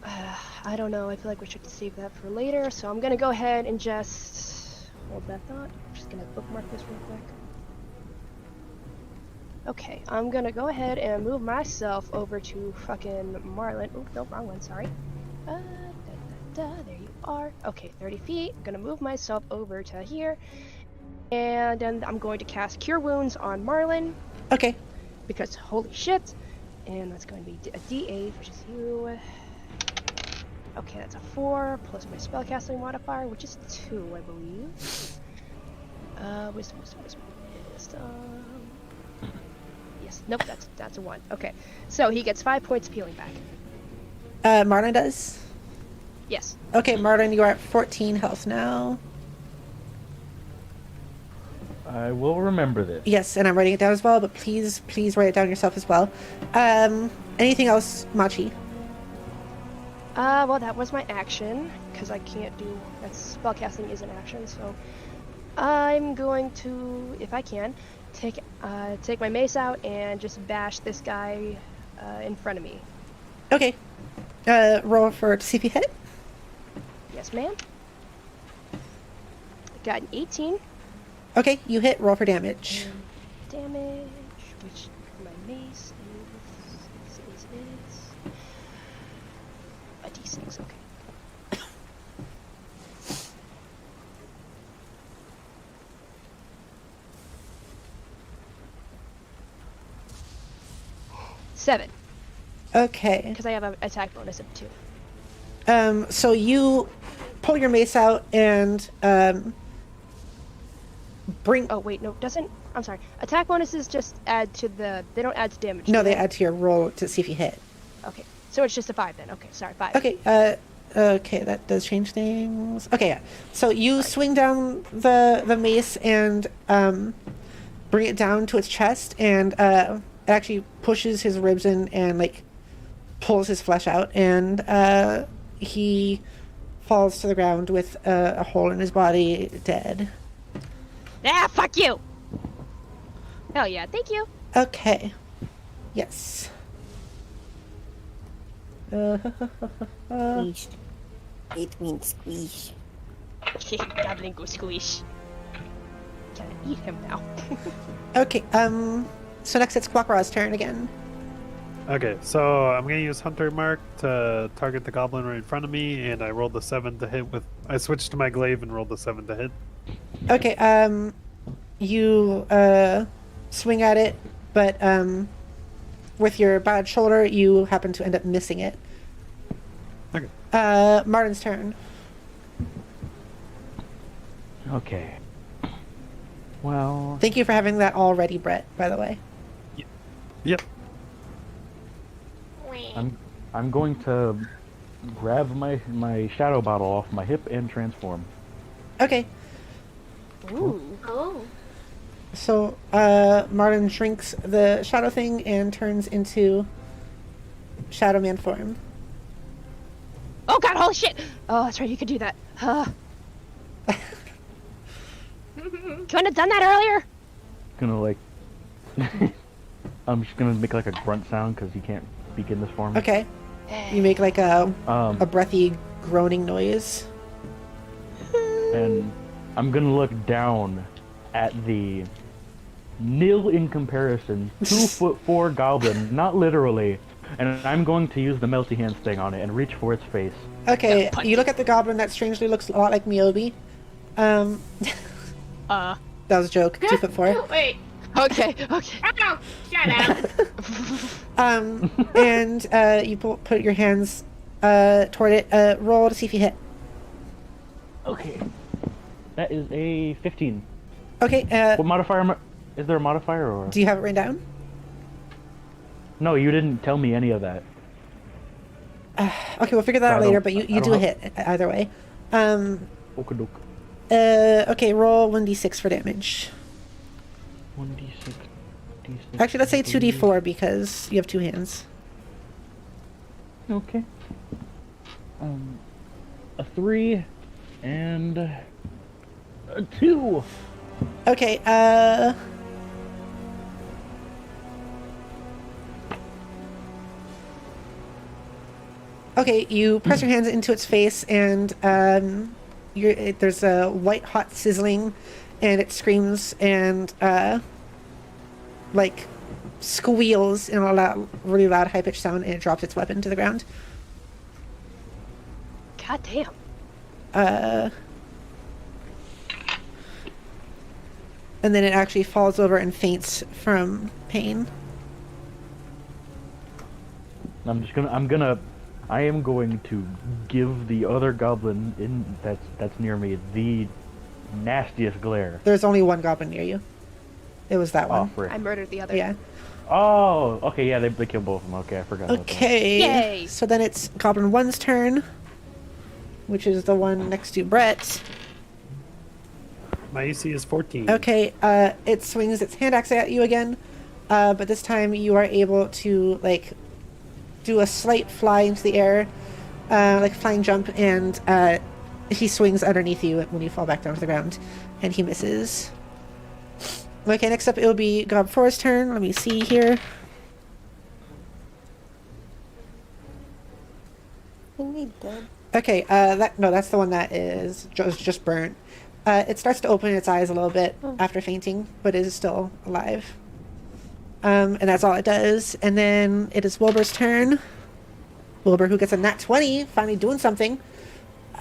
Speaker 3: I don't know. I feel like we should save that for later, so I'm gonna go ahead and just hold that thought. I'm just gonna bookmark this real quick. Okay, I'm gonna go ahead and move myself over to fucking Marlin. Oh, no, wrong one, sorry. There you are. Okay, 30 feet. Gonna move myself over to here. And then I'm going to cast Cure Wounds on Marlin.
Speaker 1: Okay.
Speaker 3: Because holy shit. And that's going to be a D8, which is you. Okay, that's a 4, plus my spellcasting modifier, which is 2, I believe. Wisdom. Yes, nope, that's a 1. Okay, so he gets 5 points of healing back.
Speaker 1: Marlin does?
Speaker 3: Yes.
Speaker 1: Okay, Marlin, you are at 14 health now.
Speaker 6: I will remember this.
Speaker 1: Yes, and I'm writing it down as well, but please write it down yourself as well. Anything else, Machi?
Speaker 3: Well, that was my action, because I can't do... spellcasting is an action, so... I'm going to, if I can, take my mace out and just bash this guy in front of me.
Speaker 1: Okay. Roll to see if you hit.
Speaker 3: Yes, ma'am. Got an 18.
Speaker 1: Okay, you hit. Roll for damage.
Speaker 3: Damage, which for my mace is a d6. Okay. Seven.
Speaker 1: Okay.
Speaker 3: Because I have an attack bonus of 2.
Speaker 1: So you pull your mace out and bring.
Speaker 3: Oh wait, no, doesn't. I'm sorry. Attack bonuses just add to the. They don't add to damage.
Speaker 1: No,
Speaker 3: do
Speaker 1: they add to your roll to see if you hit.
Speaker 3: Okay, so it's just a 5 then. Okay, sorry, 5.
Speaker 1: Okay. Okay, that does change things. Okay, yeah. So you swing down the mace and bring it down to its chest, and it actually pushes his ribs in and like pulls his flesh out, and he falls to the ground with a hole in his body, dead.
Speaker 3: Ah, fuck you! Hell yeah, thank you.
Speaker 1: Okay. Yes.
Speaker 8: Squeeze. It means squeeze.
Speaker 3: Goblin go squish. Gotta eat him now.
Speaker 1: Okay. So next it's Quackraw's turn again.
Speaker 5: Okay, so I'm gonna use Hunter Mark to target the goblin right in front of me, and I rolled a 7 to hit with. I switched to my glaive and rolled a 7 to hit.
Speaker 1: Okay. You swing at it, but with your bad shoulder, you happen to end up missing it.
Speaker 5: Okay.
Speaker 1: Martin's turn.
Speaker 6: Okay. Well,
Speaker 1: Thank you for having that all ready, Brett, by the way.
Speaker 5: Yep.
Speaker 6: I'm going to grab my shadow bottle off my hip and transform.
Speaker 1: Okay.
Speaker 3: Ooh.
Speaker 4: Oh.
Speaker 1: So, Martin shrinks the shadow thing and turns into Shadow Man form.
Speaker 3: Oh god, holy shit! Oh, that's right, you could do that. Couldn't have done that earlier.
Speaker 6: Gonna like. I'm just gonna make like a grunt sound because you can't begin this for me.
Speaker 1: Okay. You make like a
Speaker 6: Um,
Speaker 1: breathy groaning noise.
Speaker 6: and I'm gonna look down at the nil in comparison 2'4" goblin, not literally, and I'm going to use the melty hands thing on it and reach for its face.
Speaker 1: Okay, you look at the goblin that strangely looks a lot like Miyobi. That was a joke. 2'4".
Speaker 4: Wait.
Speaker 3: Okay.
Speaker 4: Oh, shut up.
Speaker 1: And you put your hands toward it. Roll to see if you hit.
Speaker 6: Okay. That is a 15.
Speaker 1: Okay.
Speaker 6: What modifier? Is there a modifier or?
Speaker 1: Do you have it written down?
Speaker 6: No, you didn't tell me any of that.
Speaker 1: Okay, we'll figure that
Speaker 6: I
Speaker 1: out later.
Speaker 6: don't-
Speaker 1: But
Speaker 6: I
Speaker 1: you
Speaker 6: don't
Speaker 1: do a
Speaker 6: have-
Speaker 1: hit either way.
Speaker 6: Okadoke.
Speaker 1: Okay, roll 1d6 for damage.
Speaker 6: 1d6. D6.
Speaker 1: Actually, let's say 2d4 because you have two hands.
Speaker 6: Okay. A 3 and a 2.
Speaker 1: Okay, Okay, you press your hands into its face, and there's a white hot sizzling, and it screams and like squeals in a really loud, high pitched sound, and it drops its weapon to the ground.
Speaker 3: God damn.
Speaker 1: And then it actually falls over and faints from pain.
Speaker 6: I am going to give the other goblin that's near me the nastiest glare.
Speaker 1: There's only one goblin near you. It was that
Speaker 6: Oh,
Speaker 1: one.
Speaker 6: frick.
Speaker 3: I murdered the other.
Speaker 1: Yeah.
Speaker 6: Oh, okay, yeah, they killed both of them. Okay, I forgot about that.
Speaker 1: Okay.
Speaker 3: Yay.
Speaker 1: So then it's Goblin 1's turn, which is the one next to Brett.
Speaker 5: My AC is 14.
Speaker 1: Okay, it swings its hand axe at you again, but this time you are able to, like, do a slight fly into the air, like a flying jump, and he swings underneath you when you fall back down to the ground, and he misses. Okay, next up it'll be Gob 4's turn. Let me see here.
Speaker 2: Isn't he dead?
Speaker 1: Okay, that's the one that is just burnt. It starts to open its eyes a little bit after fainting, but it is still alive. And that's all it does. And then it is Wilbur's turn. Wilbur, who gets a nat 20, finally doing something.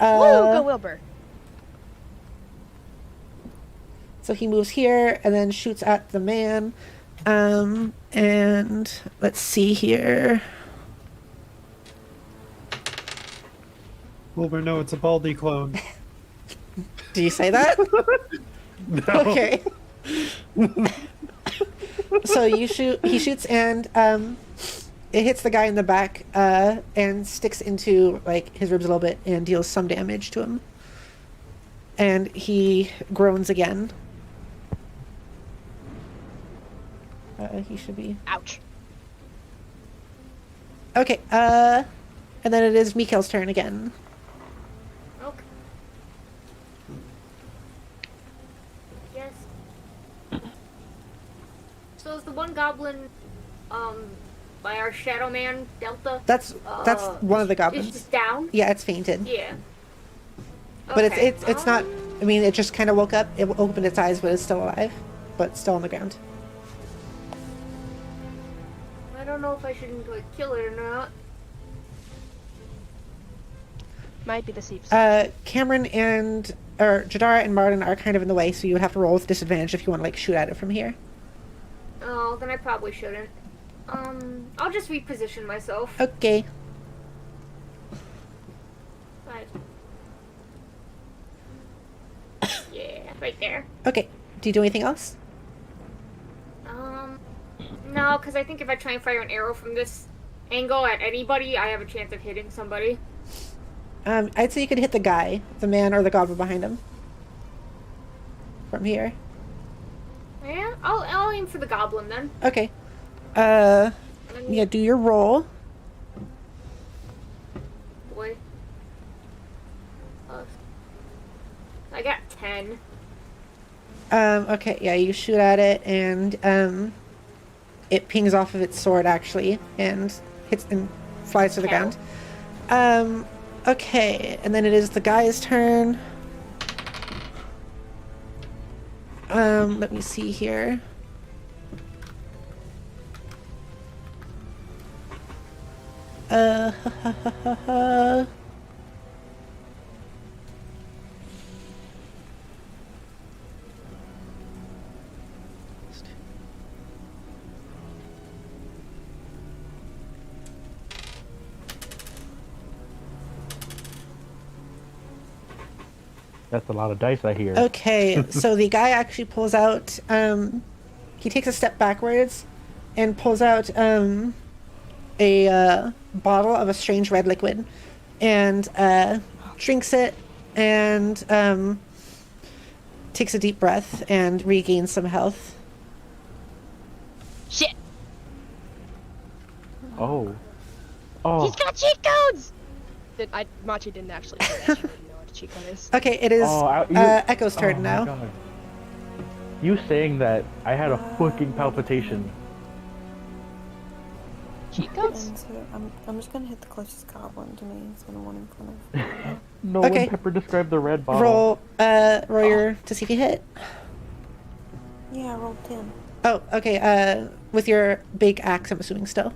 Speaker 3: Woo, go Wilbur.
Speaker 1: So he moves here and then shoots at the man. And let's see here.
Speaker 5: Wilbur, no, it's a Baldy clone.
Speaker 1: Do you say that?
Speaker 5: No.
Speaker 1: Okay. So he shoots and it hits the guy in the back and sticks into like his ribs a little bit and deals some damage to him. And he groans again. He should be.
Speaker 3: Ouch.
Speaker 1: Okay. And then it is Mikhail's turn again.
Speaker 4: Okay. Yes. So is the one goblin, by our Shadow Man Delta?
Speaker 1: That's one of the
Speaker 4: It's
Speaker 1: goblins.
Speaker 4: just down.
Speaker 1: Yeah, it's fainted.
Speaker 4: Yeah.
Speaker 1: But
Speaker 4: Okay,
Speaker 1: it's not. I mean, it just kind of woke up. It opened its eyes, but it's still alive, but still on the ground.
Speaker 4: I don't know if I should like kill it or not.
Speaker 3: Might be the safest.
Speaker 1: Cameron or Jadara and Martin are kind of in the way, so you would have to roll with disadvantage if you want to like shoot at it from here.
Speaker 4: Oh, then I probably shouldn't. I'll just reposition myself.
Speaker 1: Okay.
Speaker 4: Right. Yeah, right there.
Speaker 1: Okay. Do you do anything else?
Speaker 4: No, because I think if I try and fire an arrow from this angle at anybody, I have a chance of hitting somebody.
Speaker 1: I'd say you could hit the guy, the man or the goblin behind him. From here.
Speaker 4: Yeah, I'll aim for the goblin then.
Speaker 1: Okay.
Speaker 4: And then,
Speaker 1: Yeah, do your roll.
Speaker 4: Boy. I got 10.
Speaker 1: Okay, yeah, you shoot at it, and it pings off of its sword actually, and hits and flies to the ground. Okay, and then it is the guy's turn. Let me see here.
Speaker 6: That's a lot of dice I hear.
Speaker 1: Okay, so the guy actually pulls out, he takes a step backwards and pulls out, a bottle of a strange red liquid and drinks it and takes a deep breath and regains some health.
Speaker 3: Shit!
Speaker 6: Oh.
Speaker 3: He's got cheat codes! Machi didn't actually say that. She didn't know what a cheat code is.
Speaker 1: Okay, it is Echo's turn
Speaker 6: my
Speaker 1: now.
Speaker 6: God. You saying that, I had a fucking palpitation.
Speaker 3: Cheat codes?
Speaker 8: And so I'm just gonna hit the closest goblin to me. It's gonna want in front of.
Speaker 6: No
Speaker 1: Okay.
Speaker 6: one Pepper described the red bottle.
Speaker 1: Roll your to see if you hit.
Speaker 8: Yeah, I rolled 10.
Speaker 1: Oh, okay, with your big axe, I'm assuming still.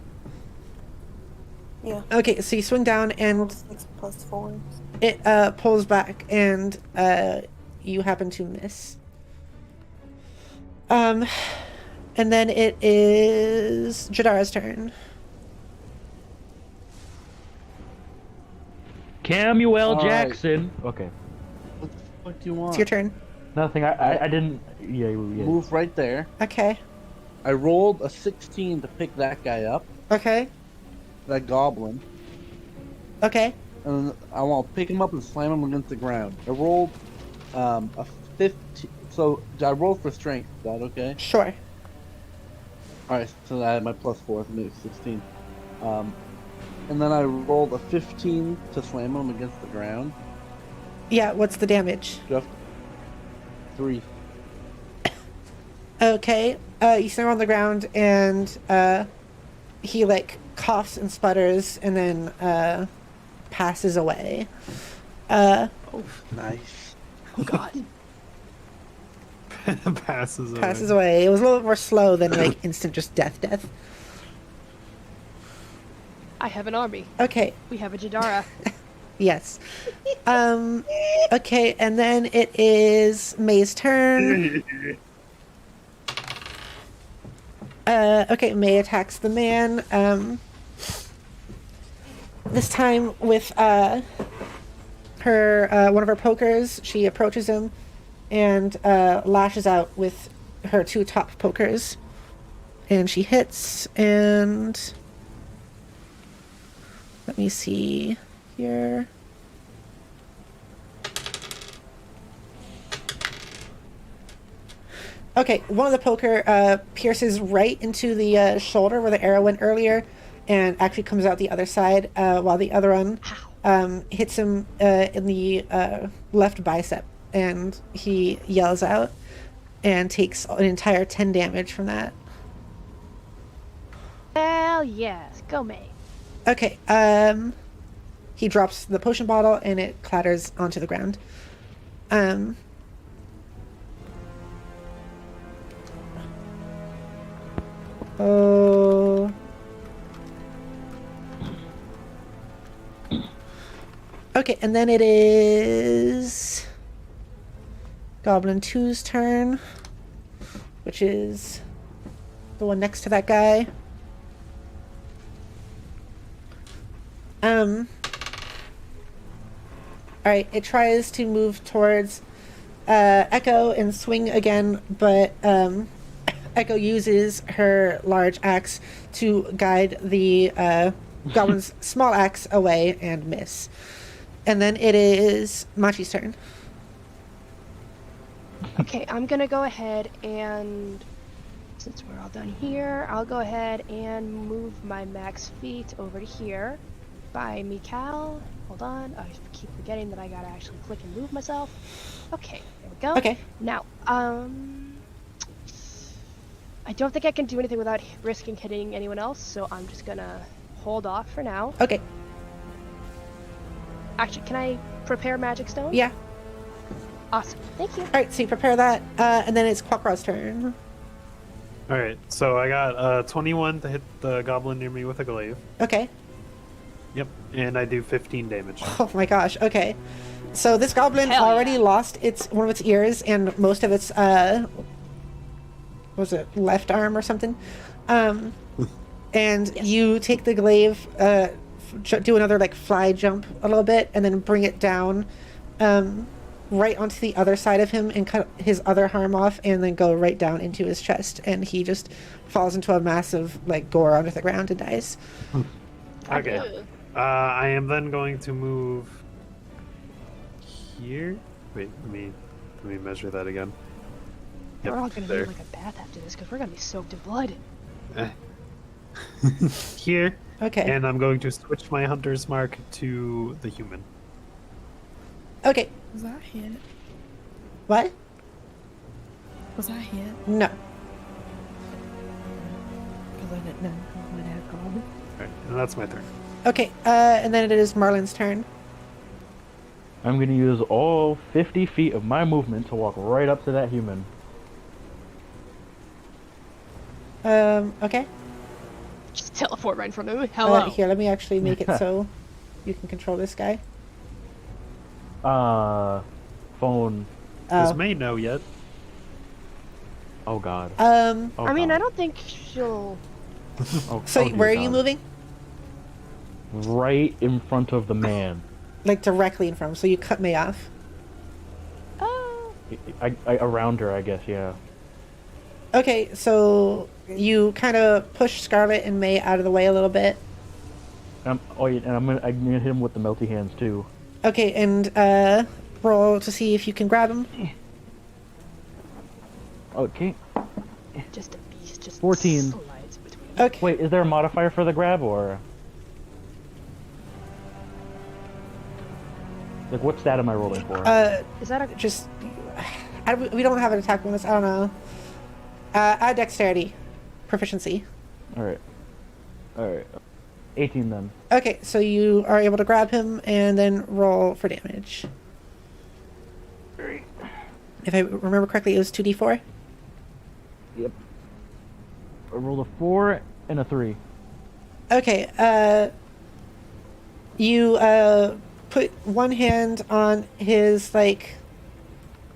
Speaker 8: Yeah.
Speaker 1: Okay, so you swing down and
Speaker 8: 6 plus 4.
Speaker 1: it pulls back and you happen to miss. And then it is Jadara's turn.
Speaker 6: Samuel
Speaker 7: Alright.
Speaker 6: Jackson. Okay.
Speaker 7: What the fuck do you want?
Speaker 1: It's your turn.
Speaker 6: Nothing. I didn't. Yeah.
Speaker 7: Move right there.
Speaker 1: Okay.
Speaker 7: I rolled a 16 to pick that guy up,
Speaker 1: Okay.
Speaker 7: that goblin,
Speaker 1: Okay.
Speaker 7: and I want to pick him up and slam him against the ground. I rolled a 15. So I rolled for strength. Is that okay?
Speaker 1: Sure.
Speaker 7: Alright, so I had my plus 4, so maybe 16. And then I rolled a 15 to slam him against the ground.
Speaker 1: Yeah, what's the damage?
Speaker 7: Just 3.
Speaker 1: Okay. You slam him on the ground and he like coughs and sputters and then passes away.
Speaker 7: Nice.
Speaker 3: Oh god.
Speaker 5: Passes away.
Speaker 1: Passes away. It was a little more slow than like instant just death.
Speaker 3: I have an army.
Speaker 1: Okay.
Speaker 3: We have a Jadara.
Speaker 1: Yes. Okay, and then it is May's turn. Okay, May attacks the man. This time with her one of her pokers, she approaches him and lashes out with her 2 top pokers. And she hits, and let me see here. Okay, one of the poker pierces right into the shoulder where the arrow went earlier and actually comes out the other side, while the other one hits him in the left bicep, and he yells out and takes an entire 10 damage from that.
Speaker 3: Hell yes. Go May.
Speaker 1: Okay, he drops the potion bottle and it clatters onto the ground. Oh. Okay, and then it is Goblin 2's turn, which is the one next to that guy. Alright, it tries to move towards Echo and swing again, but Echo uses her large axe to guide the Goblin's small axe away and miss. And then it is Machi's turn.
Speaker 3: Okay, I'm gonna go ahead and, since we're all done here, I'll go ahead and move my max feet over to here. by Mikal. Hold on. I keep forgetting that I gotta actually click and move myself. Okay, there we go.
Speaker 1: Okay.
Speaker 3: Now, I don't think I can do anything without risking hitting anyone else, so I'm just gonna hold off for now.
Speaker 1: Okay.
Speaker 3: Actually, can I prepare magic stone?
Speaker 1: Yeah.
Speaker 3: Awesome. Thank you.
Speaker 1: All right. So you prepare that, and then it's Quackraw's turn.
Speaker 5: All right, so I got 21 to hit the goblin near me with a glaive.
Speaker 1: Okay.
Speaker 5: Yep, and I do 15 damage.
Speaker 1: Oh my gosh. Okay. So this goblin
Speaker 3: Hell
Speaker 1: already
Speaker 3: yeah.
Speaker 1: lost one of its ears and most of its what was it, left arm or something? And
Speaker 3: Yes.
Speaker 1: you take the glaive, do another like fly jump a little bit, and then bring it down, right onto the other side of him and cut his other arm off, and then go right down into his chest, and he just falls into a massive like gore under the ground and dies.
Speaker 5: Okay. I am then going to move here. Wait, let me measure that again. Yep,
Speaker 3: We're all gonna
Speaker 5: there.
Speaker 3: need like a bath after this because we're gonna be soaked in blood.
Speaker 5: Here.
Speaker 1: Okay.
Speaker 5: And I'm going to switch my hunter's mark to the human.
Speaker 1: Okay.
Speaker 8: Was that hit?
Speaker 1: What?
Speaker 8: Was that hit?
Speaker 1: No.
Speaker 8: Because I didn't know what I had called.
Speaker 5: Alright, and that's my turn.
Speaker 1: Okay. And then it is Marlin's turn.
Speaker 6: I'm gonna use all 50 feet of my movement to walk right up to that human.
Speaker 1: Okay.
Speaker 3: Just teleport right in front of him. Hello.
Speaker 1: Here, let me actually make it so you can control this guy.
Speaker 6: Phone.
Speaker 5: Does
Speaker 1: Oh.
Speaker 5: May know yet?
Speaker 6: Oh god.
Speaker 1: Um.
Speaker 6: Oh,
Speaker 3: I mean,
Speaker 6: god.
Speaker 3: I don't think she'll.
Speaker 6: Oh,
Speaker 1: So
Speaker 6: oh, dear
Speaker 1: where are you
Speaker 6: God.
Speaker 1: moving?
Speaker 6: Right in front of the man.
Speaker 1: Like directly in front. So you cut May off.
Speaker 3: Oh.
Speaker 6: I around her, I guess. Yeah.
Speaker 1: Okay, so you kind of push Scarlet and May out of the way a little bit.
Speaker 6: And I'm gonna hit him with the melty hands too.
Speaker 1: Okay, and roll to see if you can grab him.
Speaker 6: Okay.
Speaker 3: Just a beast. Just
Speaker 6: 14.
Speaker 3: slides between.
Speaker 1: Okay.
Speaker 6: Wait, is there a modifier for the grab or? Like, what stat am I rolling for?
Speaker 3: Is that a?
Speaker 1: Just we don't have an attack bonus. I don't know. Add dexterity, proficiency.
Speaker 6: All right. 18 then.
Speaker 1: Okay, so you are able to grab him and then roll for damage.
Speaker 6: Great.
Speaker 1: If I remember correctly, it was 2d4.
Speaker 6: Yep. I rolled a 4 and a 3.
Speaker 1: Okay, you put one hand on his like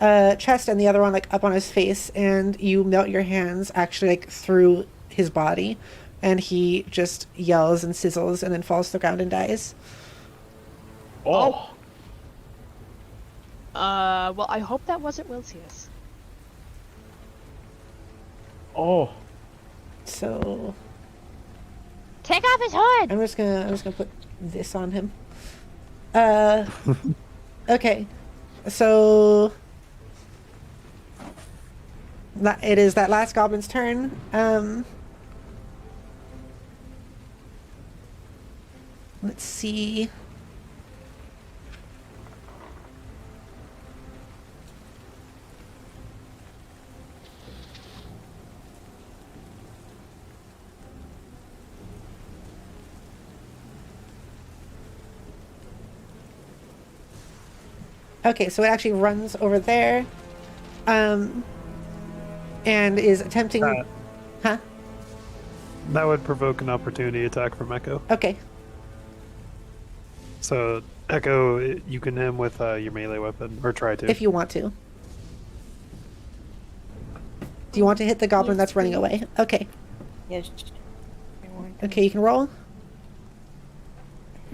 Speaker 1: chest and the other one like up on his face, and you melt your hands actually like through his body, and he just yells and sizzles and then falls to the ground and dies.
Speaker 6: Oh.
Speaker 3: Well, I hope that wasn't Wilcius.
Speaker 6: Oh.
Speaker 1: So
Speaker 3: Take off his hood.
Speaker 1: I'm just gonna put this on him. Okay, so it is that last goblin's turn. Let's see. Okay, so it actually runs over there, and is attempting. Huh?
Speaker 5: That would provoke an opportunity attack from Echo.
Speaker 1: Okay.
Speaker 5: So, Echo, you can hit him with your melee weapon, or try to.
Speaker 1: If you want to. Do you want to hit the goblin that's running away? Okay.
Speaker 8: Yes.
Speaker 1: Okay, you can roll.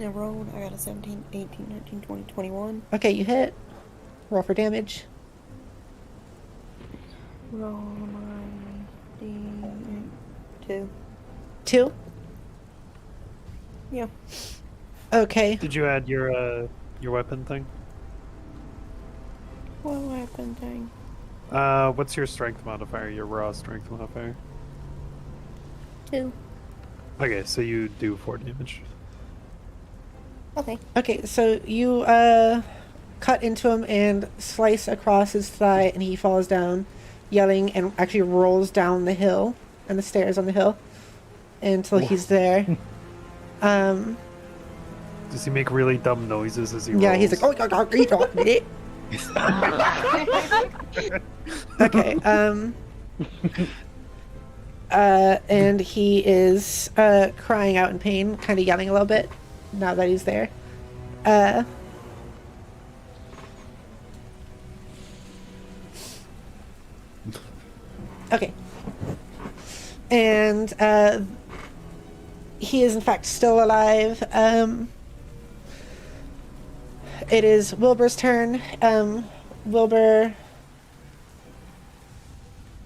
Speaker 8: I rolled. I got a 17, 18, 19, 20, 21.
Speaker 1: Okay, you hit. Roll for damage.
Speaker 8: Roll my D8. 2.
Speaker 1: 2.
Speaker 8: Yeah.
Speaker 1: Okay.
Speaker 5: Did you add your weapon thing?
Speaker 8: What weapon thing?
Speaker 5: What's your strength modifier? Your raw strength modifier?
Speaker 8: 2.
Speaker 5: Okay, so you do 4 damage.
Speaker 8: Okay.
Speaker 1: Okay, so you cut into him and slice across his thigh, and he falls down, yelling, and actually rolls down the hill and the stairs on the hill until he's there.
Speaker 5: Does he make really dumb noises as he
Speaker 1: Yeah,
Speaker 5: rolls?
Speaker 1: he's like, oh, it. Okay, and he is crying out in pain, kind of yelling a little bit now that he's there. Okay. And he is in fact still alive. It is Wilbur's turn. Wilbur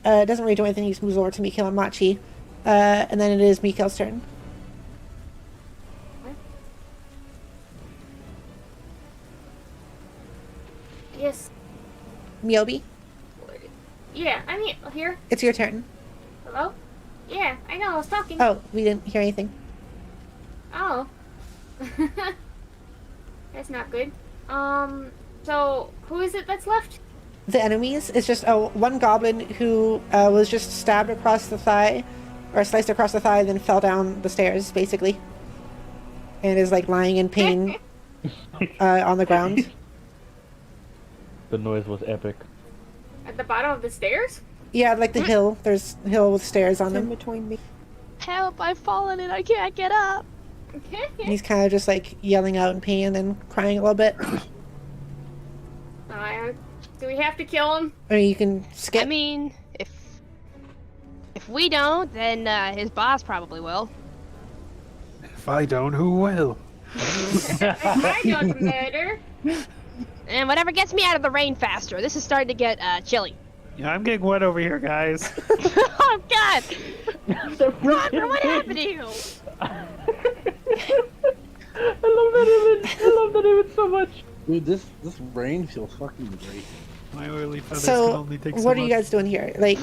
Speaker 1: doesn't really do anything. He just moves over to Mikhail and Machi. And then it is Mikhail's turn.
Speaker 4: Yes.
Speaker 1: Miobi,
Speaker 4: Yeah, I'm here.
Speaker 1: it's your turn.
Speaker 4: Hello? Yeah, I know, I was talking.
Speaker 1: Oh, we didn't hear anything.
Speaker 4: Oh. That's not good. So, who is it that's left?
Speaker 1: The enemies is just one goblin who was just stabbed across the thigh, or sliced across the thigh, then fell down the stairs, basically. And is like lying in pain on the ground.
Speaker 6: The noise was epic.
Speaker 4: At the bottom of the stairs?
Speaker 1: Yeah, like the hill. There's a hill with stairs on
Speaker 8: In
Speaker 1: them.
Speaker 8: between me.
Speaker 3: Help! I've fallen and I can't get up.
Speaker 1: And he's kind of just like yelling out in pain and crying a little bit.
Speaker 4: Do we have to kill him?
Speaker 1: Or you can skip.
Speaker 3: I mean, if we don't, then his boss probably will.
Speaker 5: If I don't, who will?
Speaker 4: I don't matter.
Speaker 3: And whatever gets me out of the rain faster. This is starting to get chilly.
Speaker 5: Yeah, I'm getting wet over here, guys.
Speaker 3: Oh God! Roger, what happened to you?
Speaker 6: I love that image so much.
Speaker 7: Dude, this rain feels fucking great.
Speaker 5: My oily feathers can
Speaker 1: So,
Speaker 5: only take so
Speaker 1: what are you
Speaker 5: much.
Speaker 1: guys doing here? Like,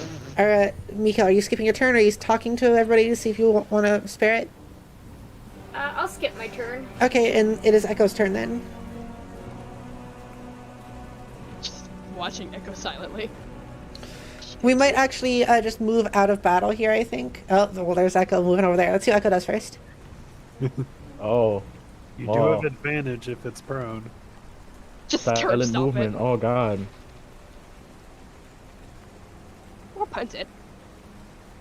Speaker 1: Mikael, are you skipping your turn? Or are you talking to everybody to see if you want to spare it?
Speaker 4: I'll skip my turn.
Speaker 1: Okay, and it is Echo's turn then.
Speaker 3: Just watching Echo silently.
Speaker 1: We might actually just move out of battle here, I think. Oh, well, there's Echo moving over there. Let's see what Echo does first.
Speaker 6: Oh,
Speaker 5: You do
Speaker 6: Wow.
Speaker 5: have advantage if it's prone.
Speaker 3: Just curb
Speaker 6: silent
Speaker 3: stomp
Speaker 6: movement.
Speaker 3: it.
Speaker 6: Oh god.
Speaker 3: Or punt it.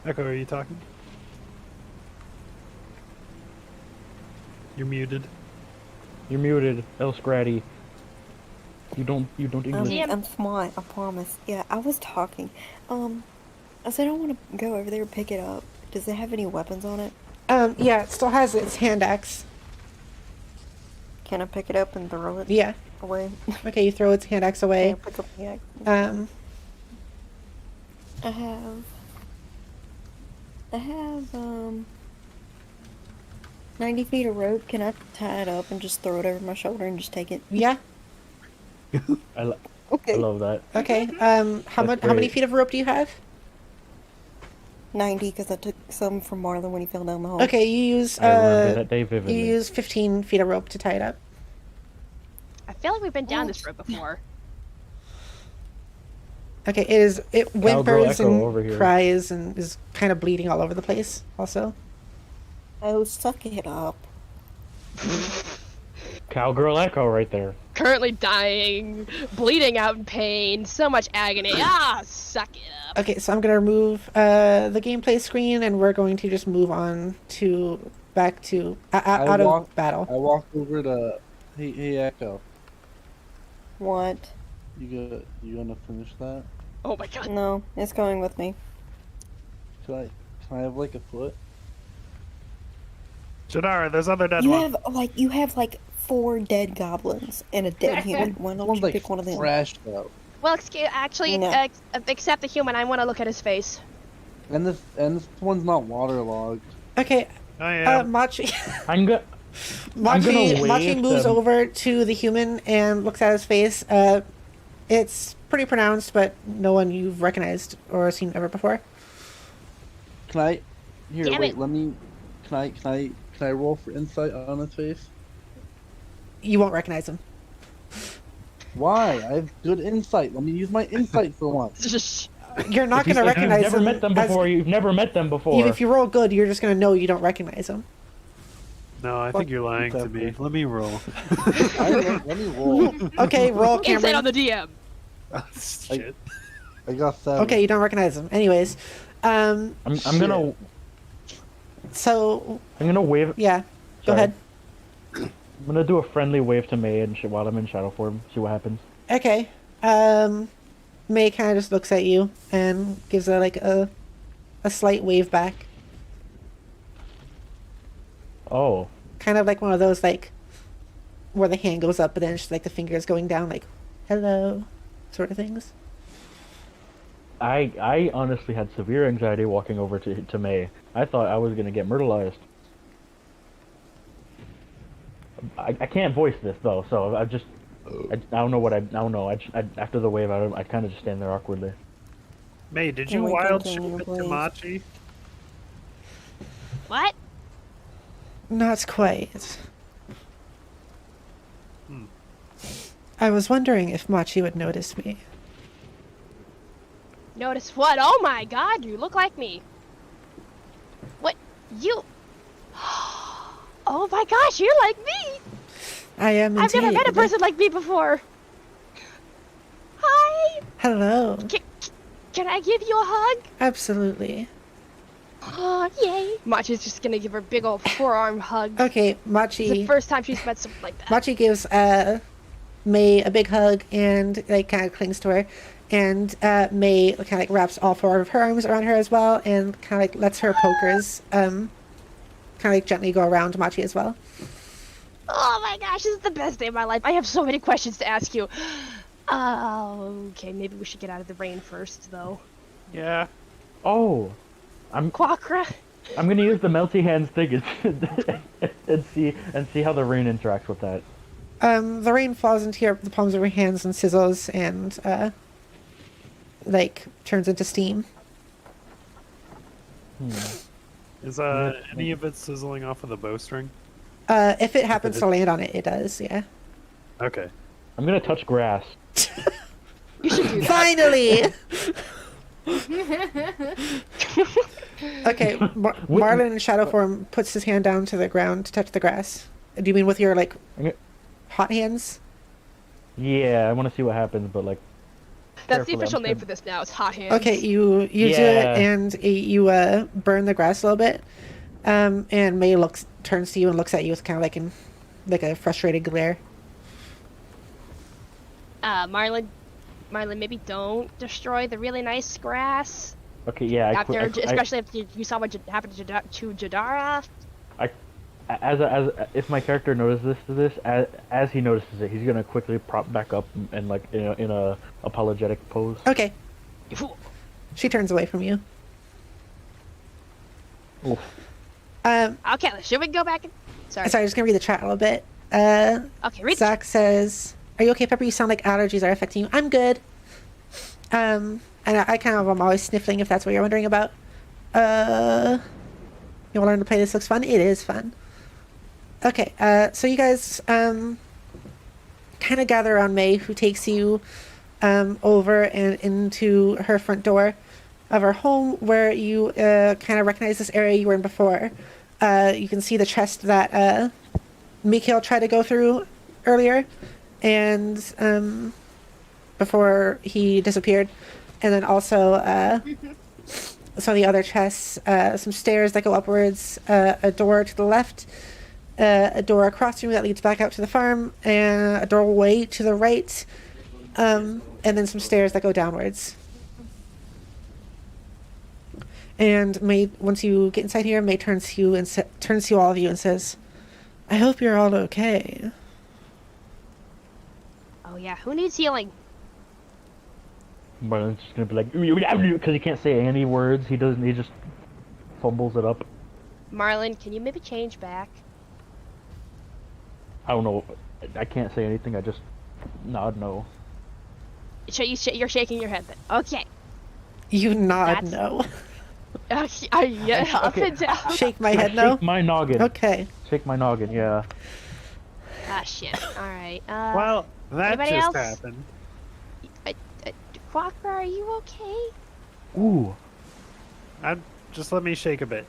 Speaker 5: Echo, are you talking? You're muted.
Speaker 6: You're muted, El Scratty. You don't English.
Speaker 3: Damn.
Speaker 8: I'm smart, I promise. Yeah, I was talking. I said I want to go over there and pick it up. Does it have any weapons on it?
Speaker 1: Yeah, it still has its hand axe.
Speaker 8: Can I pick it up and throw it
Speaker 1: Yeah.
Speaker 8: away?
Speaker 1: Okay, you throw its hand axe
Speaker 8: Can I
Speaker 1: away.
Speaker 8: pick up the axe?
Speaker 1: Um,
Speaker 8: I have 90 feet of rope. Can I tie it up and just throw it over my shoulder and just take it?
Speaker 1: yeah.
Speaker 6: I
Speaker 8: Okay.
Speaker 6: love that.
Speaker 1: Okay. How many
Speaker 6: great.
Speaker 1: feet of rope do you have?
Speaker 8: 90 because I took some from Marlon when he fell down the hole.
Speaker 1: Okay, you use
Speaker 6: I remember that day
Speaker 1: you
Speaker 6: vividly.
Speaker 1: use 15 feet of rope to tie it up.
Speaker 3: I feel like we've been down this road before.
Speaker 1: Okay, it whimpers
Speaker 6: Echo over
Speaker 1: and
Speaker 6: here.
Speaker 1: cries and is kind of bleeding all over the place. Also,
Speaker 8: Oh, suck it up.
Speaker 6: Cowgirl Echo right there.
Speaker 3: Currently dying, bleeding out in pain, so much agony. Ah, suck it up.
Speaker 1: okay, so I'm gonna remove the gameplay screen, and we're going to just move on to back to out of battle.
Speaker 7: I walked over to. Hey, Echo.
Speaker 8: What?
Speaker 7: You gonna finish that?
Speaker 3: Oh my God.
Speaker 8: No, it's going with me.
Speaker 7: Can I have like a foot?
Speaker 5: Jadara, there's other dead
Speaker 8: You
Speaker 5: ones.
Speaker 8: have like 4 dead goblins and a dead human. Why don't
Speaker 7: One's
Speaker 8: you
Speaker 7: like
Speaker 8: pick one of them?
Speaker 7: thrashed out.
Speaker 3: Well, actually,
Speaker 8: No.
Speaker 3: except the human, I want to look at his face.
Speaker 7: And this one's not waterlogged.
Speaker 1: Okay,
Speaker 5: I am.
Speaker 1: Machi.
Speaker 6: I'm gonna
Speaker 1: Machi
Speaker 6: wave
Speaker 1: moves
Speaker 6: them.
Speaker 1: over to the human and looks at his face. It's pretty pronounced, but no one you've recognized or seen ever before.
Speaker 7: Can I? Here,
Speaker 3: Damn
Speaker 7: wait.
Speaker 3: it.
Speaker 7: Let me. Can I roll for insight on his face?
Speaker 1: You won't recognize him.
Speaker 7: Why? I have good insight. Let me use my insight for once.
Speaker 1: You're not going to
Speaker 6: If
Speaker 1: recognize
Speaker 6: you've never
Speaker 1: him.
Speaker 6: met them before. You've never met them before.
Speaker 1: Even if you roll good, you're just going to know you don't recognize him.
Speaker 5: No, I think you're lying to me. Let me roll.
Speaker 7: Let me roll.
Speaker 1: Okay, roll,
Speaker 3: Insight
Speaker 1: Cameron.
Speaker 3: on the DM.
Speaker 5: Oh, shit.
Speaker 7: I got 7.
Speaker 1: Okay, you don't recognize him. Anyways,
Speaker 6: I'm gonna
Speaker 1: so
Speaker 6: wave.
Speaker 1: yeah, go
Speaker 6: Sorry.
Speaker 1: ahead.
Speaker 6: I'm gonna do a friendly wave to May and while I'm in shadow form. See what happens.
Speaker 1: Okay. May kind of just looks at you and gives a slight wave back.
Speaker 6: Oh.
Speaker 1: Kind of like one of those like where the hand goes up, but then it's just like the fingers going down, like hello, sort of things.
Speaker 6: I honestly had severe anxiety walking over to May. I thought I was gonna get myrtleized. I can't voice this though, so I don't know what I don't know. After the wave, I kind of just stand there awkwardly.
Speaker 5: May, did you
Speaker 8: Can we
Speaker 5: wild
Speaker 8: continue,
Speaker 5: shape it
Speaker 8: please?
Speaker 5: to Machi?
Speaker 3: What?
Speaker 1: Not quite.
Speaker 5: Hmm.
Speaker 1: I was wondering if Machi would notice me.
Speaker 3: Notice what? Oh my god, you look like me. What? You... Oh my gosh, you're like me!
Speaker 1: I am
Speaker 3: I've never met a
Speaker 1: indeed.
Speaker 3: person like me before. Hi!
Speaker 1: Hello.
Speaker 3: Can I give you a hug?
Speaker 1: Absolutely.
Speaker 3: Oh, yay. Machi's just gonna give her a big old forearm hug.
Speaker 1: Okay,
Speaker 3: It's the
Speaker 1: Machi.
Speaker 3: first time she's met something like that.
Speaker 1: Machi gives May a big hug and like kind of clings to her, and May kind of like wraps all 4 of her arms around her as well, and kind of like lets her pokers kind of like gently go around Machi as well.
Speaker 3: Oh my gosh, this is the best day of my life. I have so many questions to ask you. Okay, maybe we should get out of the rain first, though.
Speaker 5: Yeah.
Speaker 6: Oh,
Speaker 3: Quackra.
Speaker 6: I'm gonna use the melty hands thing and see how the rain interacts with that.
Speaker 1: The rain falls into the palms of your hands and sizzles and like turns into steam.
Speaker 5: Is any of it sizzling off of the bowstring?
Speaker 1: If it happens to land on it, it does. Yeah.
Speaker 5: Okay.
Speaker 6: I'm gonna touch grass.
Speaker 3: You should do that.
Speaker 1: Finally. Okay, Marlon in shadow form puts his hand down to the ground to touch the grass. Do you mean with your like
Speaker 6: Okay.
Speaker 1: hot hands?
Speaker 6: Yeah, I want to see what happens, but like.
Speaker 3: That's the
Speaker 6: carefully,
Speaker 3: official
Speaker 6: I'm
Speaker 3: name
Speaker 6: just
Speaker 3: for this now. It's hot hands.
Speaker 1: Okay, you do it
Speaker 6: Yeah.
Speaker 1: and you burn the grass a little bit. And May turns to you and looks at you with kind of like a frustrated glare.
Speaker 3: Marlon, maybe don't destroy the really nice grass.
Speaker 6: Okay, yeah.
Speaker 3: After, especially if you saw what happened to Jadara.
Speaker 6: If my character notices this, as he notices it, he's gonna quickly prop back up and like in a apologetic pose.
Speaker 1: Okay. She turns away from you.
Speaker 6: Oof.
Speaker 3: Okay, should we go back? Sorry.
Speaker 1: Sorry, I'm just gonna read the chat a little bit.
Speaker 3: Okay, read.
Speaker 1: Zach says, "Are you okay, Pepper? You sound like allergies are affecting you." I'm good. And I kind of am always sniffling if that's what you're wondering about. You want to learn to play? This looks fun. It is fun. Okay, so you guys kind of gather around May, who takes you over and into her front door of her home, where you kind of recognize this area you were in before. You can see the chest that Mikhail tried to go through earlier, and before he disappeared, and then also some of the other chests, some stairs that go upwards, a door to the left, a door across from you that leads back out to the farm, and a doorway to the right, and then some stairs that go downwards. And May, once you get inside here, May turns to you and turns to all of you and says, "I hope you're all okay."
Speaker 3: Oh yeah, who needs healing?
Speaker 6: Marlon's just gonna be like, because he can't say any words. He doesn't. He just fumbles it up.
Speaker 3: Marlon, can you maybe change back?
Speaker 6: I don't know. I can't say anything. I just nod no.
Speaker 3: You're shaking your head then. Okay.
Speaker 1: You nod
Speaker 3: That's-
Speaker 1: no.
Speaker 3: Yeah, up
Speaker 6: Okay.
Speaker 3: and down.
Speaker 1: Shake my head no.
Speaker 6: Shake my noggin.
Speaker 1: Okay.
Speaker 6: Shake my noggin. Yeah.
Speaker 3: Ah, shit. Alright,
Speaker 5: Well, that
Speaker 3: anybody
Speaker 5: just
Speaker 3: else?
Speaker 5: happened.
Speaker 3: Quacker, are you okay?
Speaker 6: Ooh.
Speaker 5: Just let me shake a bit.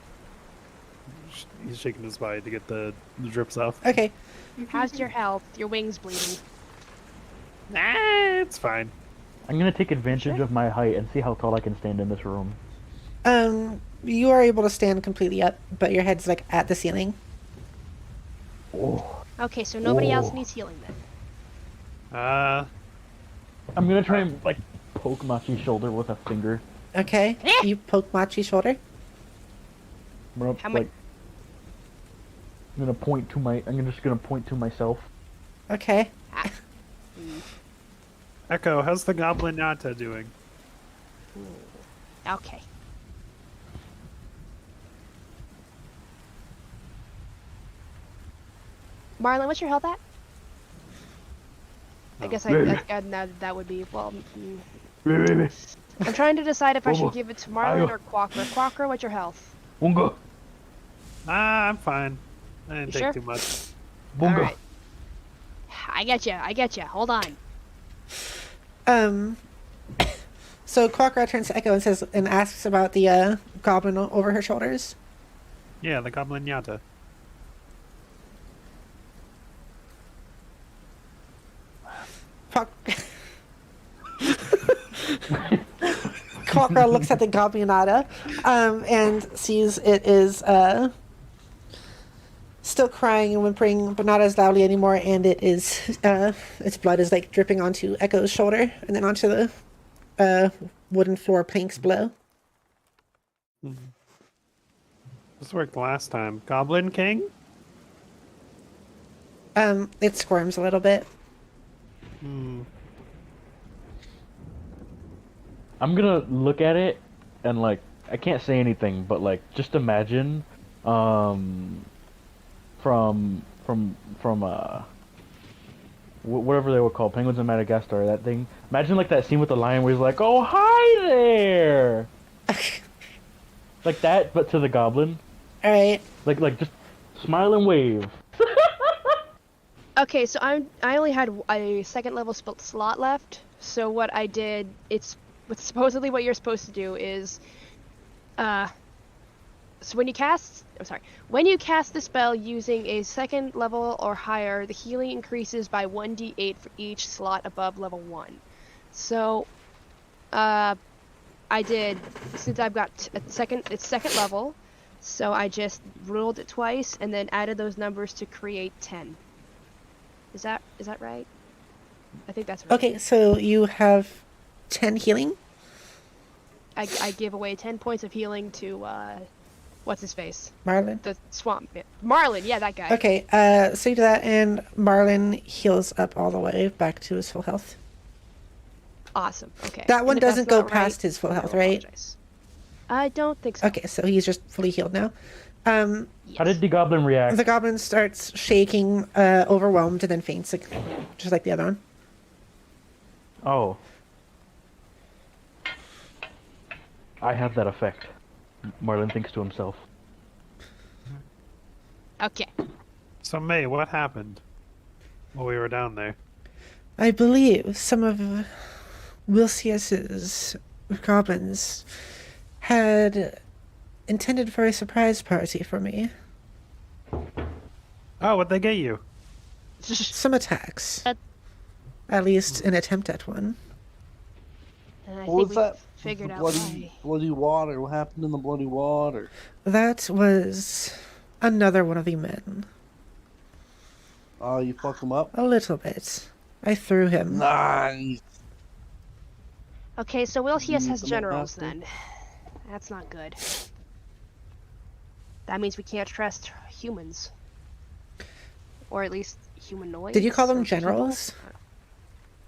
Speaker 5: He's shaking his body to get the drips off.
Speaker 1: Okay.
Speaker 3: How's your health? Your wings bleeding.
Speaker 5: It's fine.
Speaker 6: I'm gonna take advantage
Speaker 3: Sure.
Speaker 6: of my height and see how tall I can stand in this room.
Speaker 1: You are able to stand completely up, but your head's like at the ceiling.
Speaker 6: Oh.
Speaker 3: Okay, so nobody else
Speaker 6: Whoa.
Speaker 3: needs healing then.
Speaker 6: I'm gonna try and like poke Machi's shoulder with a finger.
Speaker 1: Okay. You poke Machi's shoulder.
Speaker 6: I'm gonna,
Speaker 3: How much-
Speaker 6: like, I'm gonna point to my. I'm just gonna point to myself.
Speaker 1: Okay.
Speaker 5: Echo, how's the Goblin Nata doing?
Speaker 3: Okay. Marlon, what's your health at? I guess that would be, well, I'm trying to decide if I should give it to Marlon or Quacker. Quacker, what's your health?
Speaker 6: Bunga.
Speaker 5: I'm fine. I didn't
Speaker 3: You
Speaker 5: take
Speaker 3: sure?
Speaker 5: too much.
Speaker 6: Bunga.
Speaker 3: Alright. I get you. Hold on.
Speaker 1: So Quackra turns to Echo and says and asks about the goblin over her shoulders.
Speaker 5: Yeah, the Goblin Yata.
Speaker 1: Quackra looks at the goblinata and sees it is still crying and whimpering, but not as loudly anymore, and it is its blood is like dripping onto Echo's shoulder and then onto the wooden floor planks below.
Speaker 5: This worked last time. Goblin King?
Speaker 1: It squirms a little bit.
Speaker 6: I'm gonna look at it and like I can't say anything, but like just imagine, from whatever they were called, Penguins in Madagascar, that thing. Imagine like that scene with the lion where he's like, "Oh hi there," like that, but to the goblin.
Speaker 1: All right.
Speaker 6: Like just smile and wave.
Speaker 3: Okay, so I only had a second level slot left. So what I did, supposedly what you're supposed to do is, so when you cast the spell using a second level or higher, the healing increases by 1d8 for each slot above level 1. So, I did, since I've got it's second level, so I just rolled it twice and then added those numbers to create 10. Is that right? I think that's right.
Speaker 1: Okay, so you have 10 healing.
Speaker 3: I give away 10 points of healing to what's his face?
Speaker 1: Marlin.
Speaker 3: The swamp. Marlin, yeah, that guy.
Speaker 1: Okay, so you do that, and Marlin heals up all the way back to his full health.
Speaker 3: Awesome. Okay.
Speaker 1: That one
Speaker 3: And if that's
Speaker 1: doesn't go
Speaker 3: not
Speaker 1: past
Speaker 3: right,
Speaker 1: his full
Speaker 3: I
Speaker 1: health,
Speaker 3: will
Speaker 1: right?
Speaker 3: apologize. I don't think so.
Speaker 1: Okay, so he's just fully healed now.
Speaker 6: How
Speaker 3: Yes.
Speaker 6: did the goblin react?
Speaker 1: The goblin starts shaking, overwhelmed, and then faints, just like the other one.
Speaker 6: Oh. I have that effect. Marlin thinks to himself.
Speaker 3: Okay.
Speaker 5: So, May, what happened while we were down there?
Speaker 1: I believe some of Wilcius's goblins had intended for a surprise party for me.
Speaker 5: Oh, what'd they get you?
Speaker 1: Some attacks.
Speaker 3: Uh,
Speaker 1: At least an attempt at one.
Speaker 3: And I
Speaker 7: What was
Speaker 3: think we
Speaker 7: that?
Speaker 3: figured
Speaker 7: The
Speaker 3: out
Speaker 7: bloody,
Speaker 3: why.
Speaker 7: bloody water. What happened in the bloody water?
Speaker 1: That was another one of the men.
Speaker 7: Oh, you fuck him up?
Speaker 1: A little bit. I threw him.
Speaker 7: Nice.
Speaker 3: Okay, so Wilcius
Speaker 7: You
Speaker 3: has
Speaker 7: the
Speaker 3: generals
Speaker 7: master?
Speaker 3: then. That's not good. That means we can't trust humans. Or at least humanoids.
Speaker 1: Did you call them
Speaker 3: or people.
Speaker 1: generals?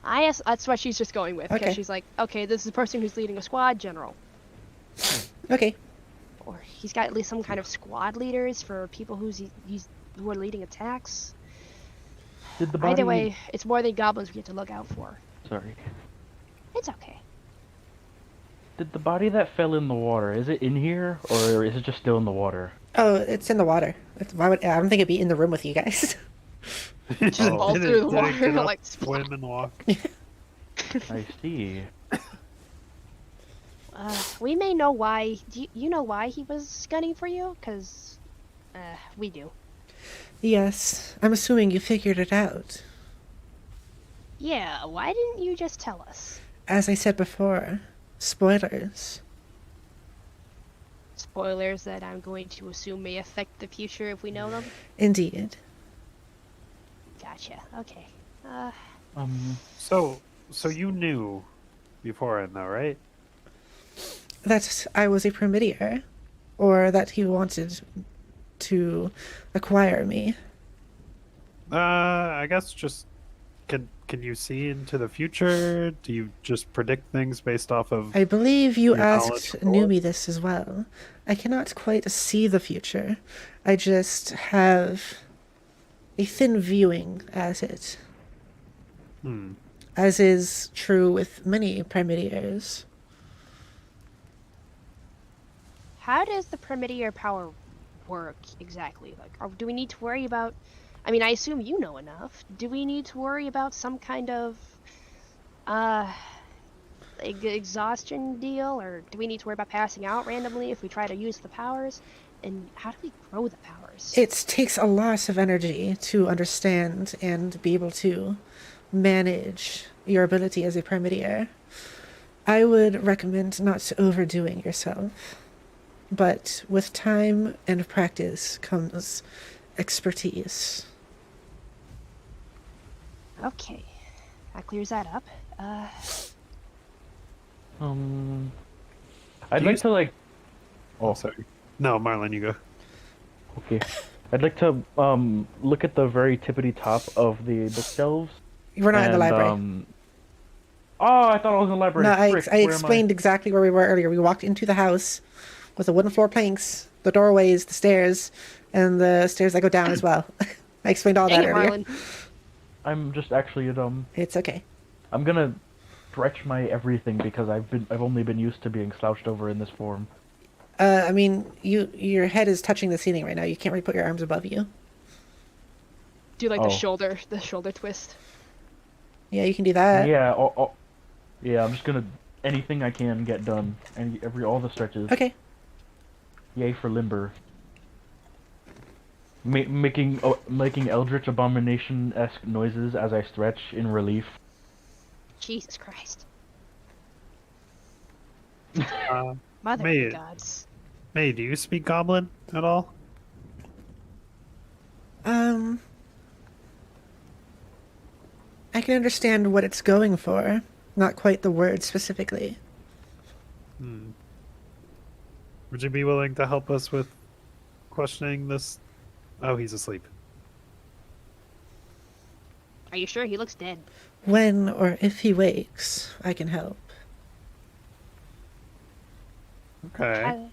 Speaker 3: That's what she's just going with. Because
Speaker 1: Okay.
Speaker 3: she's like, okay, this is the person who's leading a squad, general.
Speaker 1: Okay.
Speaker 3: Or he's got at least some kind of squad leaders for people who are leading attacks.
Speaker 6: Did the body...
Speaker 3: Either way, it's more than goblins we get to look out for.
Speaker 6: Sorry.
Speaker 3: It's okay.
Speaker 6: Did the body that fell in the water, is it in here, or is it just still in the water?
Speaker 1: Oh, it's in the water. I don't think it'd be in the room with you guys.
Speaker 3: Just
Speaker 6: Oh.
Speaker 3: fall
Speaker 5: Did
Speaker 3: through the
Speaker 5: did it
Speaker 3: water,
Speaker 5: get up,
Speaker 3: like
Speaker 5: swim and walk.
Speaker 6: I see.
Speaker 3: We may know why. Do you know why he was gunning for you? Cause, we do.
Speaker 1: Yes, I'm assuming you figured it out.
Speaker 3: Yeah. Why didn't you just tell us?
Speaker 1: As I said before, spoilers.
Speaker 3: Spoilers that I'm going to assume may affect the future if we know them.
Speaker 1: Indeed.
Speaker 3: Gotcha. Okay.
Speaker 5: So you knew beforehand, though, right?
Speaker 1: That I was a promedier, or that he wanted to acquire me.
Speaker 5: I guess just can you see into the future? Do you just predict things based off of?
Speaker 1: I believe you
Speaker 5: Your knowledge
Speaker 1: asked
Speaker 5: before?
Speaker 1: Numi this as well. I cannot quite see the future. I just have a thin viewing at it,
Speaker 5: Hmm.
Speaker 1: as is true with many promediers.
Speaker 3: How does the primitive power work exactly? Like, do we need to worry about? I mean, I assume you know enough. Do we need to worry about some kind of, exhaustion deal, or do we need to worry about passing out randomly if we try to use the powers? And how do we grow the powers?
Speaker 1: It takes a lot of energy to understand and be able to manage your ability as a promedier. I would recommend not overdoing yourself, but with time and practice comes expertise.
Speaker 3: Okay, that clears that up.
Speaker 6: I'd
Speaker 5: Do
Speaker 6: like
Speaker 5: you-
Speaker 6: to like.
Speaker 5: Oh, sorry. No, Marlon, you go.
Speaker 6: Okay. I'd like to look at the very tippity top of the bookshelves.
Speaker 1: We're not in the library.
Speaker 6: Oh, I thought I was in the library.
Speaker 1: No,
Speaker 6: Frick,
Speaker 1: I
Speaker 6: where am
Speaker 1: explained exactly where we were earlier. We walked into the house with the wooden floor planks, the doorways, the stairs, and the stairs that go down as well. I explained all
Speaker 3: Dang
Speaker 1: that
Speaker 3: it,
Speaker 1: earlier.
Speaker 3: Marlon.
Speaker 6: I'm just actually
Speaker 1: It's okay.
Speaker 6: I'm gonna stretch my everything because I've only been used to being slouched over in this form.
Speaker 1: I mean, your head is touching the ceiling right now. You can't really put your arms above you.
Speaker 3: Do like
Speaker 6: Oh.
Speaker 3: the shoulder twist.
Speaker 1: Yeah, you can do that.
Speaker 6: Yeah. Yeah. I'm just gonna anything I can get done. All the stretches.
Speaker 1: Okay.
Speaker 6: Yay for limber. Making eldritch abomination-esque noises as I stretch in relief.
Speaker 3: Jesus Christ.
Speaker 5: Uh,
Speaker 3: Mother
Speaker 5: May-
Speaker 3: of gods.
Speaker 5: May, do you speak Goblin at all?
Speaker 1: I can understand what it's going for. Not quite the word specifically.
Speaker 5: Hmm. Would you be willing to help us with questioning this? Oh, he's asleep.
Speaker 3: Are you sure? He looks dead.
Speaker 1: When or if he wakes, I can help.
Speaker 5: Okay.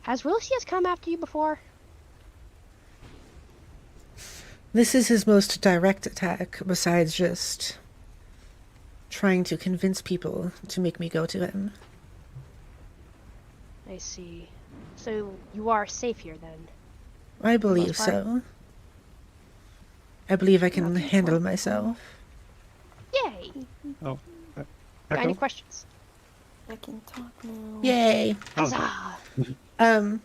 Speaker 3: Has Wilcius come after you before?
Speaker 1: This is his most direct attack, besides just trying to convince people to make me go to him.
Speaker 3: I see. So you are safe here then?
Speaker 1: I believe
Speaker 3: most part.
Speaker 1: so. I believe I can
Speaker 3: Okay,
Speaker 1: handle
Speaker 3: well.
Speaker 1: myself.
Speaker 3: Yay!
Speaker 5: Oh.
Speaker 3: Got any
Speaker 5: Echo?
Speaker 3: questions?
Speaker 8: I can talk now.
Speaker 1: Yay!
Speaker 5: Oh,
Speaker 3: Huzzah!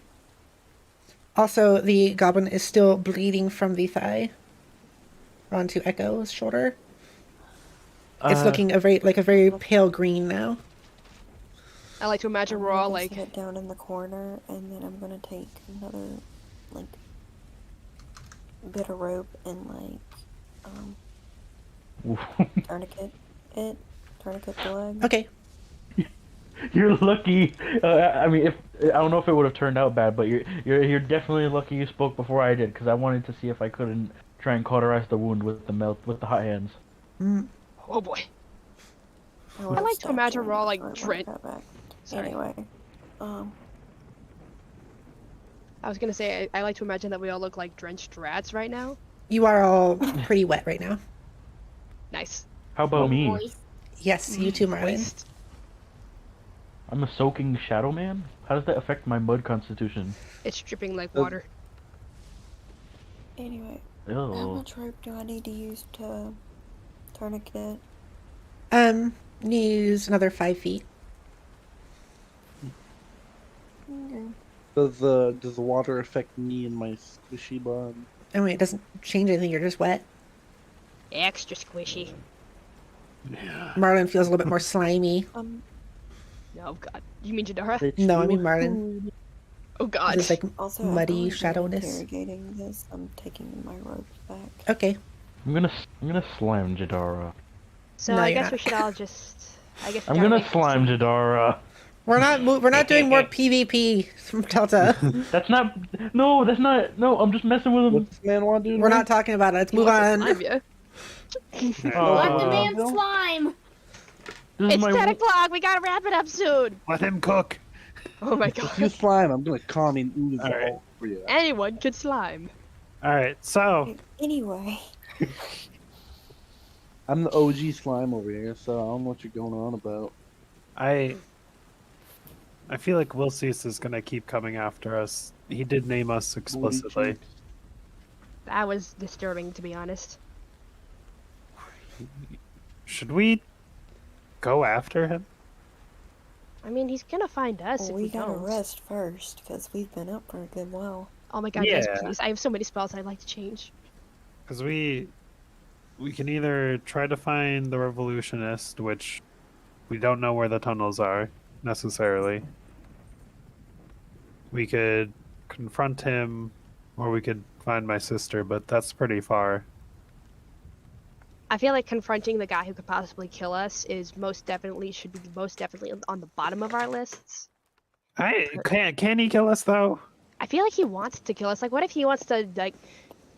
Speaker 1: Also, the goblin is still bleeding from the thigh onto Echo's shoulder. It's looking a very pale green now.
Speaker 3: I like to imagine we're all like,
Speaker 8: Set it down in the corner, and then I'm gonna take another like bit of rope and tourniquet the leg.
Speaker 1: Okay.
Speaker 6: You're lucky. I mean, I don't know if it would have turned out bad, but you're definitely lucky you spoke before I did, because I wanted to see if I couldn't try and cauterize the wound with the hot hands.
Speaker 3: oh boy.
Speaker 8: I
Speaker 3: I like to imagine we're all like
Speaker 8: drenched.
Speaker 3: Sorry.
Speaker 8: Anyway,
Speaker 3: I was gonna say, I like to imagine that we all look like drenched rats right now.
Speaker 1: You are all pretty wet right now.
Speaker 3: Nice.
Speaker 6: How about me?
Speaker 4: Moist.
Speaker 1: Yes, you too, Marlon.
Speaker 3: Moist.
Speaker 6: I'm a soaking shadow man? How does that affect my mud constitution?
Speaker 3: It's dripping like water.
Speaker 8: Anyway, how
Speaker 6: Oh.
Speaker 8: much rope do I need to use to tourniquet?
Speaker 1: Use another 5 feet.
Speaker 8: Okay.
Speaker 7: Does the water affect me and my squishy bud?
Speaker 1: I mean, it doesn't change anything. You're just wet.
Speaker 3: Extra squishy.
Speaker 5: Yeah.
Speaker 1: Marlin feels a little bit more slimy.
Speaker 3: No, God. You mean Jadara?
Speaker 6: It's
Speaker 1: No, I
Speaker 6: your
Speaker 1: mean Marlin.
Speaker 6: food.
Speaker 3: Oh, God.
Speaker 1: This is like
Speaker 8: Also,
Speaker 1: muddy
Speaker 8: after we're done
Speaker 1: shadowness.
Speaker 8: interrogating this, I'm taking my ropes back.
Speaker 1: Okay.
Speaker 6: I'm gonna slime Jadara.
Speaker 3: So
Speaker 1: No,
Speaker 3: I
Speaker 1: you're
Speaker 3: guess
Speaker 1: not.
Speaker 3: we should all just. I guess we
Speaker 6: I'm
Speaker 3: gotta
Speaker 6: gonna
Speaker 3: wait for
Speaker 6: slime
Speaker 3: some-
Speaker 6: Jadara.
Speaker 1: We're not doing more PvP from Delta.
Speaker 6: That's not. No, that's not. No, I'm just messing with him.
Speaker 7: What's this man want to do? to
Speaker 1: We're
Speaker 7: me?
Speaker 1: not talking about it. Let's
Speaker 3: He
Speaker 1: move
Speaker 3: wants to
Speaker 1: on.
Speaker 3: slime ya.
Speaker 4: Let the
Speaker 6: Aw.
Speaker 4: man
Speaker 7: Bill?
Speaker 4: slime!
Speaker 6: This is
Speaker 3: It's
Speaker 6: my
Speaker 3: 10 o'clock. We gotta wrap it up soon.
Speaker 5: Let him cook.
Speaker 3: Oh my
Speaker 7: If you
Speaker 3: God.
Speaker 7: slime, I'm gonna come and ooze
Speaker 5: All right.
Speaker 7: all over you.
Speaker 3: Anyone could slime.
Speaker 5: All right, so
Speaker 8: Anyway,
Speaker 7: I'm the OG slime over here, so I don't know what you're going on about.
Speaker 5: I feel like Wilsius is gonna keep coming after us. He did name us explicitly.
Speaker 3: That was disturbing, to be honest.
Speaker 5: Should we go after him?
Speaker 3: I mean, he's gonna find us
Speaker 8: well,
Speaker 3: if
Speaker 8: we
Speaker 3: we
Speaker 8: gotta
Speaker 3: don't.
Speaker 8: rest first, because we've been up for a good while.
Speaker 3: Oh my God, yes,
Speaker 5: Yeah.
Speaker 3: please. I have so many spells I'd like to change.
Speaker 5: Because we can either try to find the revolutionist, which we don't know where the tunnels are necessarily. We could confront him, or we could find my sister, but that's pretty far.
Speaker 3: I feel like confronting the guy who could possibly kill us is should be most definitely on the bottom of our lists.
Speaker 5: Can he kill us though?
Speaker 3: I feel like he wants to kill us. Like, what if he wants to like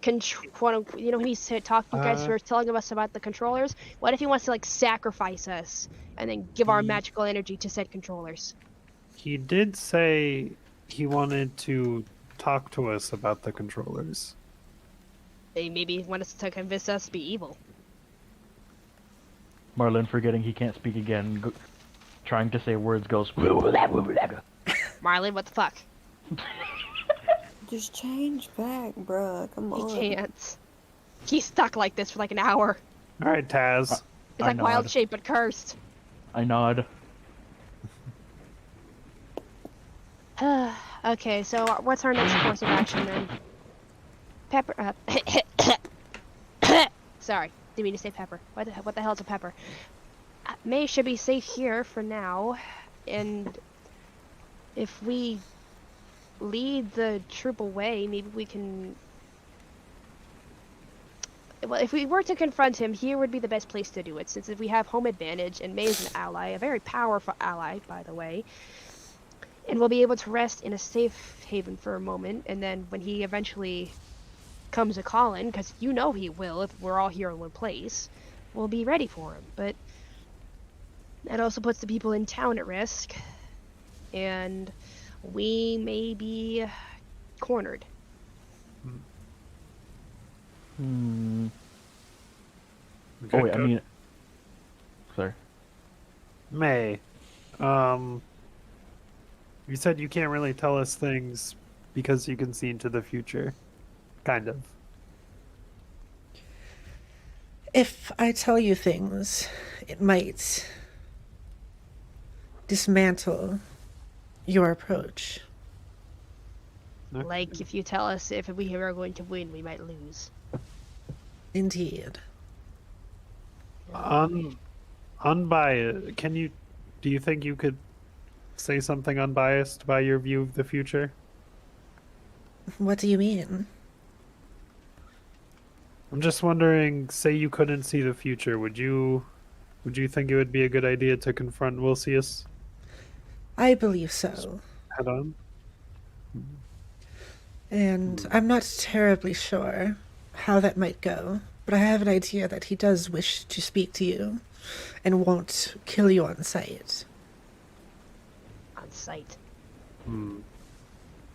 Speaker 3: control? You know, when he's talking, you guys were telling us about the controllers. What if he wants to like sacrifice us and then give our magical energy to said controllers?
Speaker 5: He did say he wanted to talk to us about the controllers.
Speaker 3: Maybe he wants to convince us to be evil.
Speaker 6: Marlin, forgetting he can't speak again, trying to say words goes.
Speaker 3: Marlin, what the fuck?
Speaker 8: Just change back, bruh. Come on.
Speaker 3: He can't. He's stuck like this for like an hour.
Speaker 5: All right, Taz.
Speaker 3: It's
Speaker 6: I
Speaker 3: like wild
Speaker 6: nod.
Speaker 3: shape but cursed.
Speaker 6: I nod.
Speaker 3: Okay, so what's our next course of action then? Pepper. Sorry, didn't mean to say pepper. What the hell is a pepper? May should be safe here for now, and if we lead the troop away, maybe we can. Well, if we were to confront him, here would be the best place to do it, since if we have home advantage, and May is an ally, a very powerful ally, by the way. And we'll be able to rest in a safe haven for a moment, and then when he eventually comes a calling, because you know he will if we're all here in one place, we'll be ready for him. But that also puts the people in town at risk, and we may be cornered.
Speaker 6: Hmm.
Speaker 5: Okay,
Speaker 6: Oh wait, I
Speaker 5: go-
Speaker 6: mean. Sorry.
Speaker 5: May. You said you can't really tell us things because you can see into the future. Kind of.
Speaker 1: If I tell you things, it might dismantle your approach.
Speaker 5: Okay.
Speaker 3: Like, if you tell us if we are going to win, we might lose.
Speaker 1: Indeed.
Speaker 5: Unbiased. Do you think you could say something unbiased by your view of the future?
Speaker 1: What do you mean?
Speaker 5: I'm just wondering, say you couldn't see the future, would you think it would be a good idea to confront Wilsius
Speaker 1: I believe so.
Speaker 5: head on?
Speaker 1: And I'm not terribly sure how that might go, but I have an idea that he does wish to speak to you and won't kill you on sight.
Speaker 3: On sight.
Speaker 5: Hmm.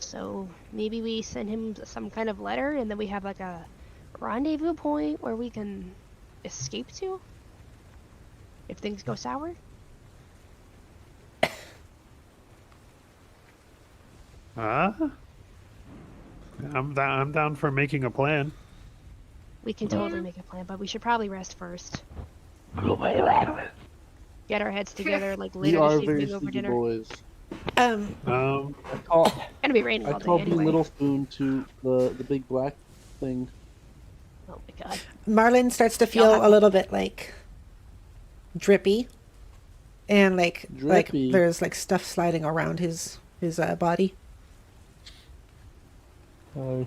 Speaker 3: So maybe we send him some kind of letter, and then we have like a rendezvous point where we can escape to if things go sour.
Speaker 5: Huh? I'm down for making a plan.
Speaker 3: We can totally make a plan, but we should probably rest first. Get our heads together, like
Speaker 7: We
Speaker 3: later
Speaker 7: are
Speaker 3: this
Speaker 7: very
Speaker 3: evening over
Speaker 7: sleepy
Speaker 3: dinner.
Speaker 7: boys.
Speaker 1: Um,
Speaker 7: I call
Speaker 3: It's gonna be raining
Speaker 7: I
Speaker 3: all day
Speaker 7: called you
Speaker 3: anyway.
Speaker 7: Little Spoon to the big black thing.
Speaker 3: Oh my god.
Speaker 1: Marlin starts to
Speaker 3: Y'all
Speaker 1: feel
Speaker 3: have
Speaker 1: a little bit like drippy, and like
Speaker 7: Drippy?
Speaker 1: there's like stuff sliding around his body.
Speaker 3: Oh,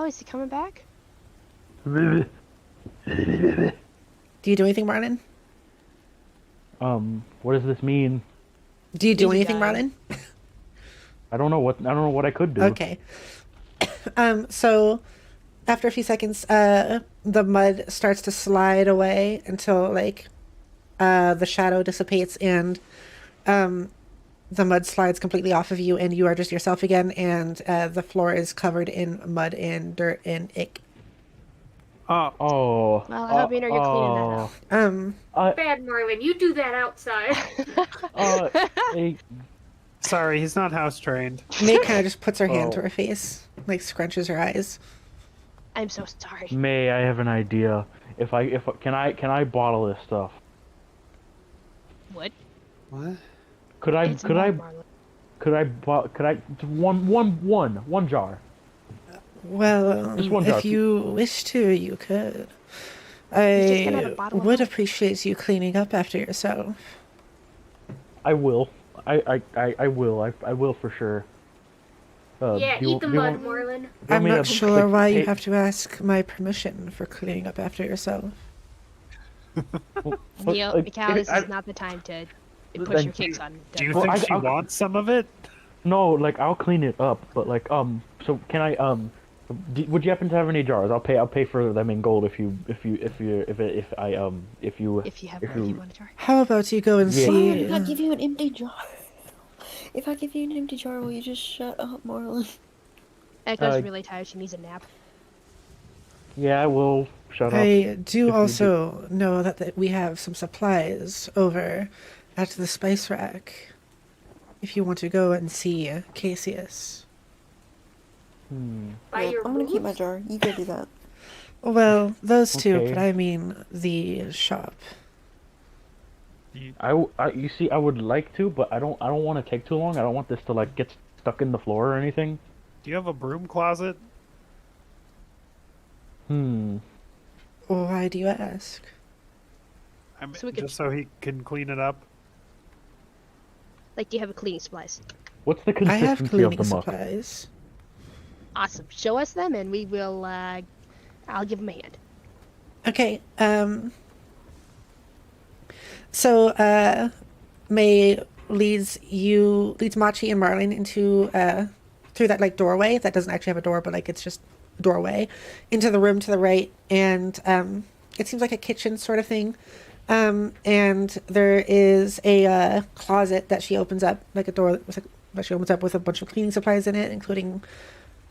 Speaker 3: is he coming back?
Speaker 1: Do you do anything, Marlin?
Speaker 6: What does this mean?
Speaker 1: Do you do
Speaker 3: Easy
Speaker 1: anything,
Speaker 3: guy.
Speaker 1: Marlin?
Speaker 6: I don't know what I could do.
Speaker 1: Okay. So after a few seconds, the mud starts to slide away until like the shadow dissipates and the mud slides completely off of you and you are just yourself again and the floor is covered in mud and dirt and ick.
Speaker 6: Oh.
Speaker 3: Well, I hope you know you're cleaning that out.
Speaker 4: Bad Marlin, you do that outside.
Speaker 6: Hey,
Speaker 5: Sorry, he's not house trained.
Speaker 1: May kind of just puts her hand
Speaker 6: Oh.
Speaker 1: to her face, like scrunches her eyes.
Speaker 3: I'm so sorry.
Speaker 6: May, I have an idea. Can I bottle this stuff?
Speaker 3: What?
Speaker 5: What?
Speaker 6: Could I
Speaker 3: It's mud, Marlin.
Speaker 6: one jar?
Speaker 1: Well,
Speaker 6: Just one jar.
Speaker 1: if you wish to, you could.
Speaker 3: just gonna have a
Speaker 1: I
Speaker 3: bottle of
Speaker 1: would
Speaker 3: mud?
Speaker 1: appreciate you cleaning up after yourself.
Speaker 6: I will. I will. I will for sure.
Speaker 4: Yeah,
Speaker 6: do you-
Speaker 4: eat the
Speaker 6: do you
Speaker 4: mud,
Speaker 6: want-
Speaker 4: Marlin.
Speaker 6: you want
Speaker 1: I'm
Speaker 6: me
Speaker 1: not
Speaker 6: to,
Speaker 1: sure
Speaker 6: like,
Speaker 1: why you
Speaker 6: take-
Speaker 1: have to ask my permission for cleaning up after yourself.
Speaker 3: Neil,
Speaker 6: like,
Speaker 3: Mikal, this
Speaker 6: I-
Speaker 3: is not the time to push
Speaker 6: Then-
Speaker 3: your kicks on.
Speaker 5: Do you
Speaker 6: Well,
Speaker 5: think she
Speaker 6: I'll-
Speaker 5: wants some of it?
Speaker 6: No, like I'll clean it up, but like so can I would you happen to have any jars? I'll pay for them in gold if you
Speaker 3: If you have
Speaker 6: if
Speaker 3: one,
Speaker 6: you-
Speaker 3: you want to try.
Speaker 1: How about you go and
Speaker 6: Yeah.
Speaker 8: Marlon,
Speaker 1: see?
Speaker 8: if I give you an empty jar, if I give you an empty jar, will you just shut up, Marlon?
Speaker 3: Echo's really tired. She needs a nap.
Speaker 6: Yeah, I will shut up.
Speaker 1: I do
Speaker 6: you
Speaker 1: also know that we have some supplies over at the spice rack. If you want to go and see Cassius.
Speaker 4: By
Speaker 8: Yeah,
Speaker 4: your
Speaker 8: I'm gonna keep my
Speaker 4: boobs?
Speaker 8: jar. You go do that.
Speaker 1: Well, those two,
Speaker 6: Okay.
Speaker 1: but I mean the shop.
Speaker 6: You see, I would like to, but I don't want to take too long. I don't want this to like get stuck in the floor or anything.
Speaker 5: Do you have a broom closet?
Speaker 1: Why do you ask?
Speaker 5: I mean,
Speaker 3: So we could-
Speaker 5: just so he can clean it up.
Speaker 3: Like, do you have a cleaning supplies?
Speaker 6: What's the
Speaker 1: I have
Speaker 6: consistency of
Speaker 1: cleaning
Speaker 6: the muck?
Speaker 1: supplies.
Speaker 3: Awesome. Show us them, and we will. I'll give them a hand.
Speaker 1: Okay. So May leads Machi and Marlin into through that like doorway that doesn't actually have a door, but like it's just a doorway into the room to the right, and it seems like a kitchen sort of thing. And there is a closet that she opens up, like a door that she opens up with a bunch of cleaning supplies in it, including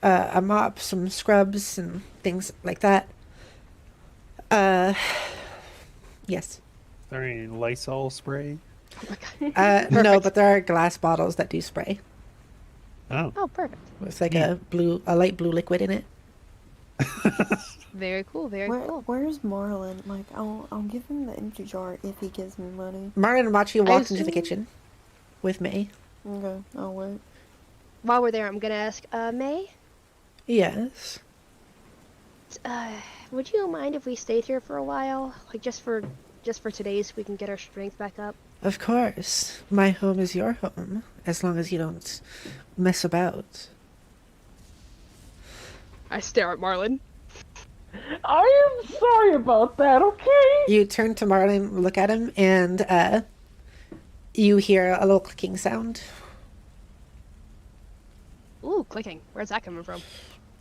Speaker 1: a mop, some scrubs, and things like that. Yes.
Speaker 5: Is there any Lysol spray?
Speaker 3: Oh my god.
Speaker 1: No, but there are glass bottles that do spray
Speaker 5: Oh.
Speaker 3: Oh, perfect.
Speaker 1: with like a light blue liquid in it.
Speaker 3: Very cool. Very cool.
Speaker 8: Where's Marlin? Like, I'll give him the empty jar if he gives me money.
Speaker 1: Marlin and Machi walked into the
Speaker 3: assume-
Speaker 1: kitchen with May.
Speaker 8: Okay, I'll wait.
Speaker 3: While we're there, I'm gonna ask May.
Speaker 1: Yes.
Speaker 3: Would you mind if we stayed here for a while, like just for today, so we can get our strength back up?
Speaker 1: Of course. My home is your home, as long as you don't mess about.
Speaker 3: I stare at Marlin.
Speaker 6: I am sorry about that. Okay.
Speaker 1: You turn to Marlin, look at him, and you hear a little clicking sound.
Speaker 3: Ooh, clicking. Where's that coming from?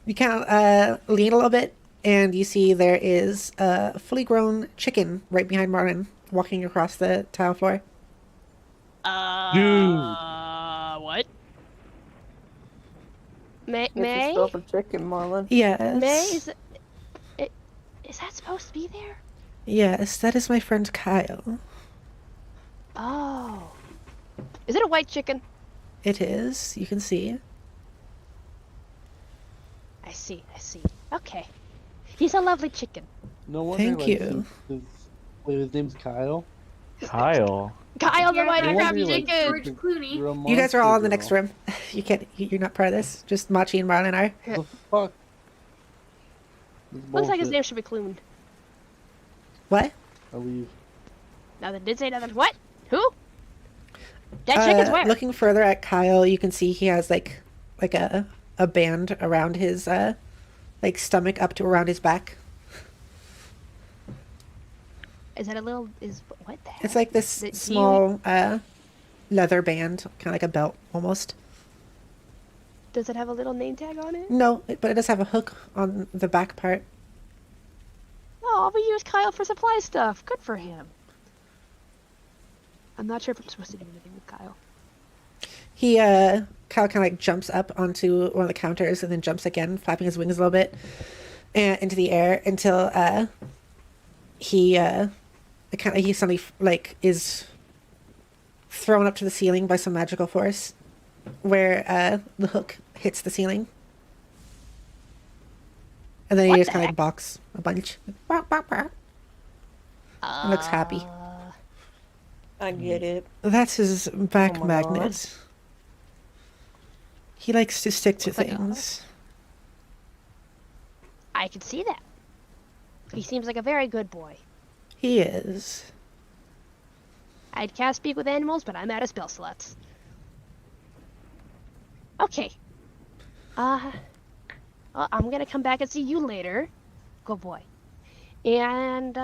Speaker 1: You kind of lean a little bit, and you see there is a fully grown chicken right behind Marlin, walking across the tile floor.
Speaker 3: What? May?
Speaker 8: Get yourself a chicken, Marlin.
Speaker 1: Yes.
Speaker 3: May? Is that supposed to be there?
Speaker 1: Yes, that is my friend Kyle.
Speaker 3: Oh. Is it a white chicken?
Speaker 1: It is. You can see.
Speaker 3: I see. Okay. He's a lovely chicken.
Speaker 7: No wonder.
Speaker 1: Thank
Speaker 7: like,
Speaker 1: you.
Speaker 7: his name's Kyle.
Speaker 6: Kyle.
Speaker 3: Kyle the
Speaker 4: Yeah,
Speaker 3: mighty
Speaker 7: No
Speaker 4: that's
Speaker 3: crab
Speaker 7: wonder,
Speaker 4: like
Speaker 3: chicken!
Speaker 4: George Clooney.
Speaker 7: You're a
Speaker 1: You guys are all in the
Speaker 7: monster
Speaker 1: next room. You can't. You're not part of this. Just Machi and Marlon are.
Speaker 7: girl. The fuck? This
Speaker 3: Looks like his
Speaker 7: bullshit.
Speaker 3: name should be Clune.
Speaker 1: What?
Speaker 7: I leave.
Speaker 3: Nothing did say nothing. What? Who? That chicken's where?
Speaker 1: Looking further at Kyle, you can see he has like a band around his like stomach up to around his back.
Speaker 3: Is that a little? What the heck?
Speaker 1: It's like this
Speaker 3: Do you-
Speaker 1: small leather band, kind of like a belt almost.
Speaker 3: Does it have a little name tag on it?
Speaker 1: No, but it does have a hook on the back part.
Speaker 3: Oh, we use Kyle for supply stuff. Good for him. I'm not sure if I'm supposed to do anything with Kyle.
Speaker 1: He Kyle kind of like jumps up onto one of the counters and then jumps again, flapping his wings a little bit and into the air until he suddenly like is thrown up to the ceiling by some magical force, where the hook hits the ceiling, and then he
Speaker 3: What
Speaker 1: just
Speaker 3: the
Speaker 1: kind of like
Speaker 3: heck?
Speaker 1: balks a bunch. He looks happy.
Speaker 2: I get it.
Speaker 1: That's his back
Speaker 2: Oh my
Speaker 1: magnet. He likes to stick to
Speaker 3: Looks like a
Speaker 1: things.
Speaker 3: I can see that. He seems like a very good boy.
Speaker 1: He is.
Speaker 3: I can't speak with animals, but I'm out of spell slots. Okay. Well, I'm gonna come back and see you later. Good boy. And,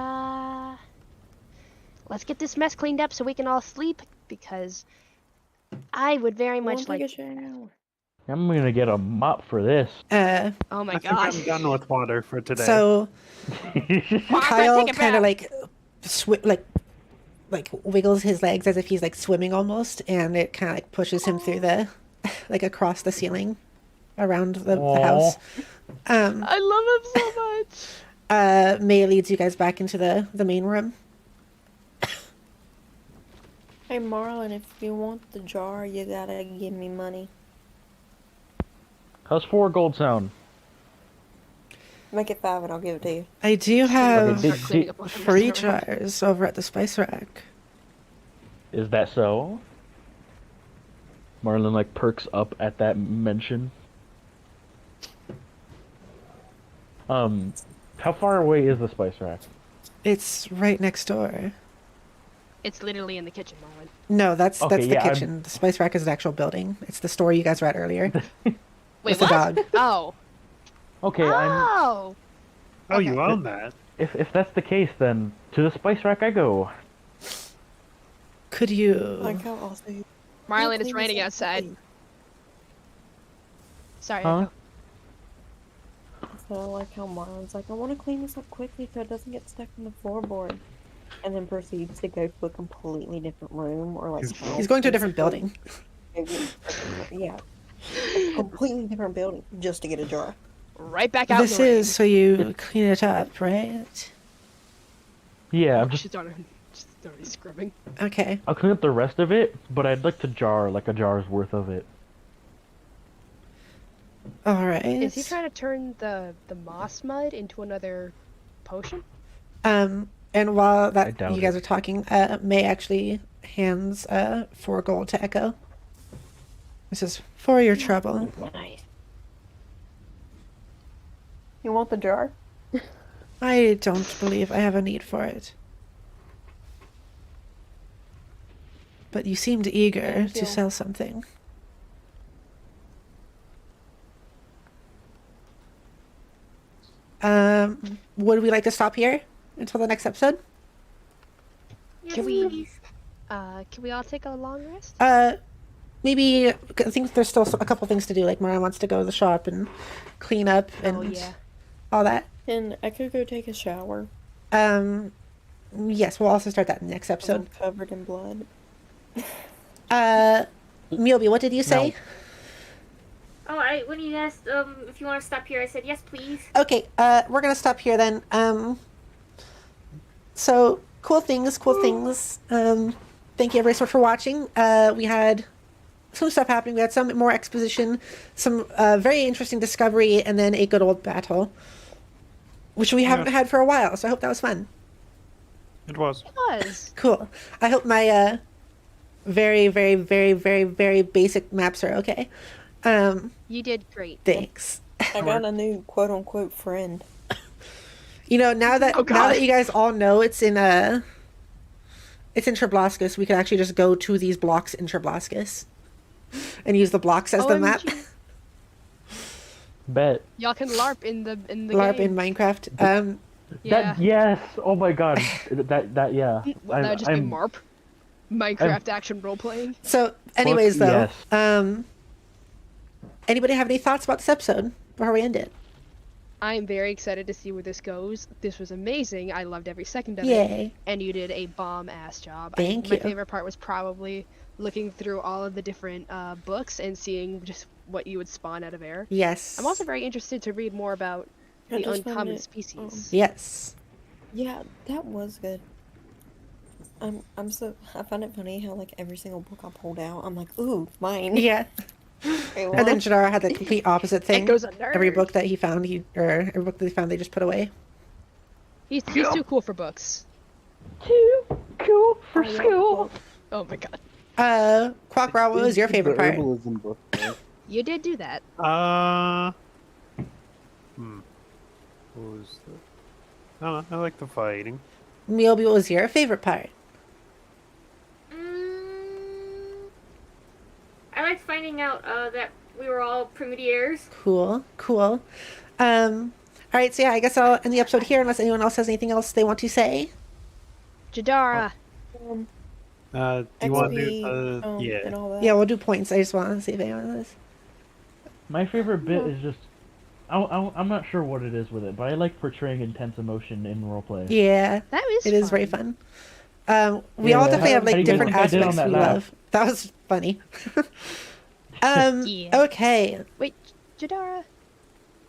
Speaker 3: let's get this mess cleaned up so we can all sleep, because I would very much like...
Speaker 6: I'm gonna get a mop for this.
Speaker 3: Oh my
Speaker 5: I think
Speaker 3: gosh.
Speaker 5: I'm done with water for today.
Speaker 1: So Kyle
Speaker 3: take a
Speaker 1: kind of
Speaker 3: bath.
Speaker 1: like wiggles his legs as if he's like swimming almost, and it kind of like pushes him through the like across the ceiling around the house.
Speaker 3: I love him so much.
Speaker 1: May leads you guys back into the main room.
Speaker 2: Hey Marlon, if you want the jar, you gotta give me money.
Speaker 6: How's 4 gold sound?
Speaker 2: Make it 5 and I'll give it to you.
Speaker 1: I do have
Speaker 6: did-
Speaker 3: Cleaning up all the
Speaker 1: free
Speaker 3: mess around.
Speaker 1: jars over at the spice rack.
Speaker 6: Is that so? Marlon like perks up at that mention. How far away is the spice rack?
Speaker 1: It's right next door.
Speaker 3: It's literally in the kitchen, Marlon.
Speaker 1: No, that's
Speaker 6: Okay,
Speaker 1: the
Speaker 6: yeah, I'm-
Speaker 1: kitchen. The spice rack is an actual building. It's the store you guys were at earlier.
Speaker 3: Wait,
Speaker 1: With the
Speaker 3: what?
Speaker 1: dog.
Speaker 3: Oh.
Speaker 6: Okay, I'm.
Speaker 3: Oh.
Speaker 5: oh, you own that.
Speaker 6: If that's the case, then to the spice rack I go.
Speaker 1: Could you?
Speaker 2: Like how also you
Speaker 3: Marlon, it's
Speaker 2: clean
Speaker 3: raining
Speaker 2: this up,
Speaker 3: outside.
Speaker 2: please.
Speaker 3: Sorry.
Speaker 6: Huh?
Speaker 3: Echo.
Speaker 2: So I like how Marlon's like, I want to clean this up quickly so it doesn't get stuck in the floorboard. And then proceeds to go to a completely different room or like
Speaker 1: He's going to a different building.
Speaker 2: Yeah. A completely different building just to get a jar.
Speaker 3: Right back out.
Speaker 1: This
Speaker 3: in the rain.
Speaker 1: is so you clean it up, right?
Speaker 6: Yeah, I'm just.
Speaker 3: She's already scrubbing.
Speaker 1: Okay.
Speaker 6: I'll clean up the rest of it, but I'd like to jar like a jar's worth of it.
Speaker 1: All right.
Speaker 3: Is he trying to turn the moss mud into another potion?
Speaker 1: And while
Speaker 6: I
Speaker 1: that
Speaker 6: doubt
Speaker 1: you guys
Speaker 6: it.
Speaker 1: are talking, May actually hands 4 gold to Echo. This is for your trouble.
Speaker 2: Nice. You want the jar?
Speaker 1: I don't believe I have a need for it. But you seemed eager
Speaker 2: Thank
Speaker 1: to
Speaker 2: you.
Speaker 1: sell something. Would we like to stop here until the next episode?
Speaker 4: Yes,
Speaker 3: Can we-
Speaker 4: please.
Speaker 3: Can we all take a long rest?
Speaker 1: Maybe I think there's still a couple things to do. Like Mariah wants to go to the shop and clean up and
Speaker 3: Oh yeah.
Speaker 1: all that.
Speaker 2: And I could go take a shower.
Speaker 1: Yes, we'll also start that in the next
Speaker 2: I'm
Speaker 1: episode.
Speaker 2: covered in blood.
Speaker 1: Milby, what did you say?
Speaker 4: Oh, when you asked if you want to stop here, I said yes, please.
Speaker 1: Okay, we're gonna stop here then. So cool things. Thank you everybody so much for watching. We had some stuff happening. We had some more exposition, some very interesting discovery, and then a good old battle, which we haven't had for a while. So I hope that was fun.
Speaker 5: It was.
Speaker 3: It was.
Speaker 1: Cool. I hope my very, very, very, very, very basic maps are okay.
Speaker 3: You did great.
Speaker 1: Thanks.
Speaker 2: I got a new quote unquote friend.
Speaker 1: You know, now that
Speaker 3: God.
Speaker 1: now that you guys all know it's in Trablascus, we could actually just go to these blocks in Trablascus and use the blocks as the map.
Speaker 6: Bet.
Speaker 3: Y'all can LARP in the
Speaker 1: LARP
Speaker 3: game.
Speaker 1: in Minecraft.
Speaker 3: Yeah.
Speaker 6: That yes. Oh my god. that yeah.
Speaker 3: Well, that would just be MARP. Minecraft action role playing.
Speaker 1: So, anyways, though,
Speaker 6: yes.
Speaker 1: Anybody have any thoughts about this episode before we end it?
Speaker 3: I am very excited to see where this goes. This was amazing. I loved every second of it.
Speaker 1: Yay.
Speaker 3: And you did a bomb-ass job.
Speaker 1: Thank
Speaker 3: My
Speaker 1: you.
Speaker 3: favorite part was probably looking through all of the different books and seeing just what you would spawn out of air.
Speaker 1: Yes.
Speaker 3: I'm also very interested to read more about
Speaker 2: I
Speaker 3: the
Speaker 2: just found
Speaker 3: uncommon
Speaker 2: it,
Speaker 3: species.
Speaker 1: Yes.
Speaker 2: Yeah, that was good. I find it funny how like every single book I pulled out, I'm like, ooh, mine.
Speaker 1: Yeah.
Speaker 2: Wait,
Speaker 1: And then
Speaker 2: what?
Speaker 1: Jadara had the complete opposite thing.
Speaker 3: goes a nerd.
Speaker 1: Every book that he found, every book that they found, they just put away.
Speaker 3: He's too cool for books.
Speaker 6: Too cool for
Speaker 2: I love
Speaker 6: school.
Speaker 2: books.
Speaker 3: Oh my god.
Speaker 1: Quackbrow, what was your favorite
Speaker 7: The
Speaker 1: part?
Speaker 7: herbalism book, right?
Speaker 3: You did do that.
Speaker 5: What was the... I don't know. I like the fighting.
Speaker 1: Miobi, what was your favorite part?
Speaker 4: I liked finding out that we were all Primitiers.
Speaker 1: Cool. All right, so yeah, I guess I'll end the episode here unless anyone else has anything else they want to say.
Speaker 3: Jadara.
Speaker 5: Do you want to do
Speaker 2: and
Speaker 5: yeah.
Speaker 2: all that.
Speaker 1: Yeah, we'll do points. I just want to see if anyone has.
Speaker 6: My favorite bit is just. I'm not sure what it is with it, but I like portraying intense emotion in roleplay.
Speaker 1: Yeah,
Speaker 3: That is
Speaker 1: it is very fun. We all
Speaker 6: Yeah,
Speaker 1: definitely
Speaker 6: how-
Speaker 1: have
Speaker 6: how do
Speaker 1: like
Speaker 6: you guys
Speaker 1: different
Speaker 6: think I did on
Speaker 1: aspects
Speaker 6: that
Speaker 1: we
Speaker 6: lap?
Speaker 1: love. That was funny.
Speaker 3: Yeah.
Speaker 1: Okay.
Speaker 3: Wait, Jadara.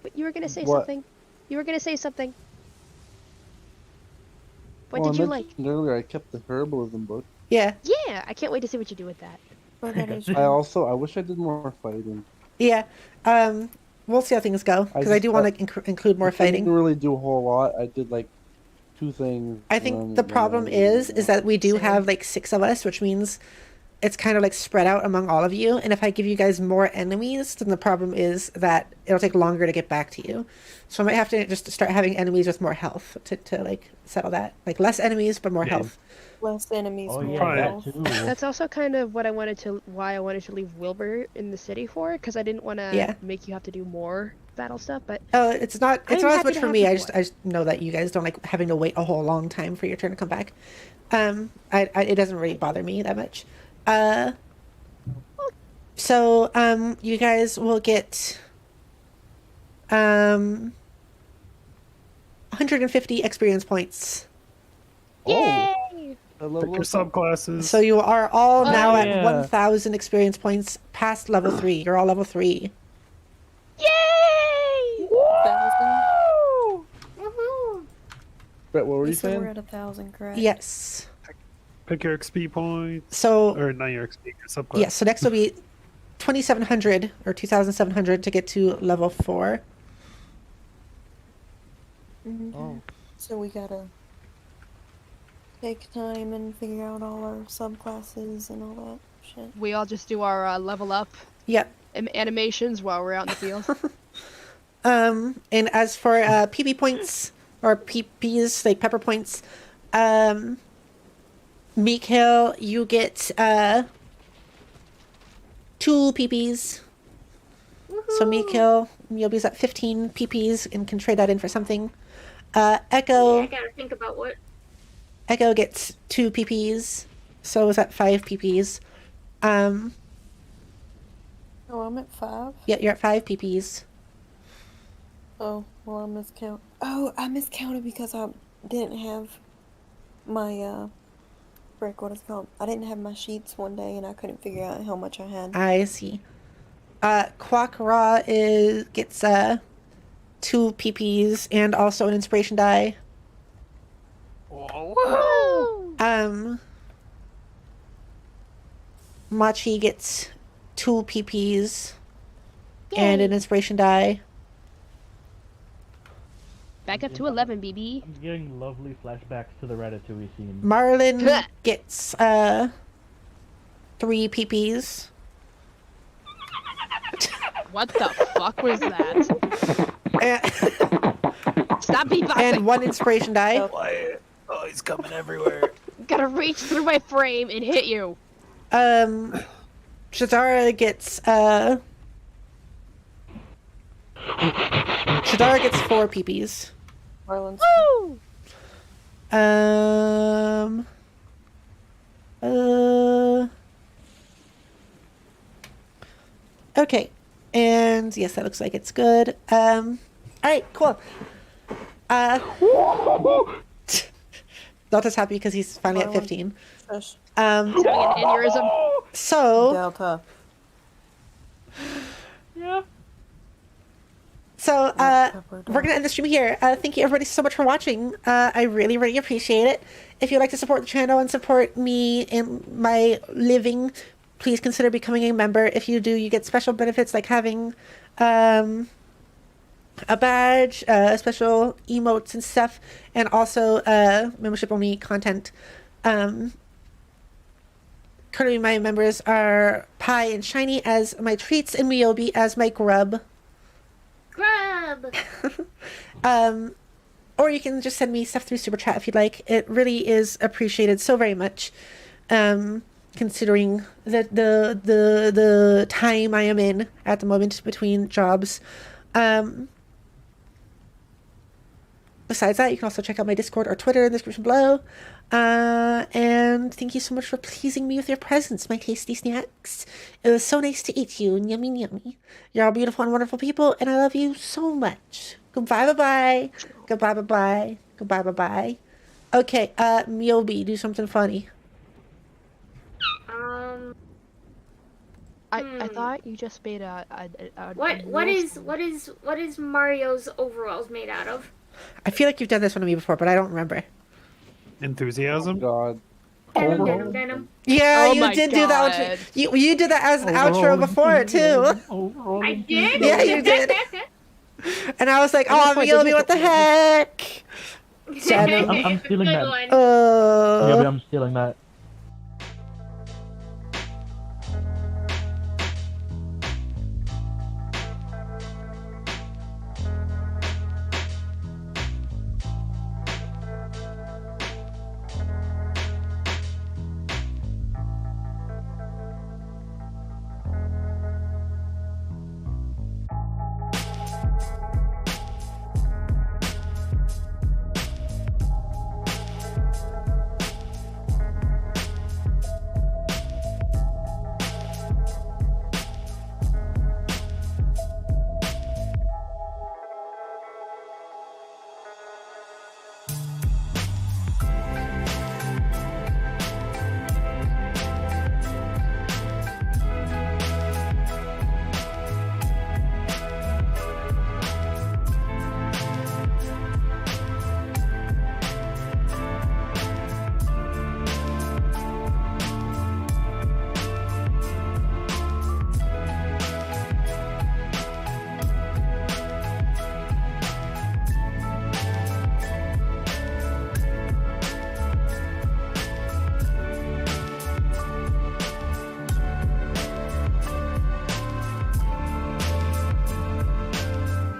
Speaker 3: Wait, you were gonna say
Speaker 7: What?
Speaker 3: something. You were gonna say something. What
Speaker 7: Well,
Speaker 3: did
Speaker 7: I
Speaker 3: you like?
Speaker 7: mentioned earlier I kept the herbalism book.
Speaker 1: Yeah.
Speaker 3: Yeah, I can't wait to see what you do with that.
Speaker 2: Oh, that is
Speaker 7: I wish I did more fighting.
Speaker 1: Yeah. We'll see how things go because I
Speaker 7: just-
Speaker 1: do want to include more
Speaker 7: I didn't
Speaker 1: fighting.
Speaker 7: really do a whole lot. I did like 2 things.
Speaker 1: I
Speaker 7: and
Speaker 1: think
Speaker 7: then-
Speaker 1: the problem is that we do have like 6 of us, which means it's kind of like spread out among all of you. And if I give you guys more enemies, then the problem is that it'll take longer to get back to you. So I might have to just start having enemies with more health to like settle that. Like less enemies, but more health.
Speaker 2: less enemies.
Speaker 6: Oh
Speaker 2: more
Speaker 6: yeah,
Speaker 5: Right.
Speaker 6: that
Speaker 2: health.
Speaker 6: too.
Speaker 3: That's also kind of what why I wanted to leave Wilbur in the city for, because I didn't want to
Speaker 1: Yeah.
Speaker 3: make you have to do more battle stuff. But
Speaker 1: It's not
Speaker 3: I'm
Speaker 1: as
Speaker 3: happy
Speaker 1: much
Speaker 3: to
Speaker 1: for
Speaker 3: have
Speaker 1: me.
Speaker 3: you
Speaker 1: I
Speaker 3: for
Speaker 1: just know that you guys don't like having to wait a whole long time for your turn to come back. It doesn't really bother me that much. So you guys will get 150 experience points.
Speaker 3: yay!
Speaker 7: I
Speaker 5: Pick
Speaker 7: level
Speaker 5: your
Speaker 7: up.
Speaker 5: subclasses.
Speaker 1: So you are all
Speaker 3: Oh,
Speaker 1: now at
Speaker 6: yeah.
Speaker 1: 1,000 experience points past level 3. You're all level 3.
Speaker 3: Yay!
Speaker 7: Brett, what were you
Speaker 2: So we're
Speaker 7: saying?
Speaker 2: at 1,000, correct?
Speaker 1: Yes.
Speaker 5: Pick your XP points.
Speaker 1: So
Speaker 5: Or not your XP, your subclass.
Speaker 1: yes. So next will be 2,700 or 2,700 to get to level 4.
Speaker 2: Mhm.
Speaker 7: Oh.
Speaker 2: So we gotta take time and figure out all our subclasses and all that shit.
Speaker 3: We all just do our level up
Speaker 1: Yep.
Speaker 3: animations while we're out in the field.
Speaker 1: And as for PP points or PPs, like pepper points, Mikhail, you get 2 PPs. So Mikhail, you'll be at 15 PPs and can trade that in for something. Echo,
Speaker 4: I gotta think about what.
Speaker 1: Echo gets 2 PPs, so is that 5 PPs.
Speaker 2: Oh, I'm at 5.
Speaker 1: Yeah, you're at 5 PPs.
Speaker 2: Oh, well, I miscount. Oh, I miscounted because I didn't have my, frick, what is it called? I didn't have my sheets one day and I couldn't figure out how much I had.
Speaker 1: I see. Quackra gets 2 PPs and also an inspiration die.
Speaker 3: Woohoo!
Speaker 1: Machi gets 2 PPs and an inspiration die.
Speaker 3: Back up to 11, BB.
Speaker 6: I'm getting lovely flashbacks to the Ratatouille scene.
Speaker 1: Marlin gets 3 PPs.
Speaker 3: What the fuck was that? Stop beatboxing.
Speaker 1: And 1 inspiration die.
Speaker 5: Quiet. Oh, he's coming everywhere.
Speaker 3: Gotta reach through my frame and hit you.
Speaker 1: Shadara gets 4 PPs.
Speaker 2: Marlon's.
Speaker 3: Woo!
Speaker 1: Okay. And yes, that looks like it's good. Alright, cool. Delta's happy because he's finally at 15.
Speaker 2: Shush.
Speaker 3: Having an aneurysm.
Speaker 1: So
Speaker 2: Delta.
Speaker 6: Yeah.
Speaker 1: So, we're going to end the stream here. Thank you everybody so much for watching. I really, really appreciate it. If you'd like to support the channel and support me in my living, please consider becoming a member. If you do, you get special benefits like having a badge, special emotes and stuff, and also membership-only content. Currently, my members are Pie and Shiny as my treats, and Miyobi as my grub.
Speaker 4: Grub!
Speaker 1: Or you can just send me stuff through Super Chat if you'd like. It really is appreciated so very much, considering the time I am in at the moment between jobs. Besides that, you can also check out my Discord or Twitter in the description below. And thank you so much for pleasing me with your presence, my tasty snacks. It was so nice to eat you. Yummy, yummy. You're all beautiful and wonderful people, and I love you so much. Goodbye, bye-bye. Goodbye, bye-bye. Goodbye, bye-bye. Okay, Miyobi, do something funny.
Speaker 3: I thought you just made a
Speaker 4: What is Mario's overalls made out of?
Speaker 1: I feel like you've done this one to me before, but I don't remember.
Speaker 5: Enthusiasm?
Speaker 7: God.
Speaker 4: Denim.
Speaker 1: Yeah,
Speaker 3: Oh
Speaker 1: you
Speaker 3: my
Speaker 1: did do that
Speaker 3: God.
Speaker 1: one. You did that as an outro before, too.
Speaker 4: I did?
Speaker 1: Yeah, you did. And I was like, oh,
Speaker 3: point
Speaker 1: Miyobi,
Speaker 3: did you
Speaker 1: what the heck?
Speaker 6: I'm stealing that.
Speaker 1: Oh.
Speaker 6: Maybe I'm stealing that.